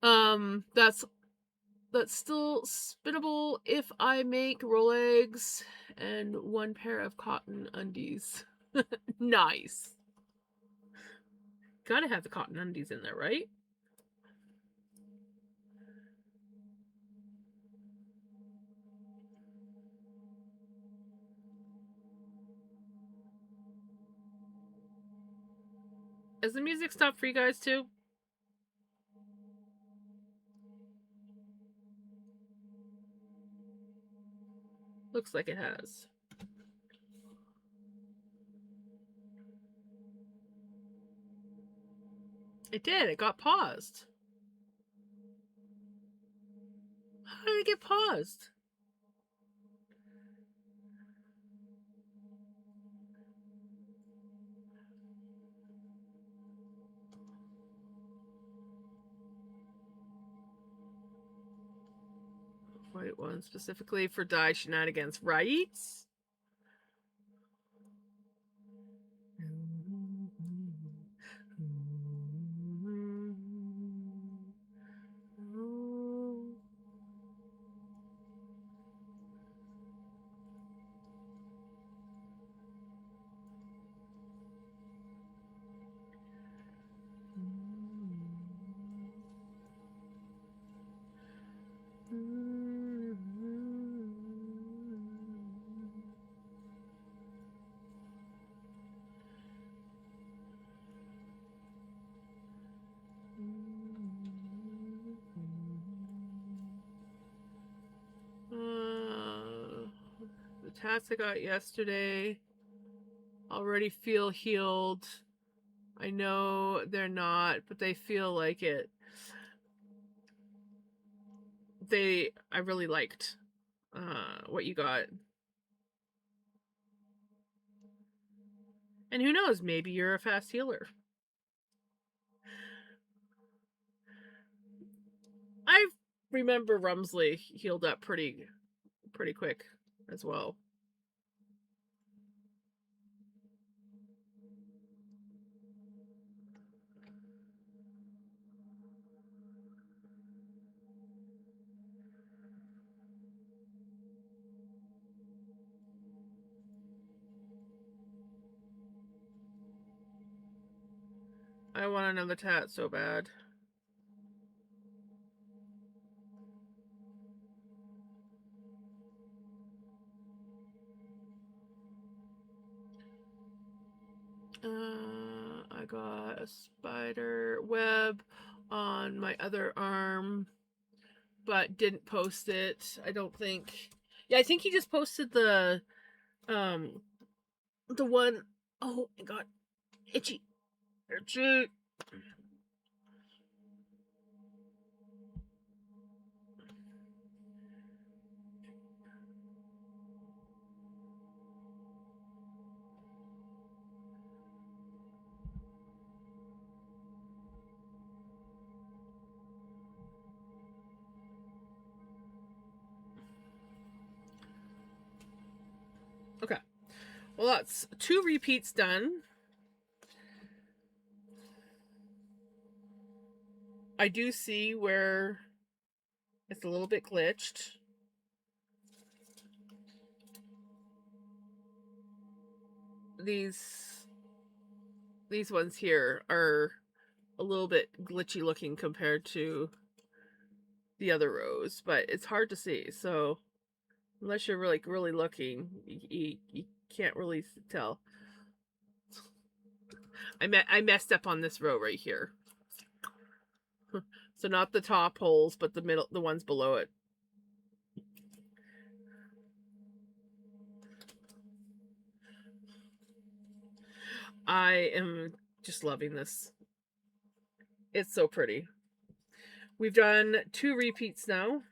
That's still spinnable if I make roll eggs and 1 pair of cotton undies. Nice. Gotta have the cotton undies in there, right? Has the music stopped for you guys too? Looks like it has. It did. It got paused. How did it get paused? White one specifically for die shenanigans, right? The tats I got yesterday already feel healed. I know they're not, but they feel like it. I really liked what you got. And who knows, maybe you're a fast healer. I remember Rumsley healed up pretty quick as well. I want another tat so bad. I got a spider web on my other arm, but didn't post it. I don't think. Yeah, I think he just posted the one. Oh my god, itchy. Okay, well that's 2 repeats done. I do see where it's a little bit glitched. These ones here are a little bit glitchy looking compared to the other rows, but it's hard to see. So unless you're really looking, you can't really tell. I messed up on this row right here. So not the top holes, but the ones below it. I am just loving this. It's so pretty. We've done 2 repeats now.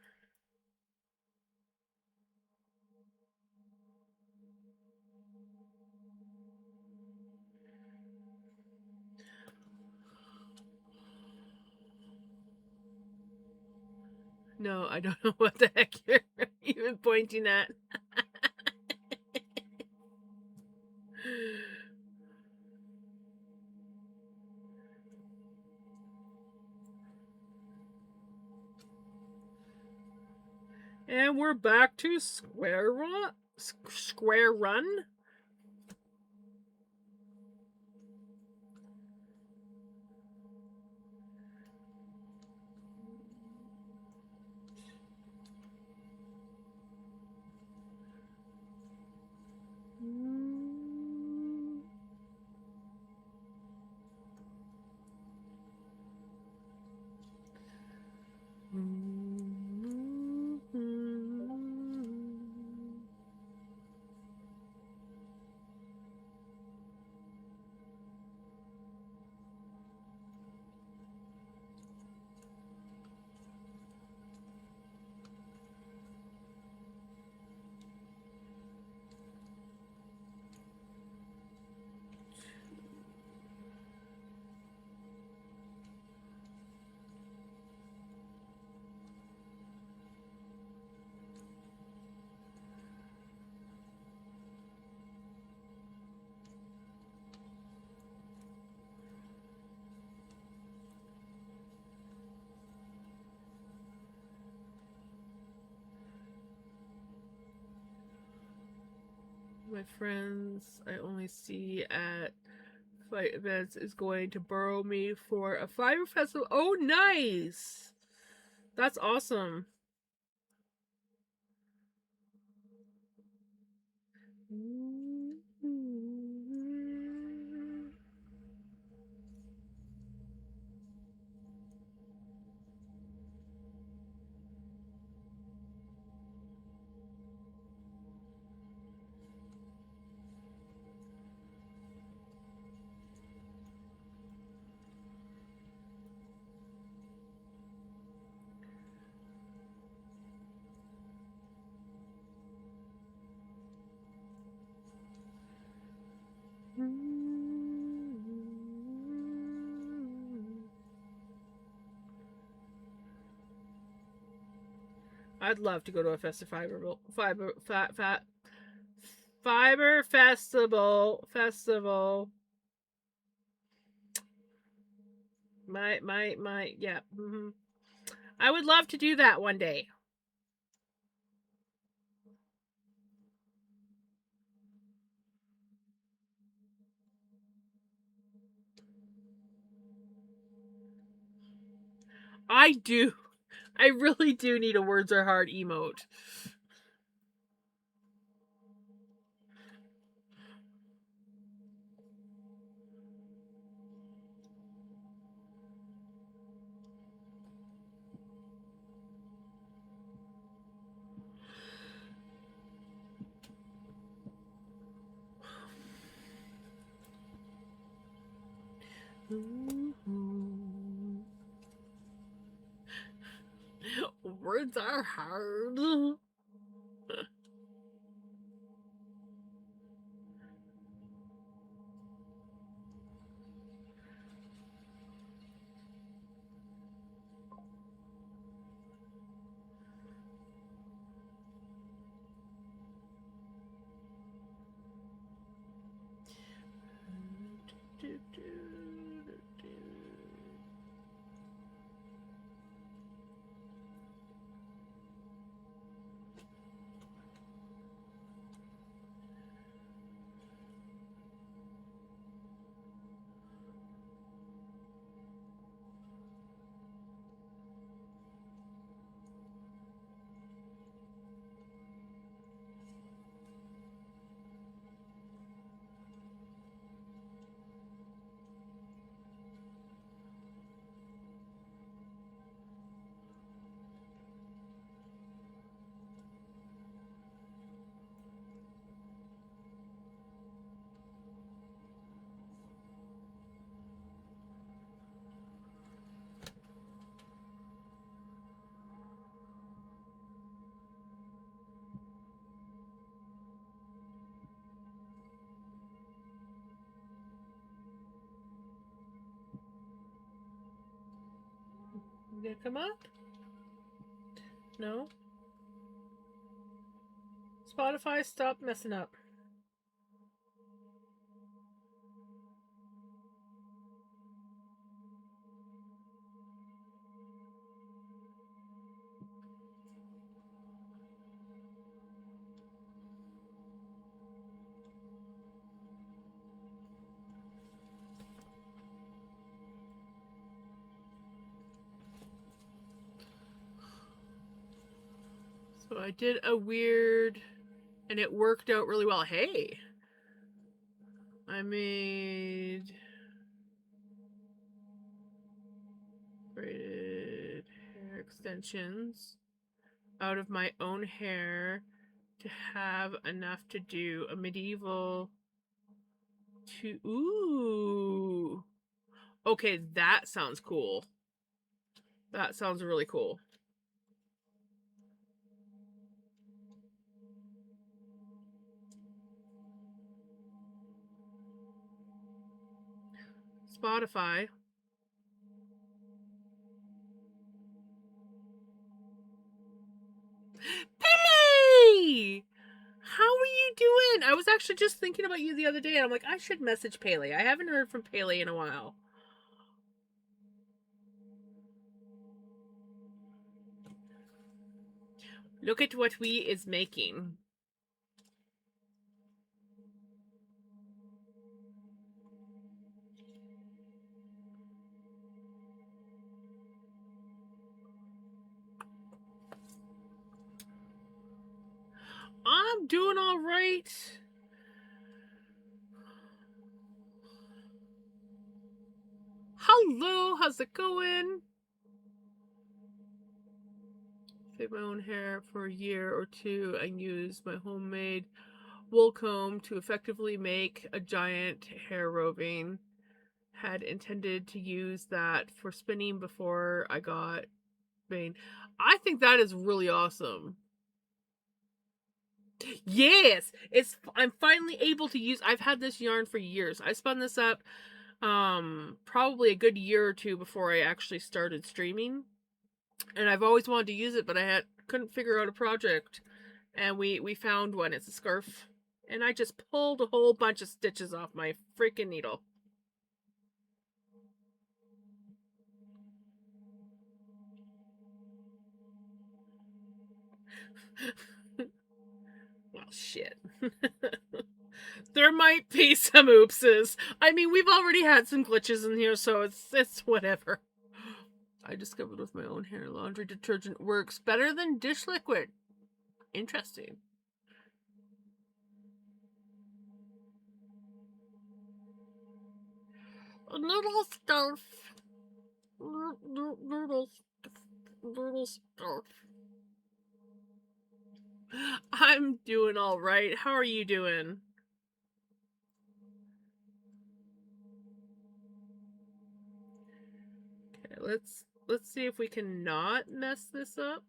No, I don't know what the heck you're even pointing at. And we're back to square one. Square run. My friends I only see at fight events is going to borrow me for a Fiber Festival. Oh, nice! That's awesome. I'd love to go to a Fiber Festival. Yeah. I would love to do that one day. I do. I really do need a words are hard emote. Words are hard. You gonna come up? No? Spotify, stop messing up. So I did a weird, and it worked out really well. Hey, I made braided hair extensions out of my own hair to have enough to do a medieval to ooh. Okay, that sounds cool. That sounds really cool. Spotify. Pele! How are you doing? I was actually just thinking about you the other day, and I'm like, I should message Pele. I haven't heard from Pele in a while. Look at what we is making. I'm doing all right. Hello, how's it going? Save my own hair for a year or two and use my homemade wool comb to effectively make a giant hair roving. Had intended to use that for spinning before I got Bane. I think that is really awesome. Yes, I'm finally able to use. I've had this yarn for years. I spun this up probably a good year or two before I actually started streaming, and I've always wanted to use it, but I couldn't figure out a project, and we found one. It's a scarf, and I just pulled a whole bunch of stitches off my freaking needle. Well, shit. There might be some oopses. I mean, we've already had some glitches in here, so it's whatever. I discovered with my own hair laundry detergent works better than dish liquid. Interesting. A little stuff. Little stuff. I'm doing all right. How are you doing? Okay, let's see if we can not mess this up.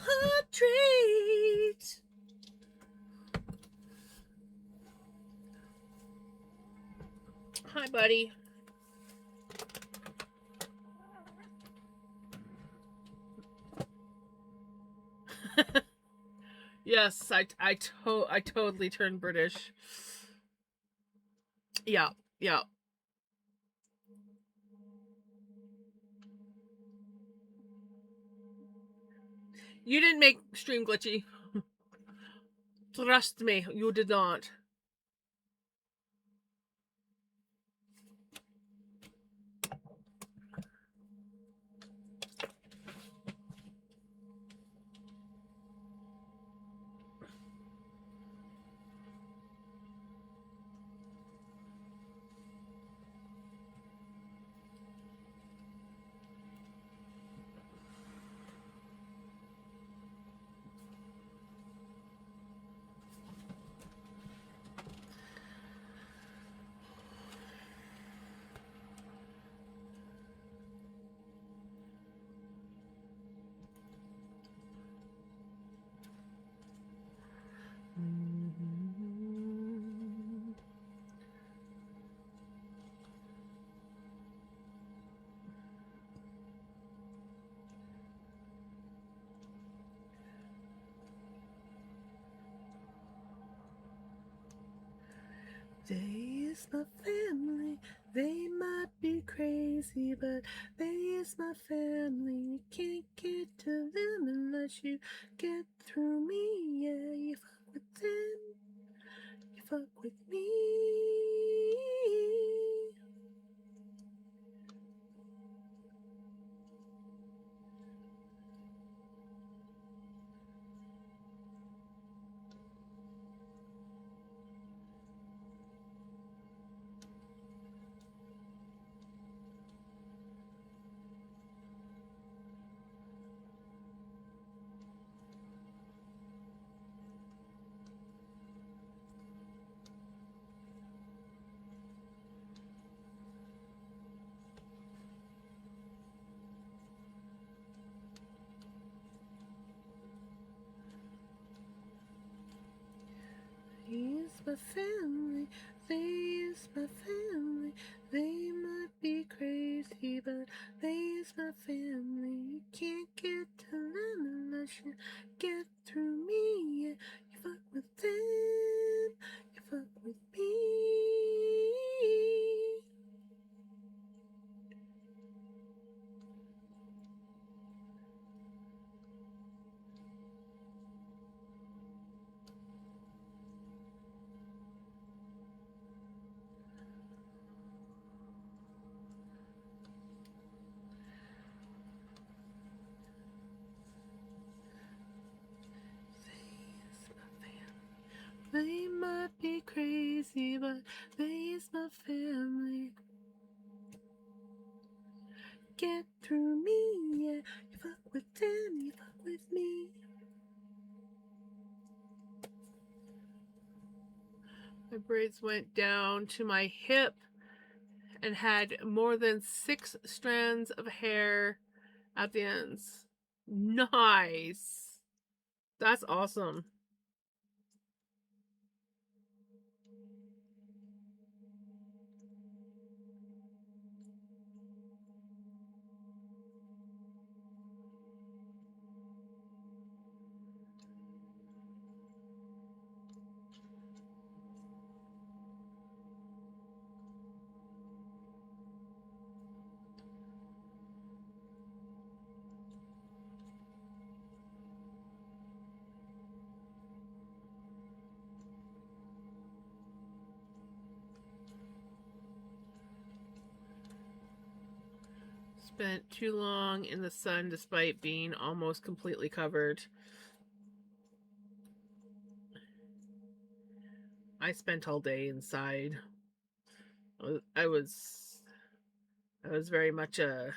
Hot treat. Hi, buddy. Yes, I totally turned British. Yeah, yeah. You didn't make stream glitchy. Trust me, you did not. They is my family. They might be crazy, but they is my family. You can't get to them unless you get through me. Yeah, you fuck with them, you fuck with me. He's my family, they is my family. They might be crazy, but they is my family. You can't get to them unless you get through me. Yeah, you fuck with them, you fuck with me. They might be crazy, but they is my family. Get through me, yeah. You fuck with them, you fuck with me. My braids went down to my hip and had more than 6 strands of hair at the ends. Nice. That's awesome. Spent too long in the sun despite being almost completely covered. I spent all day inside. I was very much a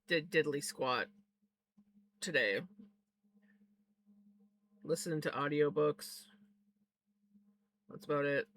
diddly squat today. Listening to audiobooks. That's about it.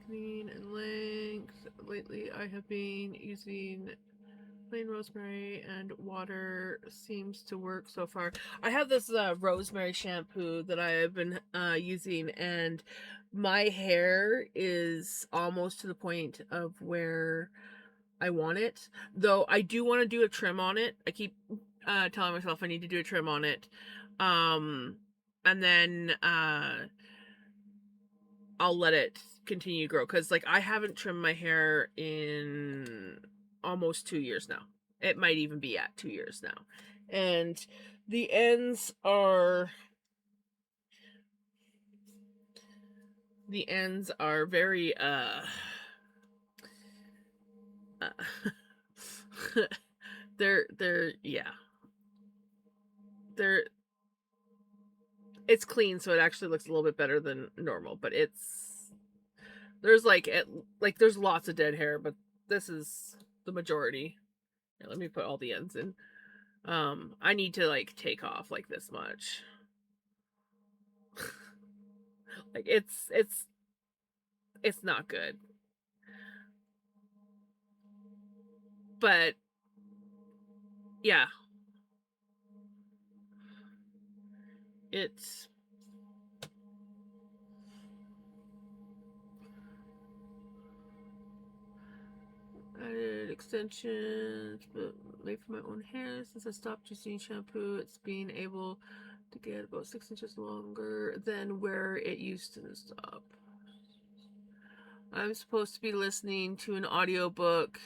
Thickening and length. Lately, I have been using plain rosemary and water. Seems to work so far. I have this rosemary shampoo that I have been using, and my hair is almost to the point of where I want it. Though I do want to do a trim on it. I keep telling myself I need to do a trim on it. And then I'll let it continue to grow, because like I haven't trimmed my hair in almost 2 years now. It might even be at 2 years now, and the ends are very Yeah. They're it's clean, so it actually looks a little bit better than normal, but there's there's lots of dead hair, but this is the majority. Here, let me put all the ends in. I need to like take off like this much. Like it's not good. But yeah, it's added extensions, but made for my own hair. Since I stopped using shampoo, it's being able to get about 6 inches longer than where it used to stop. I'm supposed to be listening to an audiobook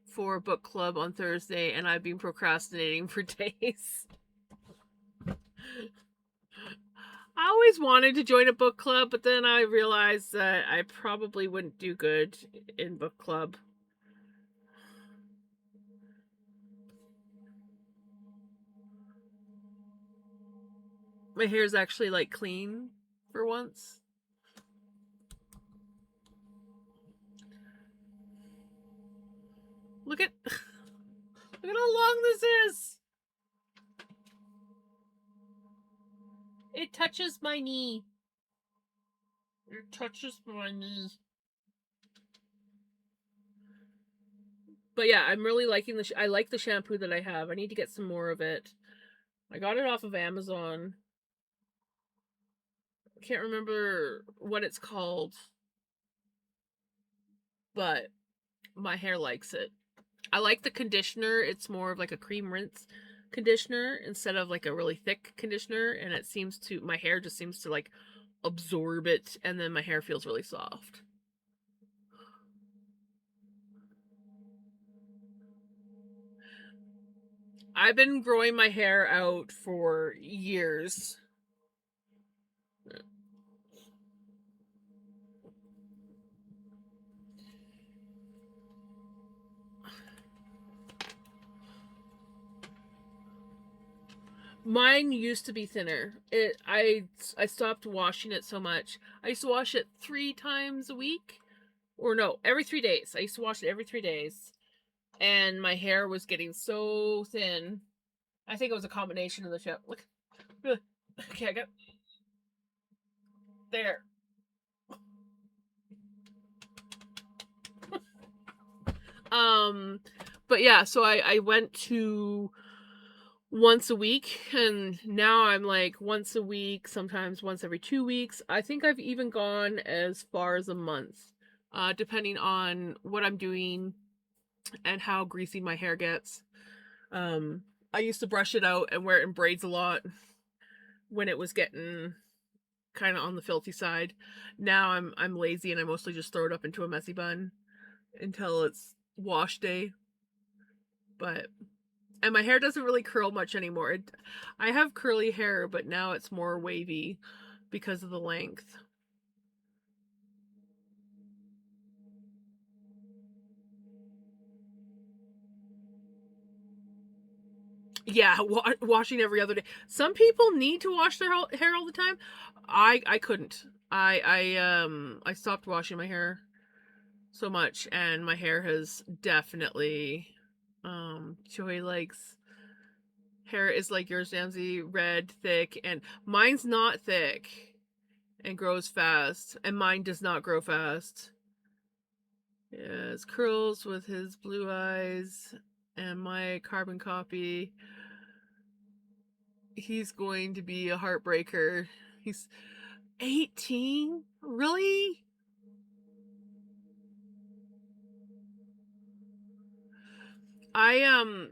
for book club on Thursday, and I've been procrastinating for days. I always wanted to join a book club, but then I realized that I probably wouldn't do good in book club. My hair's actually like clean for once. Look at look at how long this is. It touches my knee. It touches my knee. But yeah, I'm really liking I like the shampoo that I have. I need to get some more of it. I got it off of Amazon. I can't remember what it's called, but my hair likes it. I like the conditioner. It's more of like a cream rinse conditioner instead of like a really thick conditioner, and it seems to my hair just seems to like absorb it, and then my hair feels really soft. I've been growing my hair out for years. Mine used to be thinner. I stopped washing it so much. I used to wash it 3 times a week, or no, every 3 days. I used to wash it every 3 days, and my hair was getting so thin. I think it was a combination of the shit. Look, okay, I got there. But yeah, so I went to once a week, and now I'm like once a week, sometimes once every 2 weeks. I think I've even gone as far as a month, depending on what I'm doing and how greasy my hair gets. I used to brush it out and wear it in braids a lot when it was getting kind of on the filthy side. Now I'm lazy and I mostly just throw it up into a messy bun until it's wash day. But and my hair doesn't really curl much anymore. I have curly hair, but now it's more wavy because of the length. Yeah, washing every other day. Some people need to wash their hair all the time. I couldn't. I stopped washing my hair so much, and my hair has definitely Joey likes hair is like yours, Nancy, red, thick, and mine's not thick and grows fast, and mine does not grow fast. Yes, curls with his blue eyes, and my carbon copy. He's going to be a heartbreaker. He's 18? Really?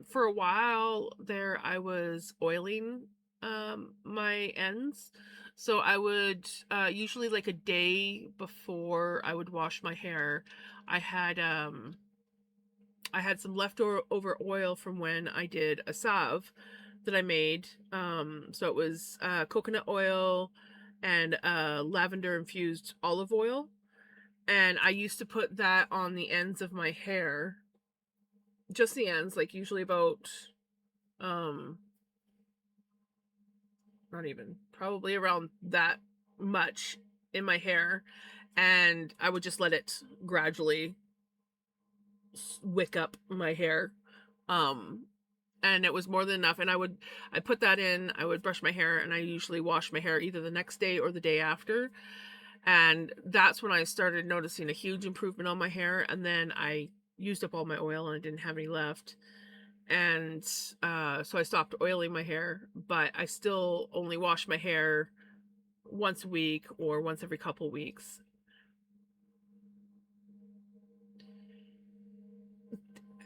For a while there I was oiling my ends. So I would usually like a day before I would wash my hair, I had I had some leftover oil from when I did a salve that I made. So it was coconut oil and lavender infused olive oil, and I used to put that on the ends of my hair just the ends, like usually about um not even, probably around that much in my hair, and I would just let it gradually wick up my hair. Um and it was more than enough, and I put that in, I would brush my hair, and I usually wash my hair either the next day or the day after. And that's when I started noticing a huge improvement on my hair, and then I used up all my oil and I didn't have any left. And so I stopped oiling my hair, but I still only wash my hair once a week or once every couple weeks.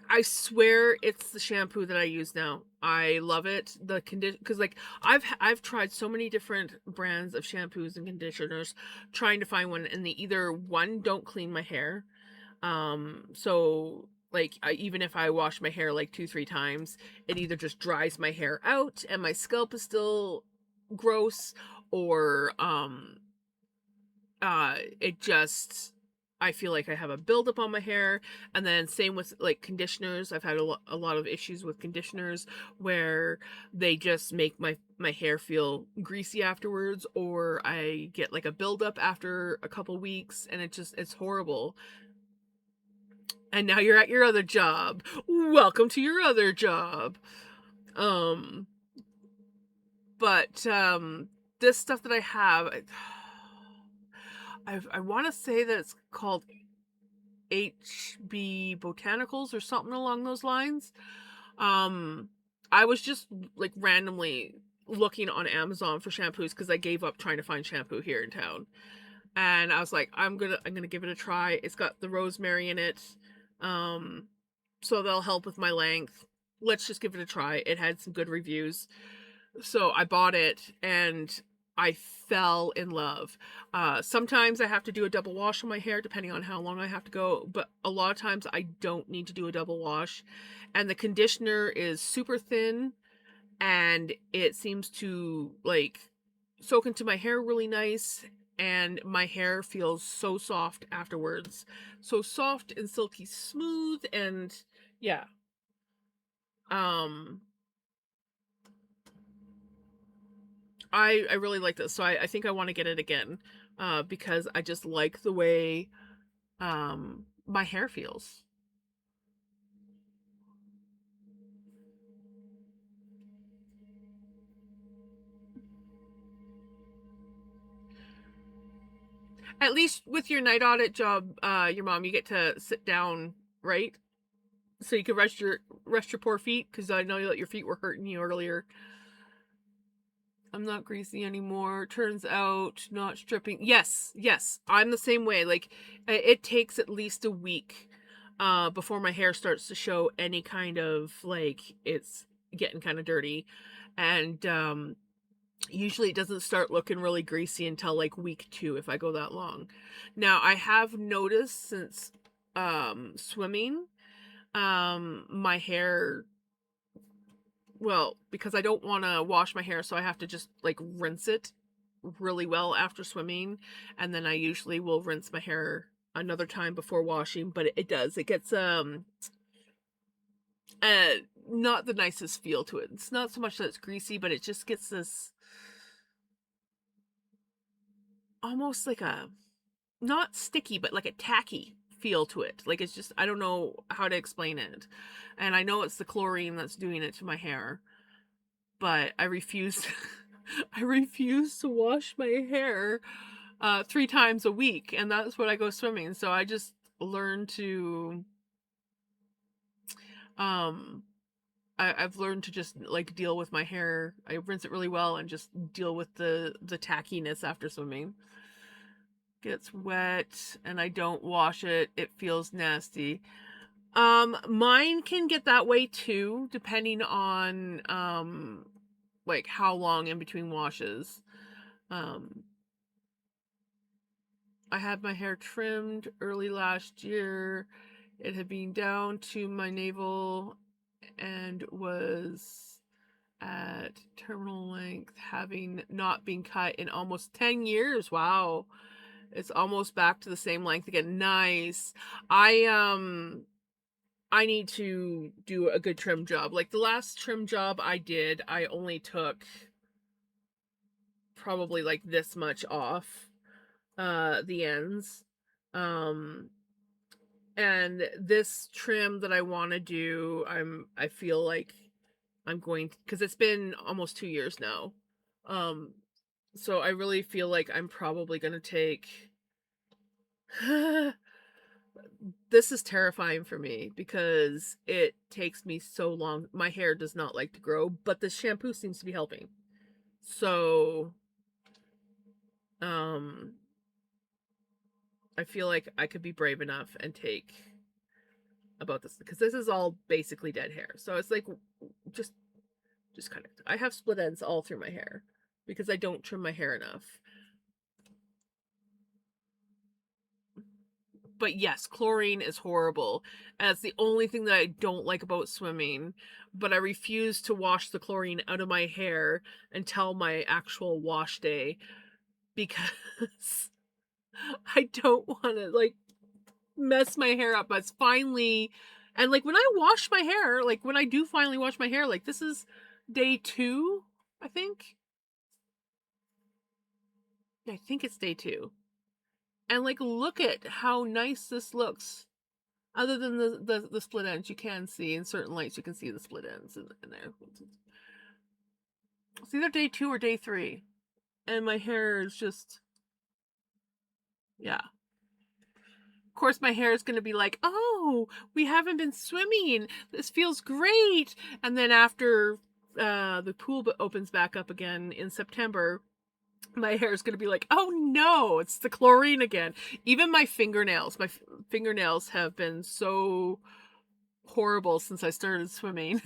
I swear it's the shampoo that I use now. I love it. The condition, because like I've tried so many different brands of shampoos and conditioners trying to find one, and they either one don't clean my hair. So like even if I wash my hair like 2-3 times, it either just dries my hair out and my scalp is still gross, or it just, I feel like I have a buildup on my hair. And then same with like conditioners. I've had a lot of issues with conditioners where they just make my hair feel greasy afterwards, or I get like a buildup after a couple weeks, and it's horrible. And now you're at your other job. Welcome to your other job. Um but this stuff that I have, I want to say that it's called HB Botanicals or something along those lines. Um, I was just like randomly looking on Amazon for shampoos because I gave up trying to find shampoo here in town. And I was like, I'm gonna give it a try. It's got the rosemary in it. Um, so they'll help with my length. Let's just give it a try. It had some good reviews. So I bought it and I fell in love. Sometimes I have to do a double wash on my hair depending on how long I have to go, but a lot of times I don't need to do a double wash. And the conditioner is super thin, and it seems to like soak into my hair really nice, and my hair feels so soft afterwards. So soft and silky smooth, and yeah. Um I really like this, so I think I want to get it again, because I just like the way my hair feels. At least with your night audit job, your mom, you get to sit down, right? So you can rest your poor feet, because I know that your feet were hurting you earlier. I'm not greasy anymore. Turns out not stripping. Yes, yes. I'm the same way. Like it takes at least a week before my hair starts to show any kind of like it's getting kind of dirty. And usually it doesn't start looking really greasy until like week 2 if I go that long. Now, I have noticed since swimming, my hair, well, because I don't want to wash my hair, so I have to just like rinse it really well after swimming, and then I usually will rinse my hair another time before washing, but it does. It gets uh not the nicest feel to it. It's not so much that it's greasy, but it just gets this almost like a, not sticky, but like a tacky feel to it. Like it's just, I don't know how to explain it. And I know it's the chlorine that's doing it to my hair, but I refuse I refuse to wash my hair 3 times a week, and that's when I go swimming. So I just learned to um I've learned to just like deal with my hair. I rinse it really well and just deal with the tackiness after swimming. Gets wet and I don't wash it, it feels nasty. Mine can get that way too, depending on like how long in between washes. Um I had my hair trimmed early last year. It had been down to my navel and was at terminal length, having not been cut in almost 10 years. Wow. It's almost back to the same length again. Nice. I I need to do a good trim job. Like the last trim job I did, I only took probably like this much off the ends. Um and this trim that I want to do, I feel like I'm going, because it's been almost 2 years now. Um so I really feel like I'm probably going to take this is terrifying for me because it takes me so long. My hair does not like to grow, but the shampoo seems to be helping. So, um, I feel like I could be brave enough and take about this because this is all basically dead hair. So it's like just kind of, I have split ends all through my hair because I don't trim my hair enough. But yes, chlorine is horrible. And it's the only thing that I don't like about swimming. But I refuse to wash the chlorine out of my hair until my actual wash day because I don't want to like mess my hair up. But it's finally, and like when I wash my hair, like when I do finally wash my hair, like this is day 2, I think. I think it's day 2. And like look at how nice this looks. Other than the split ends, you can see in certain lights, you can see the split ends in there. It's either day 2 or day 3. And my hair is just, yeah. Of course, my hair is going to be like, oh, we haven't been swimming. This feels great. And then after the pool opens back up again in September, my hair is going to be like, oh no, it's the chlorine again. Even my fingernails have been so horrible since I started swimming.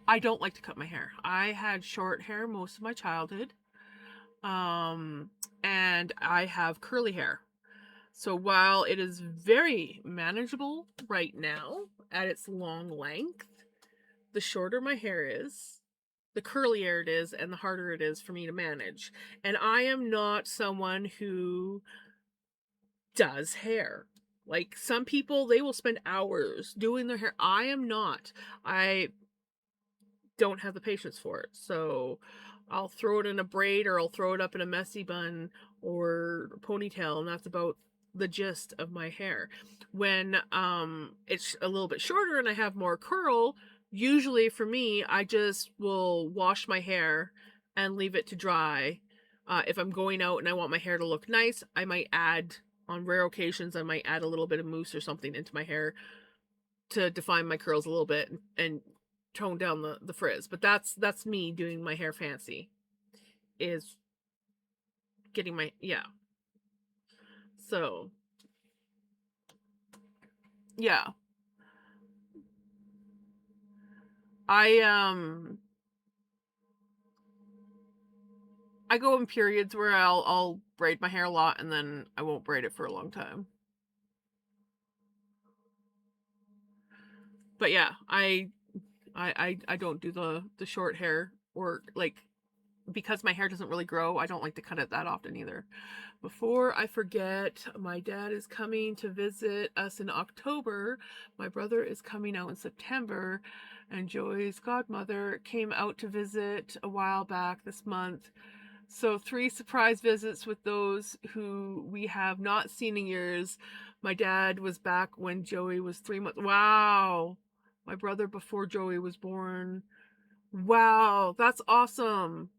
I don't like to cut my hair. I had short hair most of my childhood. And I have curly hair. So while it is very manageable right now at its long length, the shorter my hair is, the curlier it is, and the harder it is for me to manage. And I am not someone who does hair. Like some people, they will spend hours doing their hair. I am not. I don't have the patience for it. So I'll throw it in a braid or I'll throw it up in a messy bun or ponytail, and that's about the gist of my hair. When it's a little bit shorter and I have more curl, usually for me, I just will wash my hair and leave it to dry. If I'm going out and I want my hair to look nice, I might add, on rare occasions, I might add a little bit of mousse or something into my hair to define my curls a little bit and tone down the frizz. But that's me doing my hair fancy, is getting my, yeah. So yeah, I I go in periods where I'll braid my hair a lot and then I won't braid it for a long time. But yeah, I don't do the short hair, or like, because my hair doesn't really grow, I don't like to cut it that often either. Before I forget, my dad is coming to visit us in October. My brother is coming out in September, and Joey's godmother came out to visit a while back this month. So 3 surprise visits with those who we have not seen in years. My dad was back when Joey was 3 months. Wow. My brother before Joey was born. Wow, that's awesome.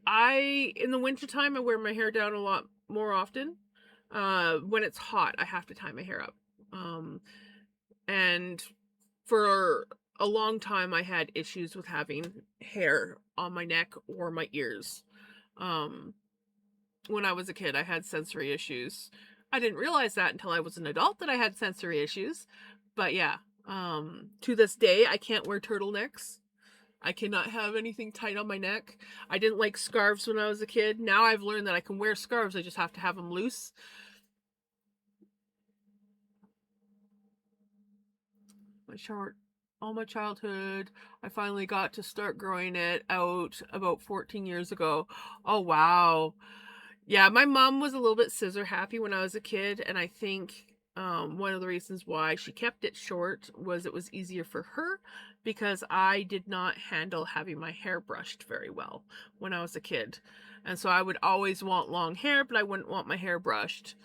In the wintertime, I wear my hair down a lot more often. When it's hot, I have to tie my hair up. And for a long time, I had issues with having hair on my neck or my ears. Um, when I was a kid, I had sensory issues. I didn't realize that until I was an adult that I had sensory issues. But yeah, to this day, I can't wear turtlenecks. I cannot have anything tight on my neck. I didn't like scarves when I was a kid. Now I've learned that I can wear scarves. I just have to have them loose. My short, all my childhood, I finally got to start growing it out about 14 years ago. Oh, wow. Yeah, my mom was a little bit scissor happy when I was a kid, and I think one of the reasons why she kept it short was it was easier for her because I did not handle having my hair brushed very well when I was a kid. And so I would always want long hair, but I wouldn't want my hair brushed.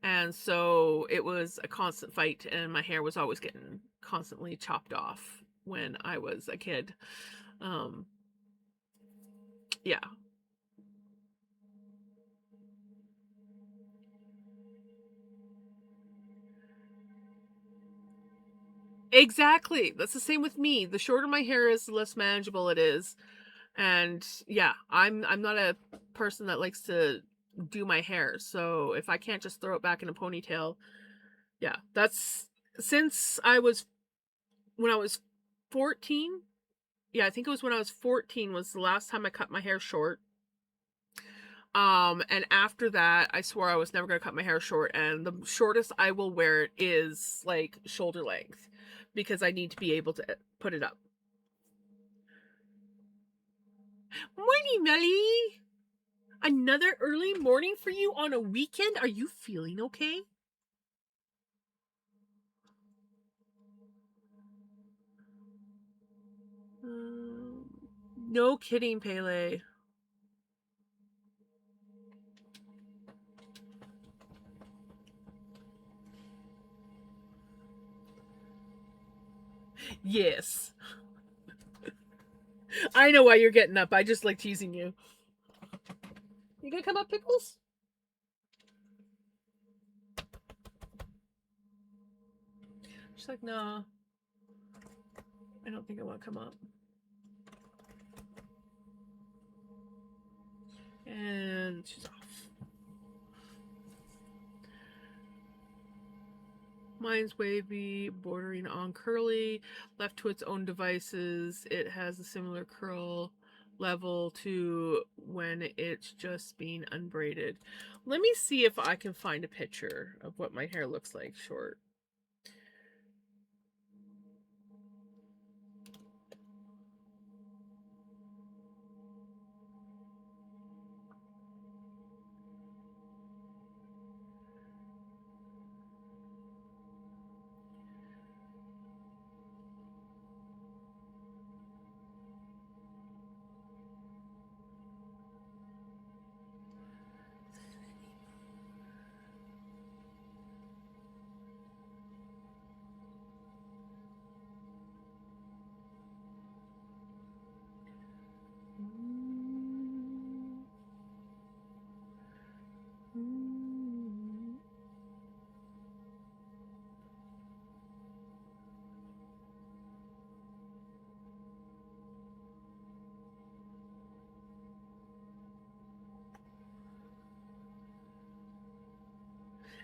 And so it was a constant fight, and my hair was always getting constantly chopped off when I was a kid. Um, yeah, exactly. That's the same with me. The shorter my hair is, the less manageable it is. And yeah, I'm not a person that likes to do my hair. So if I can't just throw it back in a ponytail, yeah, that's since I was when I was 14. Yeah, I think it was when I was 14 was the last time I cut my hair short. And after that, I swore I was never gonna cut my hair short, and the shortest I will wear it is like shoulder length because I need to be able to put it up. Morning, Melly. Another early morning for you on a weekend? Are you feeling okay? Um, no kidding, Pele. Yes. I know why you're getting up. I just like teasing you. You gonna come up, Pickles? She's like, nah, I don't think I want to come up. And she's off. Mine's wavy, bordering on curly. Left to its own devices, it has a similar curl level to when it's just being unbraided. Let me see if I can find a picture of what my hair looks like short.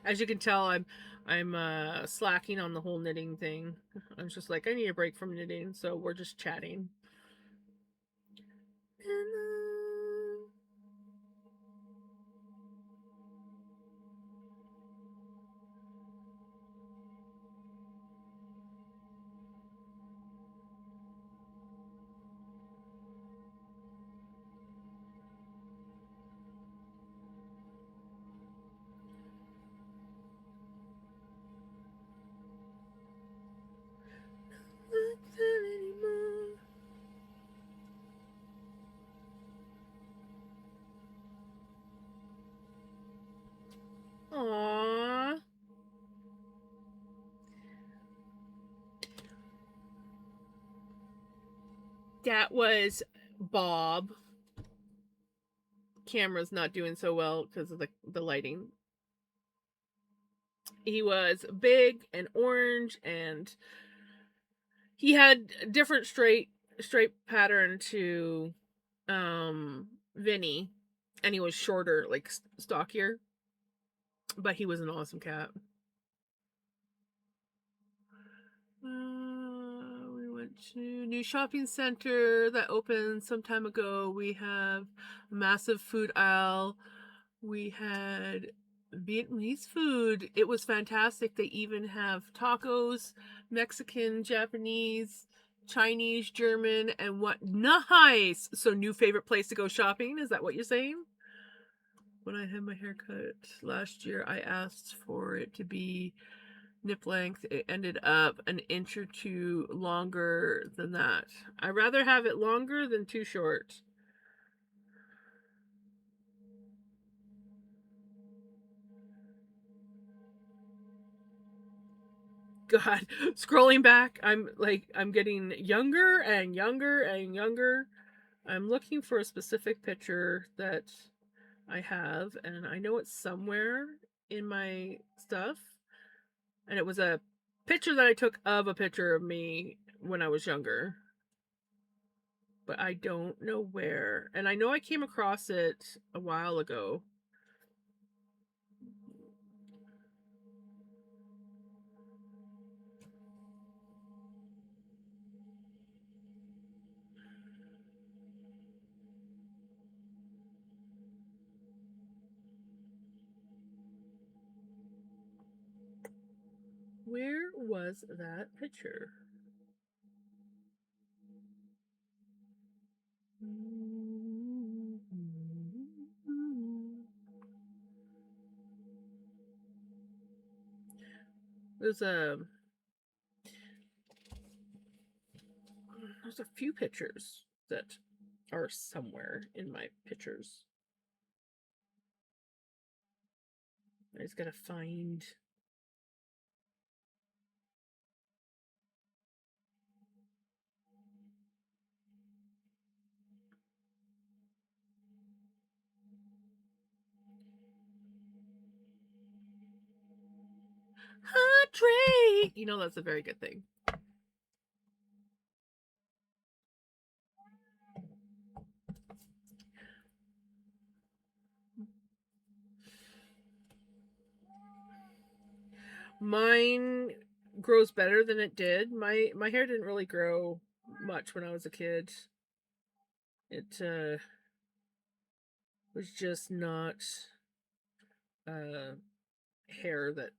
As you can tell, I'm slacking on the whole knitting thing. I'm just like I need a break from knitting, so we're just chatting. Aww. That was Bob. Camera's not doing so well because of the lighting. He was big and orange, and he had a different straight pattern to Vinny, and he was shorter, like stockier. But he was an awesome cat. We went to new shopping center that opened some time ago. We have a massive food aisle. We had Vietnamese food. It was fantastic. They even have tacos, Mexican, Japanese, Chinese, German, and what nice. So new favorite place to go shopping, is that what you're saying? When I had my hair cut last year, I asked for it to be nip length. It ended up an inch or two longer than that. I'd rather have it longer than too short. God, scrolling back, I'm getting younger and younger and younger. I'm looking for a specific picture that I have, and I know it's somewhere in my stuff. And it was a picture that I took of a picture of me when I was younger. But I don't know where. And I know I came across it a while ago. Where was that picture? There's a few pictures that are somewhere in my pictures. I just gotta find. Hydrate! You know, that's a very good thing. Mine grows better than it did. My hair didn't really grow much when I was a kid. It was just not hair that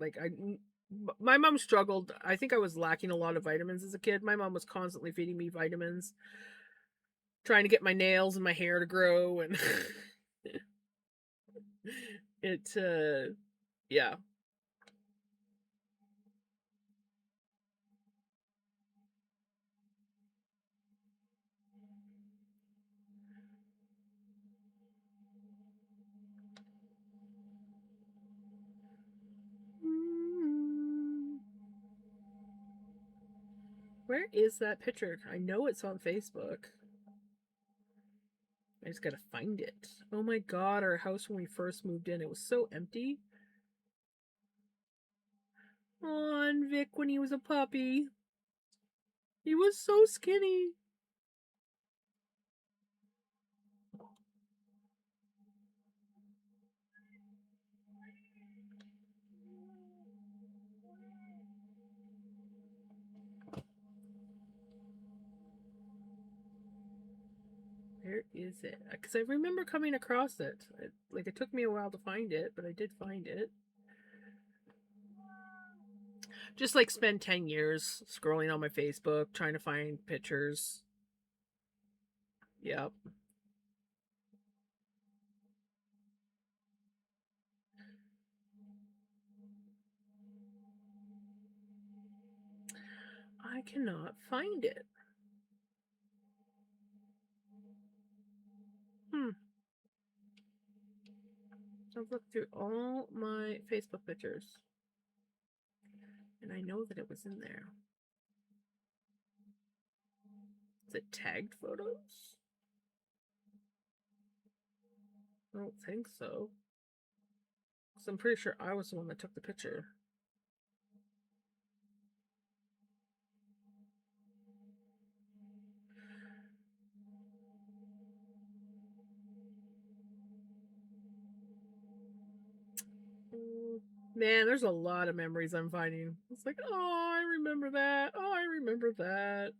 like I my mom struggled. I think I was lacking a lot of vitamins as a kid. My mom was constantly feeding me vitamins, trying to get my nails and my hair to grow, and it yeah. Where is that picture? I know it's on Facebook. I just gotta find it. Oh my god, our house when we first moved in, it was so empty. Oh, and Vic when he was a puppy. He was so skinny. Where is it? Because I remember coming across it. It took me a while to find it, but I did find it. Just like spend 10 years scrolling on my Facebook trying to find pictures. Yep. I cannot find it. I've looked through all my Facebook pictures, and I know that it was in there. Is it tagged photos? I don't think so. Because I'm pretty sure I was the one that took the picture. Man, there's a lot of memories I'm finding. It's like, oh, I remember that. Oh, I remember that.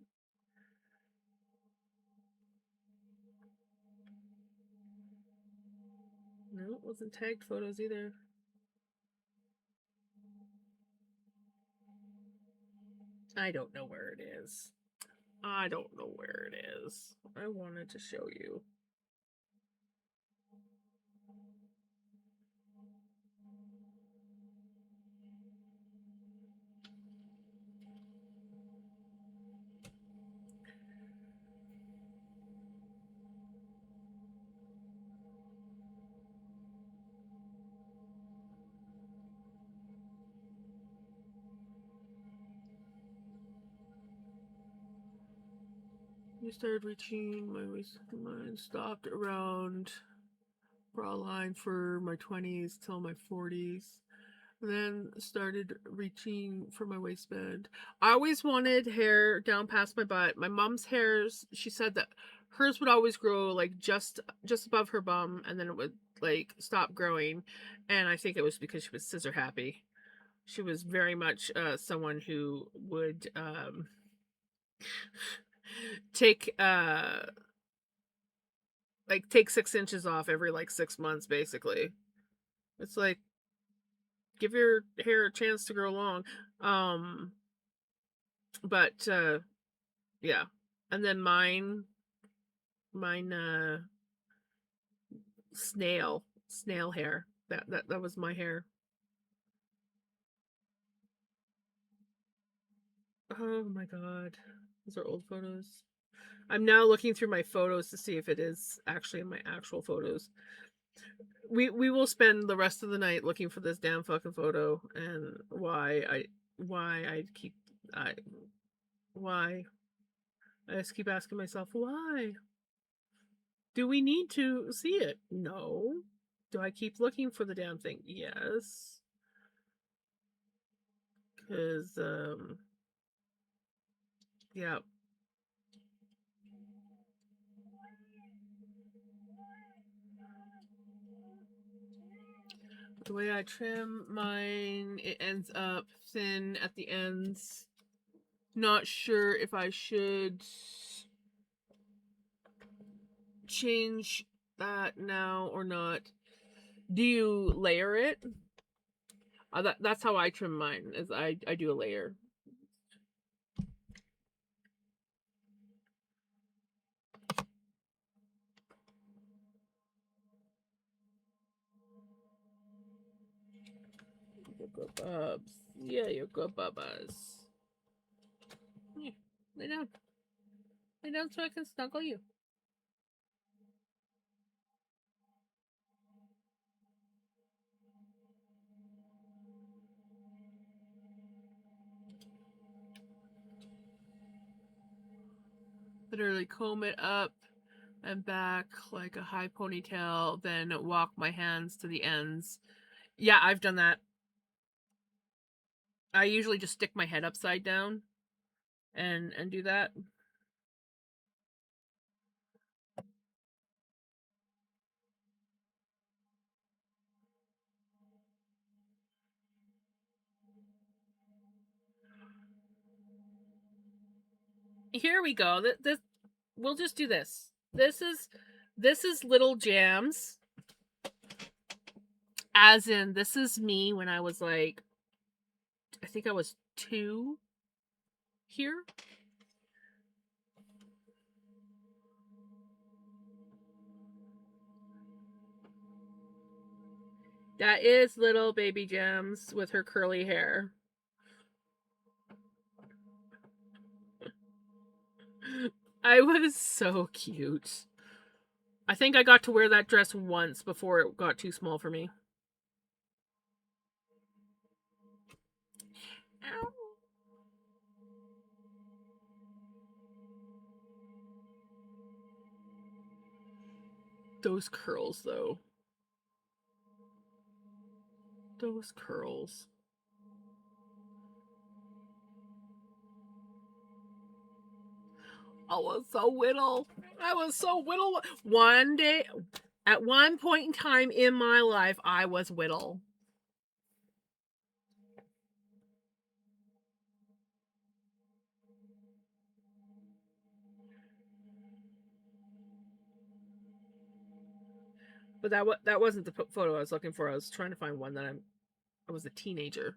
No, it wasn't tagged photos either. I don't know where it is. I don't know where it is. I wanted to show you. You started reaching my waist. Mine stopped around bra line for my 20s till my 40s. Then started reaching for my waistband. I always wanted hair down past my butt. My mom's hairs, she said that hers would always grow like just above her bum, and then it would like stop growing. And I think it was because she was scissor happy. She was very much someone who would take take 6 inches off every like 6 months, basically. It's like, give your hair a chance to grow long. But yeah. And then mine snail hair. That was my hair. Oh my god. Those are old photos. I'm now looking through my photos to see if it is actually in my actual photos. We will spend the rest of the night looking for this damn fucking photo, and why I keep I why I just keep asking myself why. Do we need to see it? No. Do I keep looking for the damn thing? Yes. Cause yeah. The way I trim mine, it ends up thin at the ends. Not sure if I should change that now or not. Do you layer it? That's how I trim mine. Is I do a layer. You're good bubs. Yeah, you're good bubbas. Yeah, lay down. Lay down so I can snuggle you. Literally comb it up and back like a high ponytail, then walk my hands to the ends. Yeah, I've done that. I usually just stick my head upside down and do that. Here we go. This we'll just do this. This is Little Jams. As in, this is me when I was like, I think I was 2 here. That is little baby Gems with her curly hair. I was so cute. I think I got to wear that dress once before it got too small for me. Ow. Those curls, though. Those curls. I was so little. I was so little. One day, at one point in time in my life, I was little. But that wasn't the photo I was looking for. I was trying to find one that I was a teenager.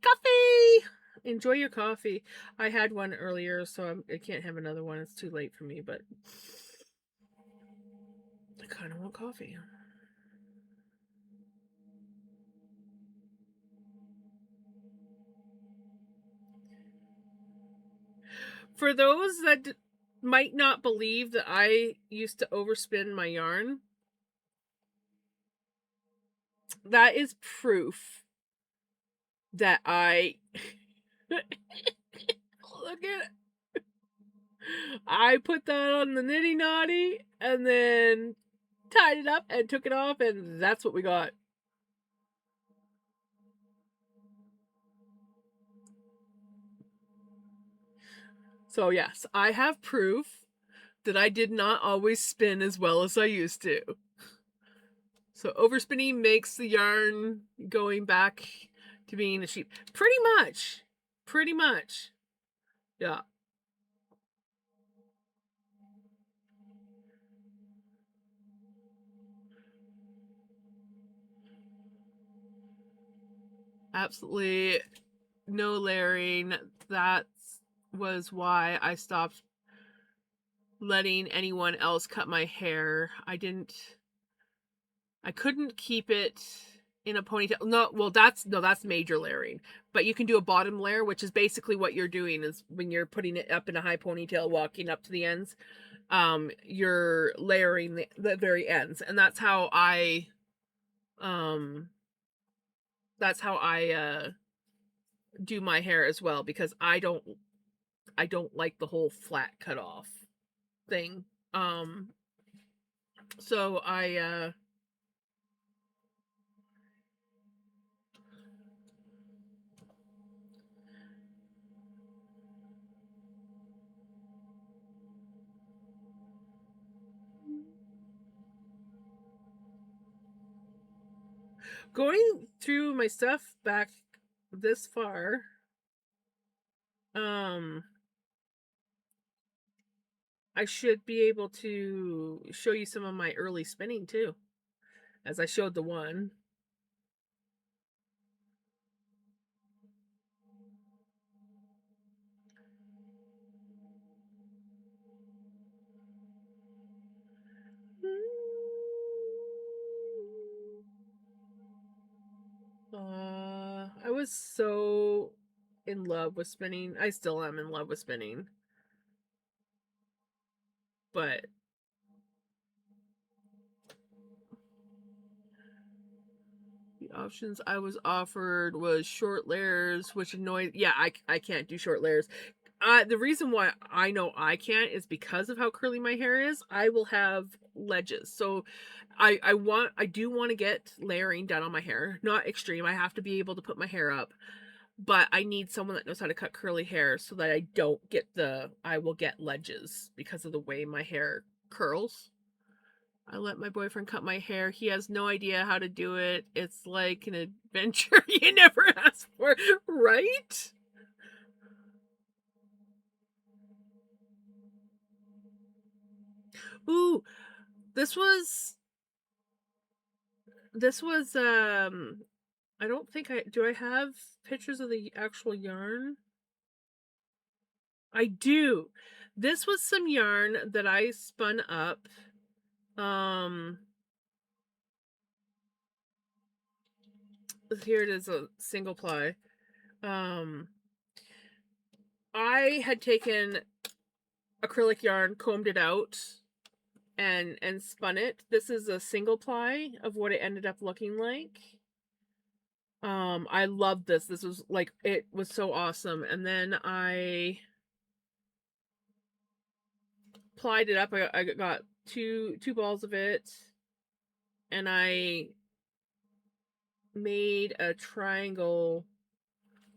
Coffee! Enjoy your coffee. I had one earlier, so I can't have another one. It's too late for me, but I kind of want coffee. For those that might not believe that I used to overspin my yarn, that is proof that I look at it. I put that on the Niddy Noddy and then tied it up and took it off, and that's what we got. So yes, I have proof that I did not always spin as well as I used to. So overspinning makes the yarn going back to being a sheep. Pretty much. Pretty much. Yeah. Absolutely no layering. That was why I stopped letting anyone else cut my hair. I couldn't keep it in a ponytail. No, that's major layering. But you can do a bottom layer, which is basically what you're doing is when you're putting it up in a high ponytail, walking up to the ends, you're layering the very ends. And that's how I do my hair as well, because I don't like the whole flat cut off thing. So I going through my stuff back this far, I should be able to show you some of my early spinning too, as I showed the one. I was so in love with spinning. I still am in love with spinning. But the options I was offered was short layers, which annoyed. Yeah, I can't do short layers. The reason why I know I can't is because of how curly my hair is. I will have ledges. So I do want to get layering done on my hair. Not extreme. I have to be able to put my hair up. But I need someone that knows how to cut curly hair so that I don't get I will get ledges because of the way my hair curls. I let my boyfriend cut my hair. He has no idea how to do it. It's like an adventure you never asked for, right? Ooh, this was I don't think I have pictures of the actual yarn? I do. This was some yarn that I spun up. Here it is, a single ply. I had taken acrylic yarn, combed it out, and spun it. This is a single ply of what it ended up looking like. I loved this. This was like, it was so awesome. And then I plied it up. I got two balls of it, and I made a triangle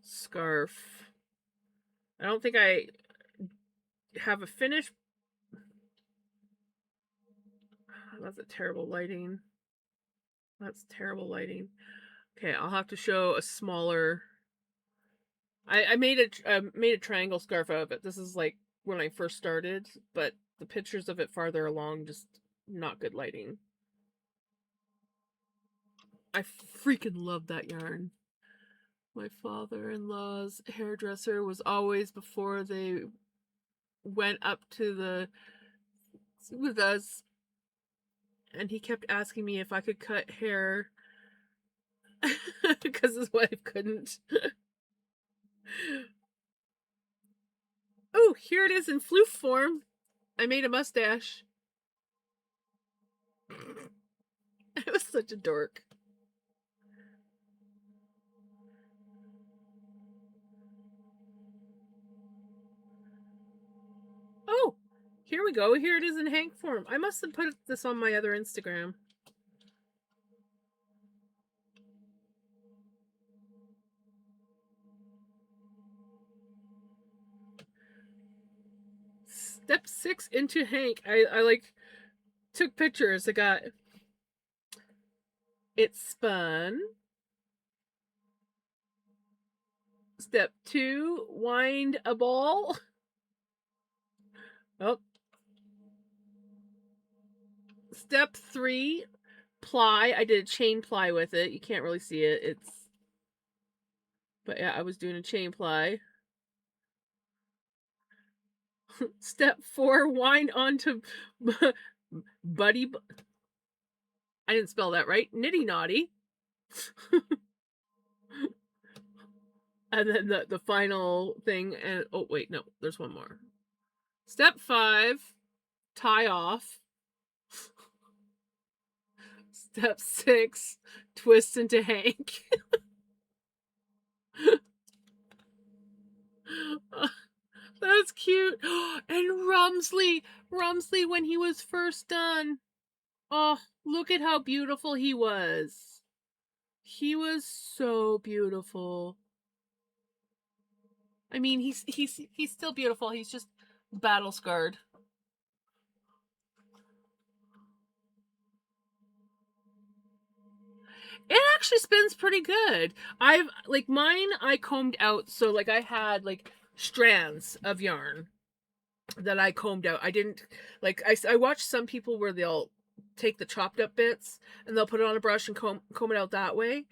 scarf. I don't think I have a finish. That's a terrible lighting. That's terrible lighting. Okay, I'll have to show a smaller. I made a triangle scarf out of it. This is like when I first started, but the pictures of it farther along, just not good lighting. I freaking love that yarn. My father-in-law's hairdresser was always, before they went up to the with us, and he kept asking me if I could cut hair because his wife couldn't. Oh, here it is in floof form. I made a mustache. I was such a dork. Oh, here we go. Here it is in Hank form. I must have put this on my other Instagram. Step 6 into Hank. I like took pictures. I got it spun. Step 2, wind a ball. Oh. Step 3, ply. I did a chain ply with it. You can't really see it. But yeah, I was doing a chain ply. Step 4, wind onto buddy. I didn't spell that right. Nitty naughty. And then the final thing, and oh wait, no, there's one more. Step 5, tie off. Step 6, twist into Hank. That's cute. And Rumsley when he was first done. Oh, look at how beautiful he was. He was so beautiful. I mean, he's still beautiful. He's just battle scarred. It actually spins pretty good. I've like mine I combed out, so like I had like strands of yarn that I combed out. I didn't like I watched some people where they'll take the chopped up bits and they'll put it on a brush and comb it out that way.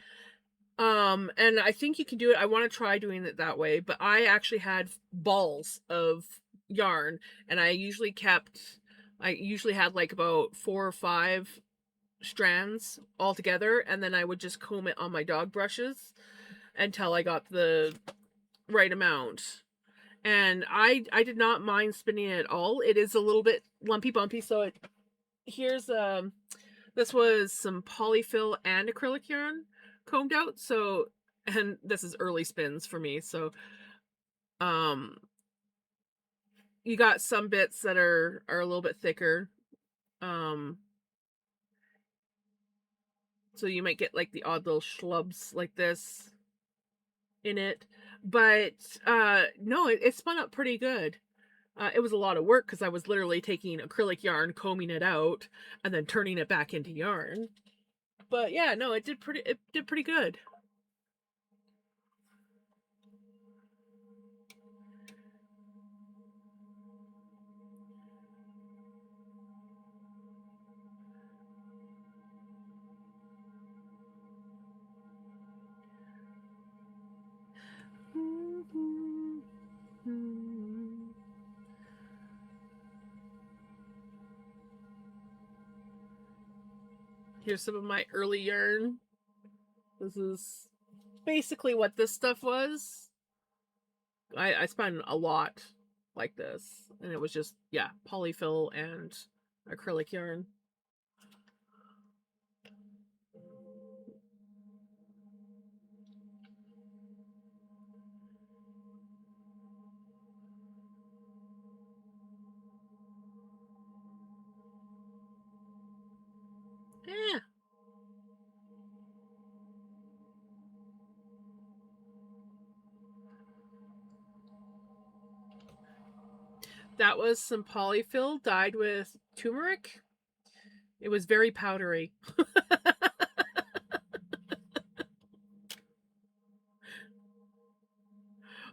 And I think you can do it. I want to try doing it that way, but I actually had balls of yarn, and I usually had like about 4 or 5 strands all together, and then I would just comb it on my dog brushes until I got the right amount. And I did not mind spinning it at all. It is a little bit lumpy bumpy, so here's this was some polyfill and acrylic yarn combed out, so, and this is early spins for me, so you got some bits that are a little bit thicker, so you might get like the odd little schlubs like this in it, but no, it spun up pretty good. It was a lot of work because I was literally taking acrylic yarn, combing it out, and then turning it back into yarn. But yeah, no, it did pretty good. Here's some of my early yarn. This is basically what this stuff was. I spun a lot like this, and it was just, yeah, polyfill and acrylic yarn. Yeah. That was some polyfill dyed with turmeric. It was very powdery.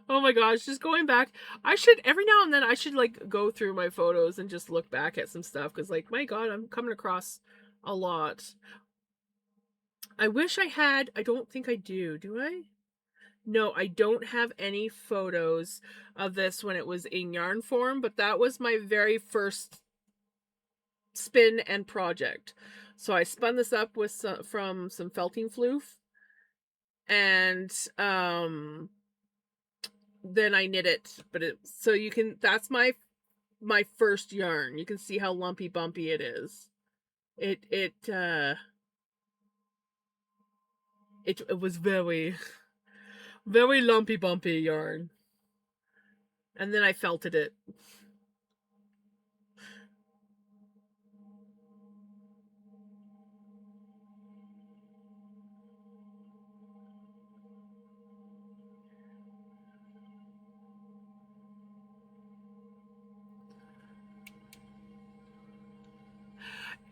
Oh my gosh, just going back. I should, every now and then, I should like go through my photos and just look back at some stuff, because like, my god, I'm coming across a lot. I wish I had. I don't think I do. Do I? No, I don't have any photos of this when it was in yarn form, but that was my very first spin and project. So I spun this up with from some felting floof, and then I knit it. But so you can, that's my first yarn. You can see how lumpy bumpy it is. It was very very lumpy bumpy yarn. And then I felted it.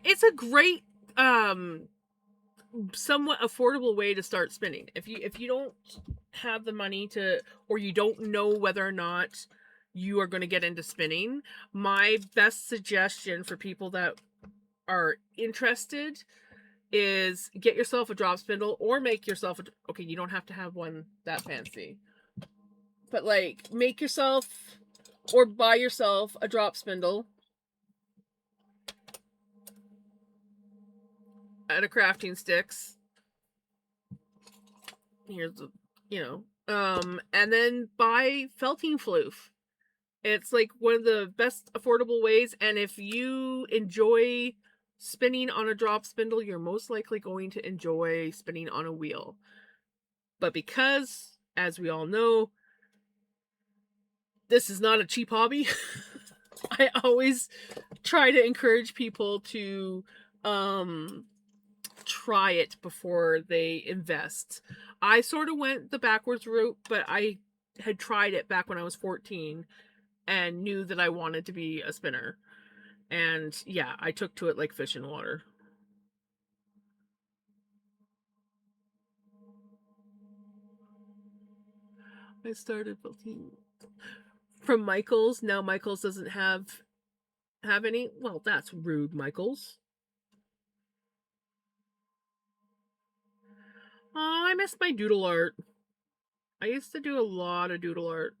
It's a great somewhat affordable way to start spinning. If you don't have the money to, or you don't know whether or not you are going to get into spinning, my best suggestion for people that are interested is get yourself a drop spindle, or make yourself a, okay, you don't have to have one that fancy, but like make yourself or buy yourself a drop spindle at a Crafting Sticks. Here's the, and then buy felting floof. It's like one of the best affordable ways, and if you enjoy spinning on a drop spindle, you're most likely going to enjoy spinning on a wheel. But because, as we all know, this is not a cheap hobby, I always try to encourage people to try it before they invest. I sort of went the backwards route, but I had tried it back when I was 14 and knew that I wanted to be a spinner. And yeah, I took to it like fish in water. I started from Michaels. Now Michaels doesn't have any. Well, that's rude, Michaels. Oh, I miss my doodle art. I used to do a lot of doodle art.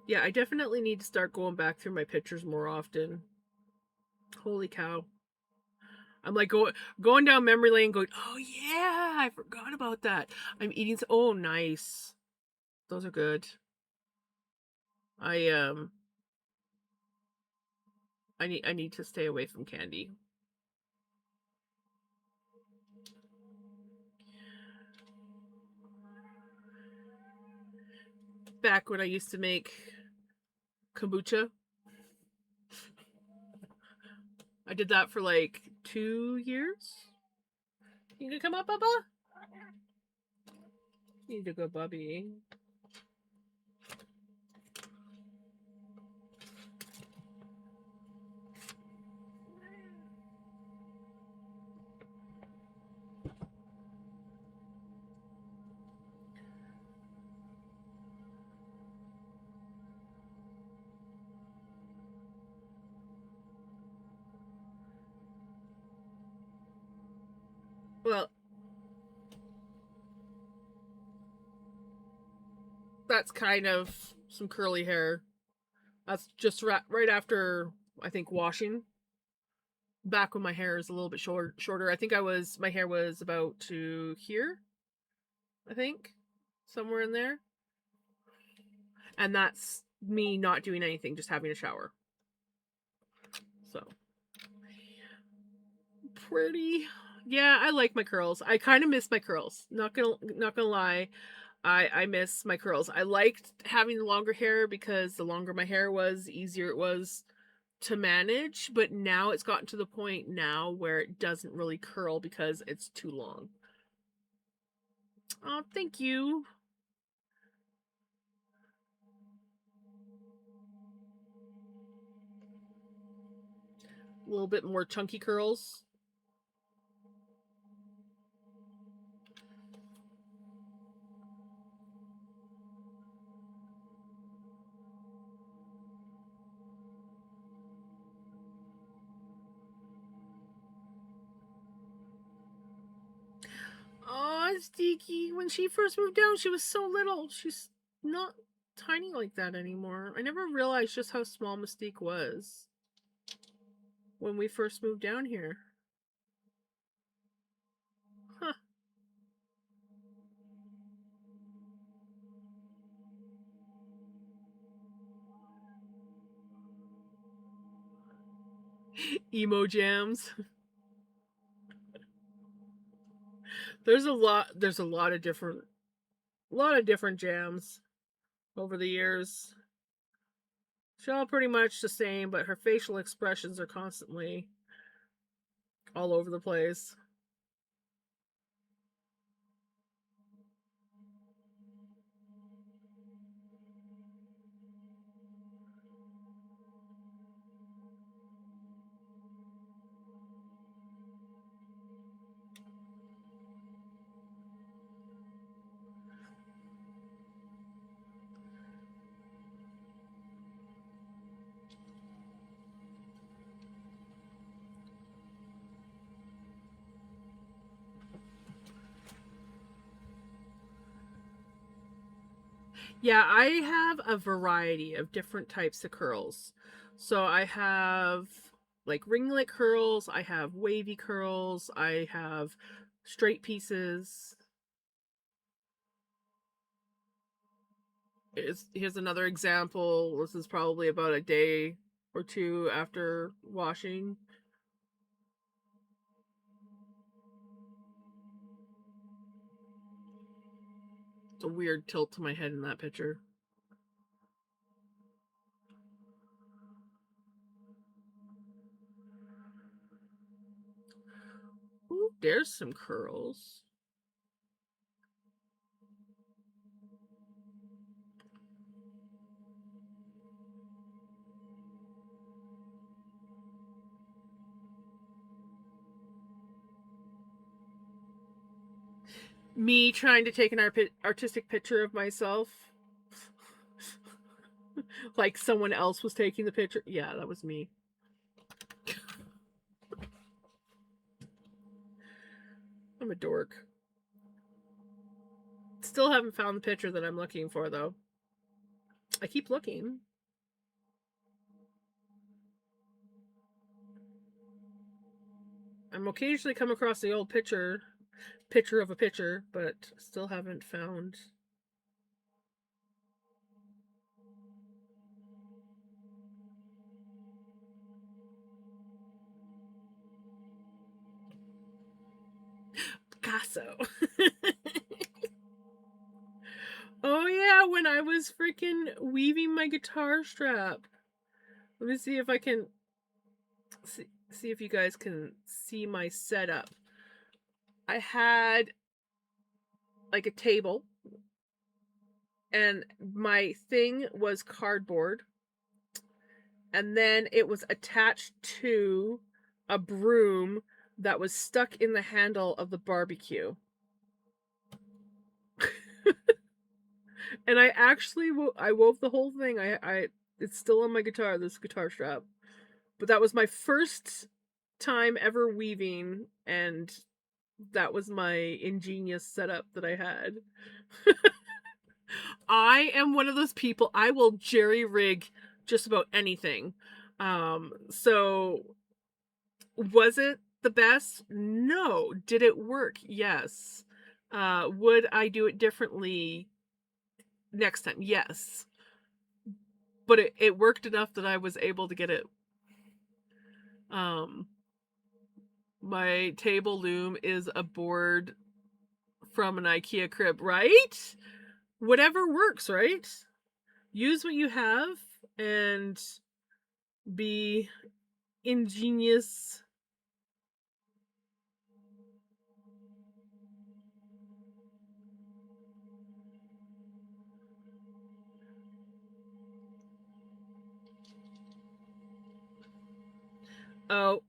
Yeah, I definitely need to start going back through my pictures more often. Holy cow. I'm like going down memory lane going, oh yeah, I forgot about that. I'm eating, oh nice. Those are good. I I need to stay away from candy. Back when I used to make kombucha, I did that for like 2 years. You gonna come up, Bubba? You need to go, Bubby. Well, that's kind of some curly hair. That's just right after, I think, washing. Back when my hair is a little bit shorter. I think my hair was about to here. I think somewhere in there. And that's me not doing anything, just having a shower. So pretty. Yeah, I like my curls. I kind of miss my curls. Not gonna lie. I miss my curls. I liked having the longer hair because the longer my hair was, the easier it was to manage, but now it's gotten to the point now where it doesn't really curl because it's too long. Oh, thank you. A little bit more chunky curls. Oh, Steaky, when she first moved down, she was so little. She's not tiny like that anymore. I never realized just how small Mystique was when we first moved down here. Huh. Emo jams. There's a lot of different jams over the years. She's all pretty much the same, but her facial expressions are constantly all over the place. Yeah, I have a variety of different types of curls. So I have like ringlet curls, I have wavy curls, I have straight pieces. Here's another example. This is probably about a day or two after washing. It's a weird tilt to my head in that picture. Ooh, there's some curls. Me trying to take an artistic picture of myself. Like someone else was taking the picture. Yeah, that was me. I'm a dork. Still haven't found the picture that I'm looking for, though. I keep looking. I'm occasionally come across the old picture of a picture, but still haven't found. Picasso. Oh yeah, when I was freaking weaving my guitar strap. Let me see if I can see if you guys can see my setup. I had like a table, and my thing was cardboard, and then it was attached to a broom that was stuck in the handle of the barbecue. And I actually I wove the whole thing. It's still on my guitar, this guitar strap. But that was my first time ever weaving, and that was my ingenious setup that I had. I am one of those people, I will jerry rig just about anything. So was it the best? No. Did it work? Yes. Would I do it differently next time? Yes. But it worked enough that I was able to get it. My table loom is a board from an IKEA crib, right? Whatever works, right? Use what you have and be ingenious. Oh,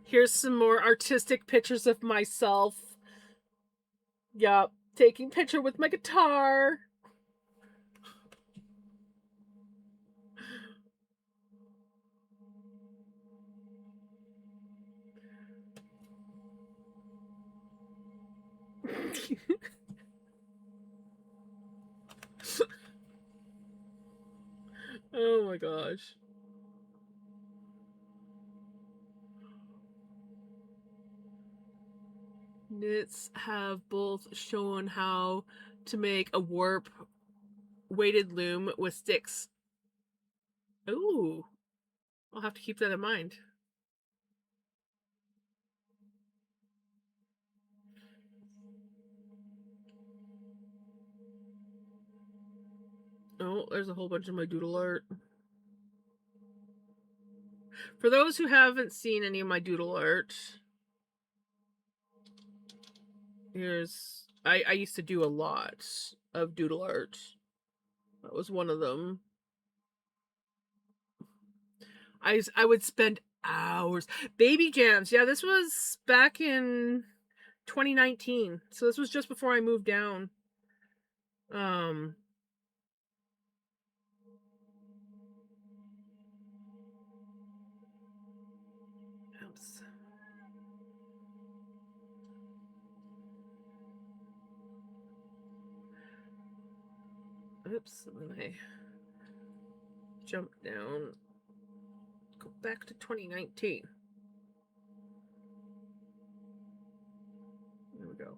here's some more artistic pictures of myself. Yup, taking picture with my guitar. Oh my gosh. Knits have both shown how to make a warp weighted loom with sticks. Ooh, I'll have to keep that in mind. Oh, there's a whole bunch of my doodle art. For those who haven't seen any of my doodle art, here's I used to do a lot of doodle art. That was one of them. I would spend hours. Baby Jams. Yeah, this was back in 2019. So this was just before I moved down. Um oops. Oops, and then I jump down. Go back to 2019. There we go.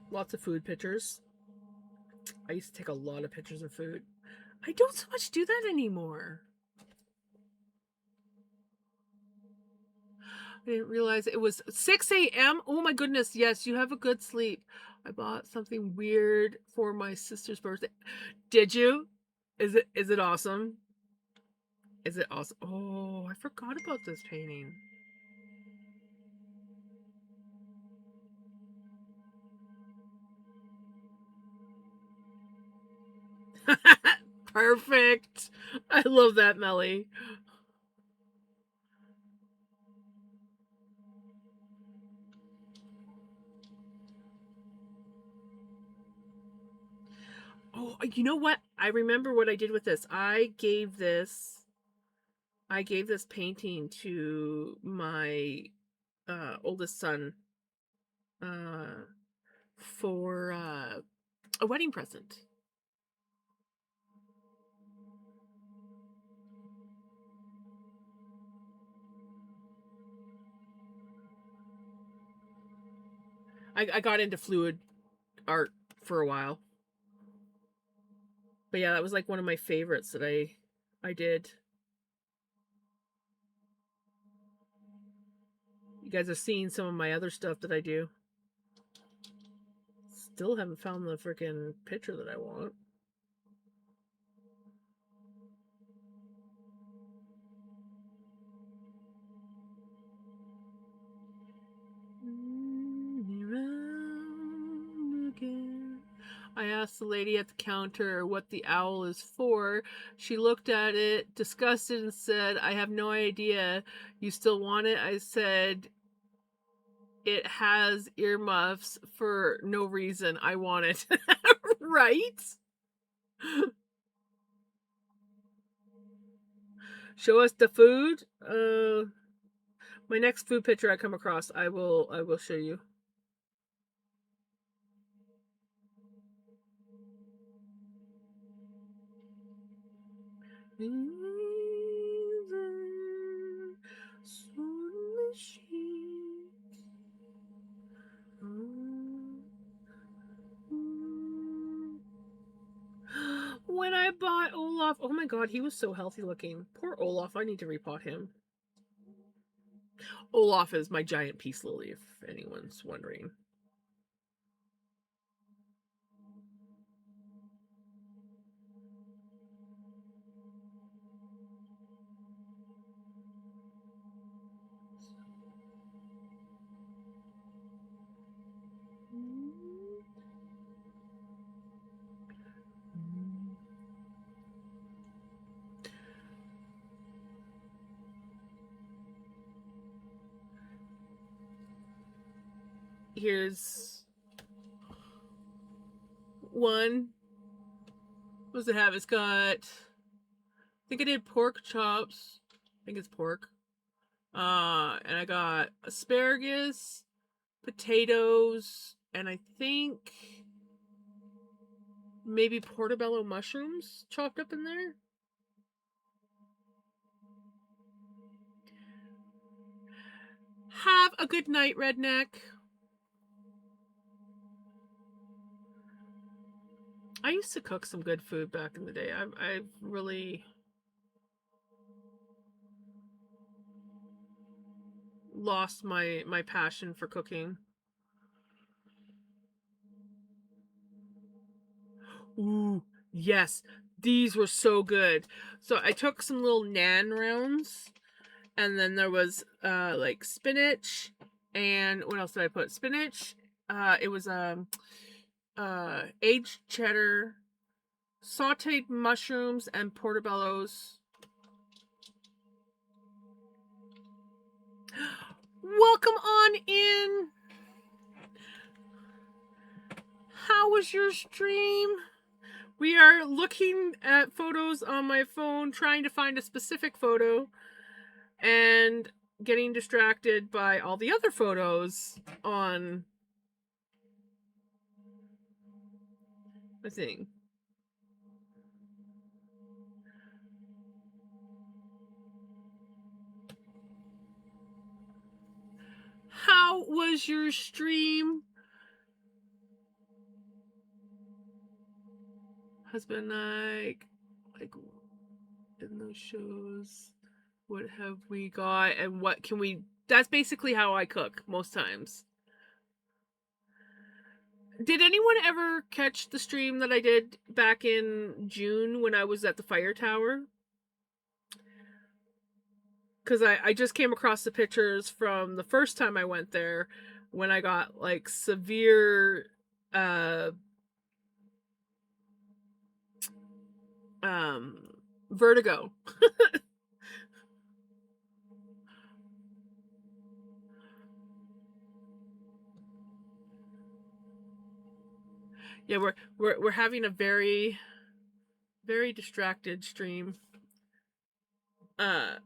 Lots of food pictures. I used to take a lot of pictures of food. I don't so much do that anymore. I didn't realize it was 6 a.m. Oh my goodness, yes, you have a good sleep. I bought something weird for my sister's birthday. Did you? Is it awesome? Is it awesome? Oh, I forgot about this painting. Perfect. I love that, Melly. Oh, you know what? I remember what I did with this. I gave this painting to my oldest son uh for a wedding present. I got into fluid art for a while. But yeah, that was like one of my favorites that I did. You guys have seen some of my other stuff that I do. Still haven't found the freaking picture that I want. I asked the lady at the counter what the owl is for. She looked at it, disgusted, and said, I have no idea. You still want it? I said, it has earmuffs for no reason. I want it. Right? Show us the food. My next food picture I come across, I will show you. When I bought Olaf, oh my god, he was so healthy looking. Poor Olaf, I need to repot him. Olaf is my giant peace lily, if anyone's wondering. Here's one. What does it have? It's got, I think I did pork chops. I think it's pork. And I got asparagus, potatoes, and I think maybe portobello mushrooms chopped up in there. Have a good night, redneck. I used to cook some good food back in the day. I've really lost my passion for cooking. Ooh, yes. These were so good. So I took some little nan rounds, and then there was like spinach, and what else did I put? Spinach. It was aged cheddar, sauteed mushrooms, and portobellos. Welcome on in. How was your stream? We are looking at photos on my phone, trying to find a specific photo, and getting distracted by all the other photos on the thing. How was your stream? Husband and I, like in those shows, what have we got and what can we, that's basically how I cook most times. Did anyone ever catch the stream that I did back in June when I was at the fire tower? Because I just came across the pictures from the first time I went there when I got like severe vertigo. Yeah, we're having a very distracted stream. At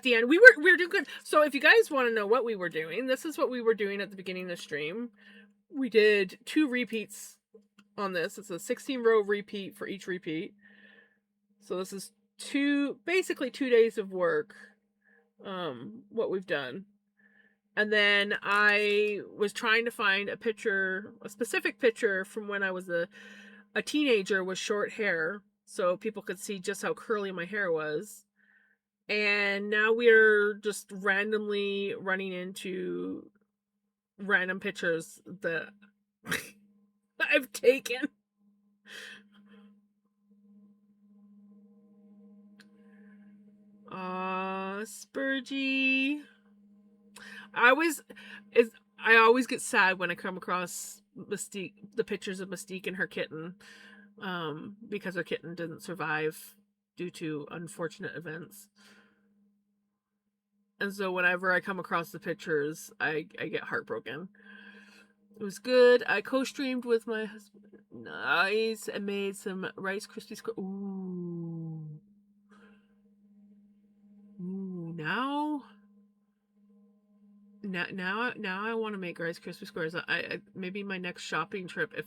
the end, we were doing good. So if you guys want to know what we were doing, this is what we were doing at the beginning of the stream. We did 2 repeats on this. It's a 16-row repeat for each repeat. So this is basically 2 days of work. What we've done. And then I was trying to find a specific picture from when I was a teenager with short hair, so people could see just how curly my hair was. And now we're just randomly running into random pictures that I've taken. Spurgy. I always get sad when I come across Mystique, the pictures of Mystique and her kitten, because her kitten didn't survive due to unfortunate events. And so whenever I come across the pictures, I get heartbroken. It was good. I co-streamed with my husband. Nice. I made some Rice Krispie Squares. Ooh. Ooh, now I want to make Rice Krispie Squares. I maybe my next shopping trip, if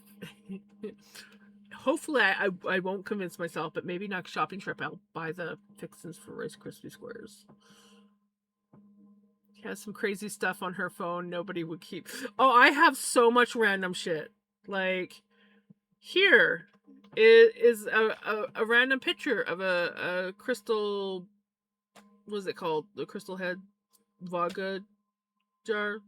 hopefully I won't convince myself, but maybe next shopping trip I'll buy the fixins for Rice Krispie Squares. She has some crazy stuff on her phone nobody would keep. Oh, I have so much random shit. Like, here is a random picture of a crystal, what is it called? The crystal head vodka jar.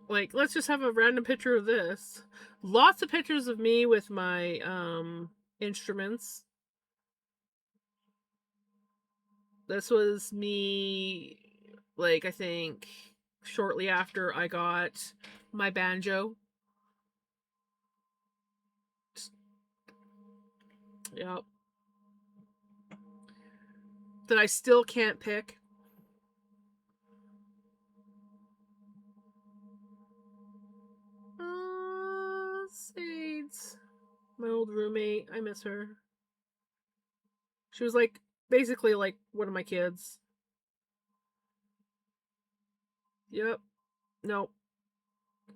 Like, let's just have a random picture of this. Lots of pictures of me with my instruments. This was me, like, I think shortly after I got my banjo. Yep. That I still can't pick. Sades. My old roommate. I miss her. She was like, basically like one of my kids. Yep. Nope.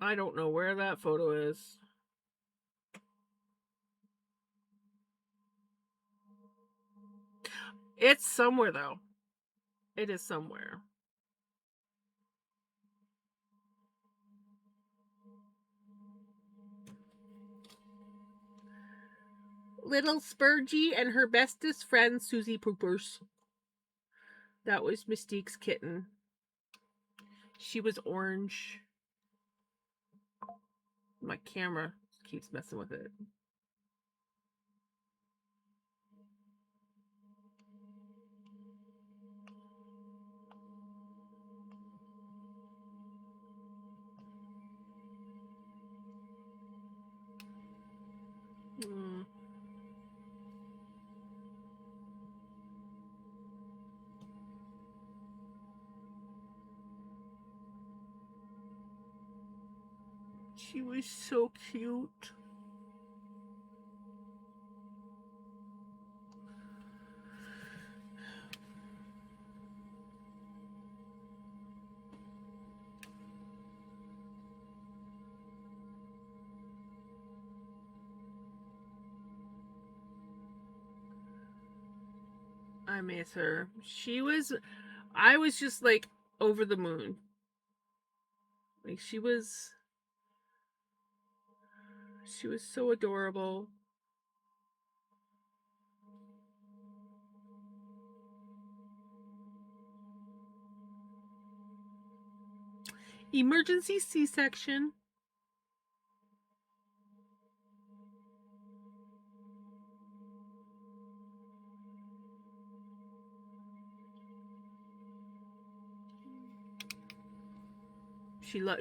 I don't know where that photo is. It's somewhere though. It is somewhere. Little Spurgey and her bestest friend Susie Poopers. That was Mystique's kitten. She was orange. My camera keeps messing with it. She was so cute. I miss her. I was just like over the moon. Like she was so adorable. Emergency C-section.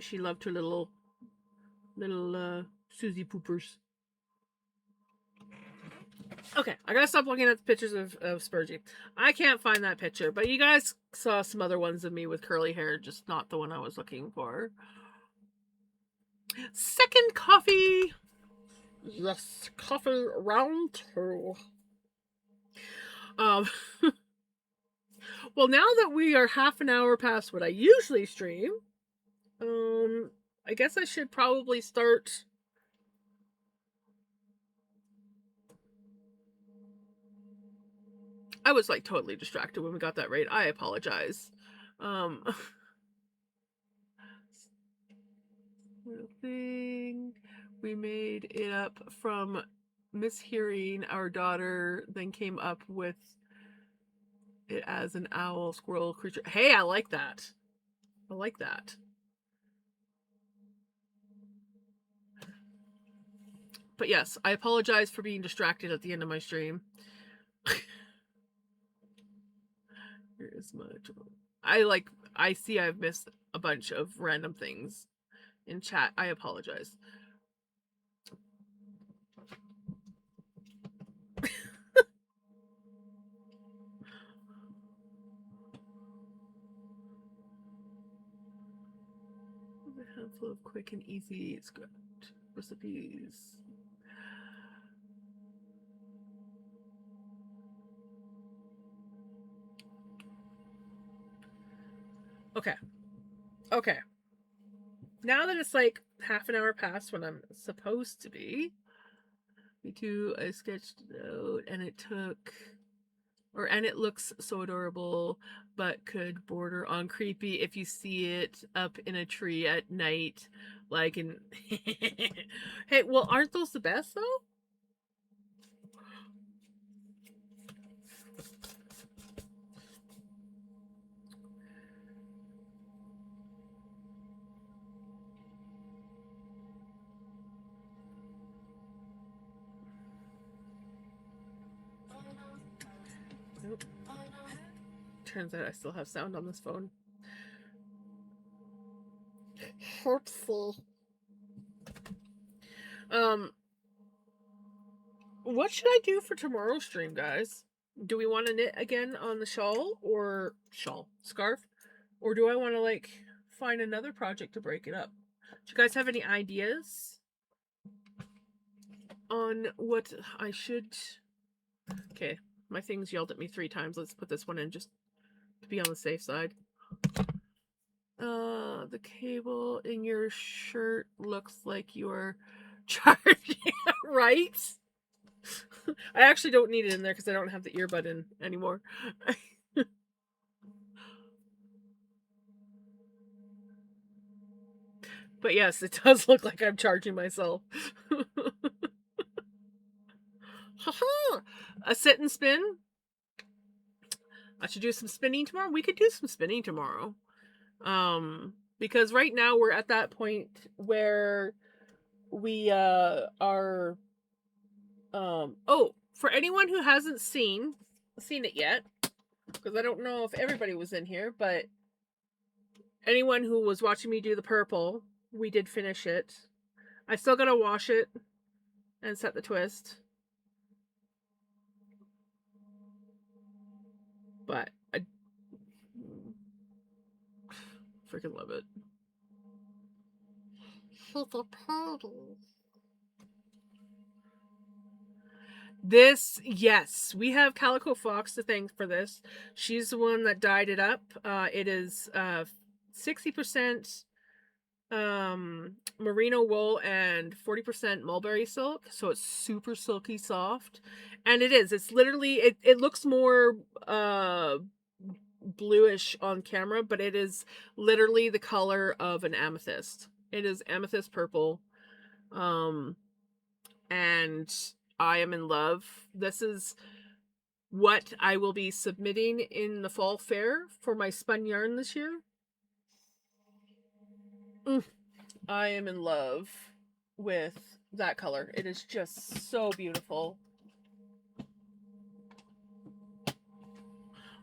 She loved her little Susie Poopers. Okay, I gotta stop looking at the pictures of Spurgey. I can't find that picture, but you guys saw some other ones of me with curly hair, just not the one I was looking for. Second coffee. Yes, coffee round two. Well, now that we are half an hour past what I usually stream, I guess I should probably start. I was like totally distracted when we got that raid. I apologize. Thing we made it up from mishearing our daughter, then came up with it as an owl squirrel creature. Hey, I like that. I like that. But yes, I apologize for being distracted at the end of my stream. Here is much. I see I've missed a bunch of random things in chat. I apologize. A handful of quick and easy recipes. Okay. Okay. Now that it's like half an hour past when I'm supposed to be, we do a sketched out and it looks so adorable, but could border on creepy if you see it up in a tree at night, like in. Hey, well, aren't those the best though? Nope. Turns out I still have sound on this phone. Hurtful. What should I do for tomorrow's stream, guys? Do we want to knit again on the scarf? Or do I want to, like, find another project to break it up? Do you guys have any ideas on what I should... Okay, my thing's yelled at me 3 times. Let's put this one in just to be on the safe side. The cable in your shirt looks like you're charging, right? I actually don't need it in there because I don't have the earbud in anymore. But yes, it does look like I'm charging myself. A sit and spin. I should do some spinning tomorrow. We could do some spinning tomorrow. Because right now we're at that point where we are for anyone who hasn't seen it yet, because I don't know if everybody was in here, but anyone who was watching me do the purple, we did finish it. I still gotta wash it and set the twist. But I freaking love it. This, yes, we have Calico Fox to thank for this. She's the one that dyed it up. It is 60% merino wool and 40% mulberry silk, so it's super silky soft. And it's literally, it looks more bluish on camera, but it is literally the color of an amethyst. It is amethyst purple. And I am in love. This is what I will be submitting in the fall fair for my spun yarn this year. I am in love with that color. It is just so beautiful.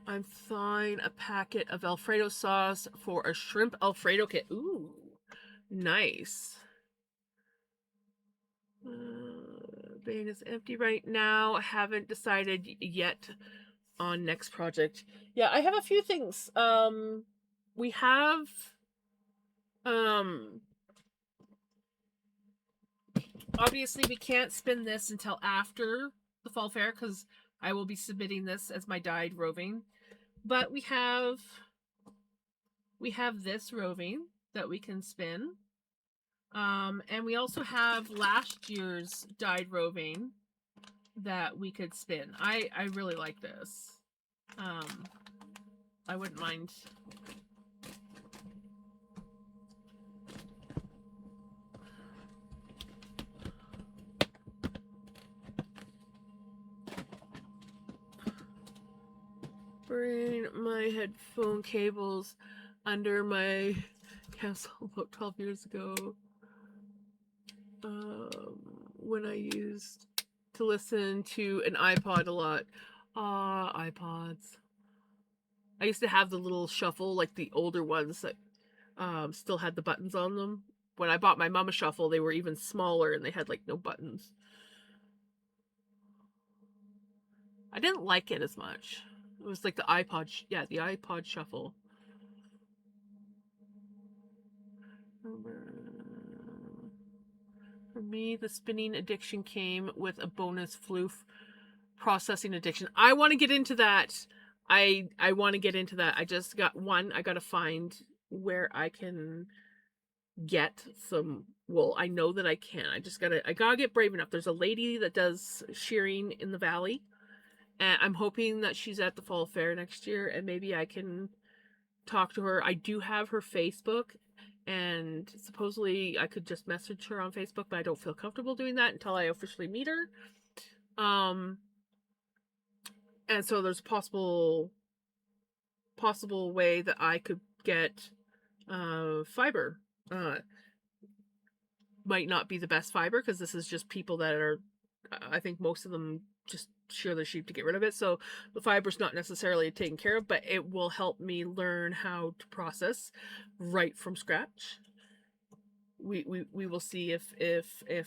I'm thawing a packet of Alfredo sauce for a shrimp Alfredo kit. Ooh, nice. Vein is empty right now. I haven't decided yet on next project. Yeah, I have a few things. We have obviously we can't spin this until after the fall fair because I will be submitting this as my dyed roving. But we have this roving that we can spin. And we also have last year's dyed roving that we could spin. I really like this. I wouldn't mind. Bring my headphone cables under my castle about 12 years ago. When I used to listen to an iPod a lot. iPods. I used to have the little shuffle, like the older ones that still had the buttons on them. When I bought my mom a shuffle, they were even smaller and they had like no buttons. I didn't like it as much. It was like the iPod, the iPod shuffle. For me, the spinning addiction came with a bonus floof processing addiction. I want to get into that. I want to get into that. I just got one. I got to find where I can get some wool. I know that I can. I gotta get brave enough. There's a lady that does shearing in the valley, and I'm hoping that she's at the fall fair next year, and maybe I can talk to her. I do have her Facebook, and supposedly I could just message her on Facebook, but I don't feel comfortable doing that until I officially meet her. And so there's a possible way that I could get fiber. Might not be the best fiber because this is just people that are, I think most of them just shear the sheep to get rid of it. So the fiber's not necessarily taken care of, but it will help me learn how to process right from scratch. We will see if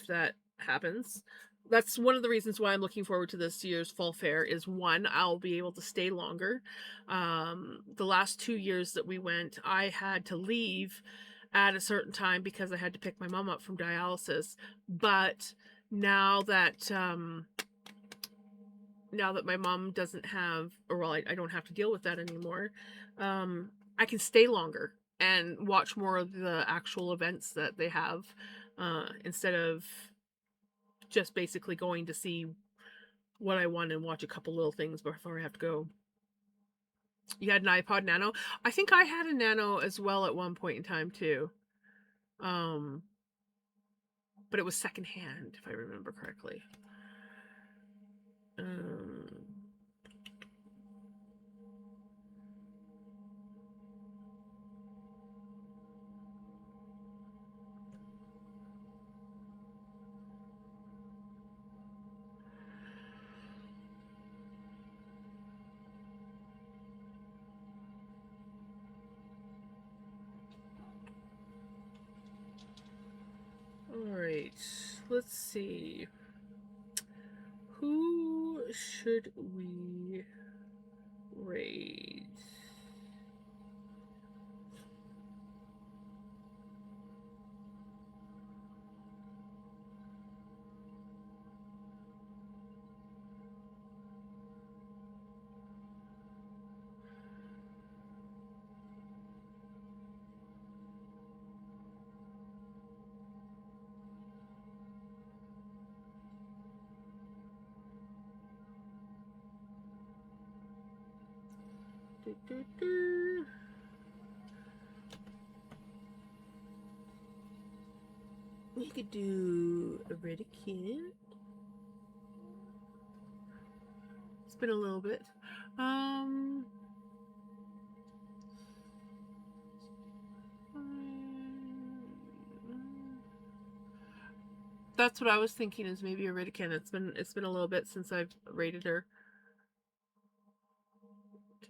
that happens. That's one of the reasons why I'm looking forward to this year's fall fair is one, I'll be able to stay longer. The last 2 years that we went, I had to leave at a certain time because I had to pick my mom up from dialysis. But now that now that my mom doesn't have, or well, I don't have to deal with that anymore, I can stay longer and watch more of the actual events that they have, instead of just basically going to see what I want and watch a couple little things before I have to go. You had an iPod Nano? I think I had a Nano as well at one point in time too. Um, but it was secondhand, if I remember correctly. Um, all right, let's see. Who should we raid? We could do a Riddick. It's been a little bit. That's what I was thinking, is maybe a Riddick. It's been a little bit since I've rated her.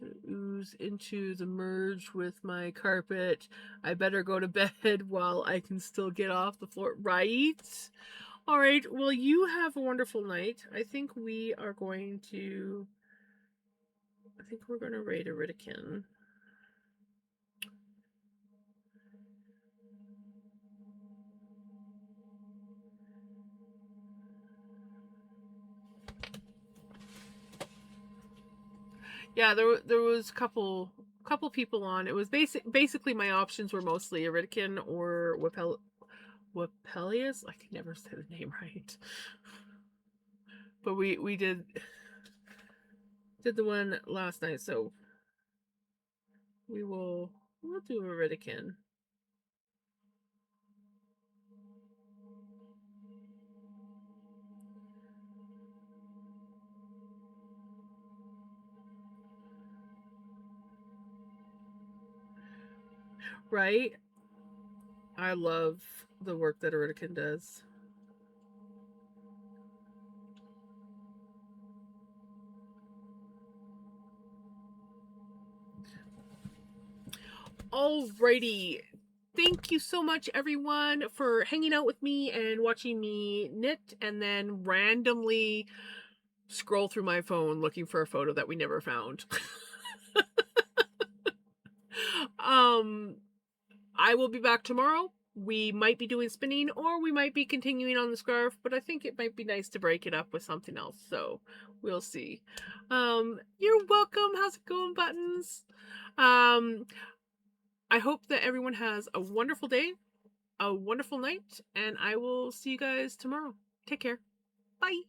To ooze into the merge with my carpet. I better go to bed while I can still get off the floor. Right? All right. Well, you have a wonderful night. I think we're going to raid a Riddick. Yeah, there was a couple people on. It was basically my options were mostly a Riddick or Wapelius. I can never say the name right. But we did the one last night, so we'll do a Riddick. Right? I love the work that a Riddick does. Alrighty. Thank you so much, everyone, for hanging out with me and watching me knit and then randomly scroll through my phone looking for a photo that we never found. I will be back tomorrow. We might be doing spinning or we might be continuing on the scarf, but I think it might be nice to break it up with something else. So we'll see. You're welcome. How's it going, Buttons? I hope that everyone has a wonderful day, a wonderful night, and I will see you guys tomorrow. Take care. Bye.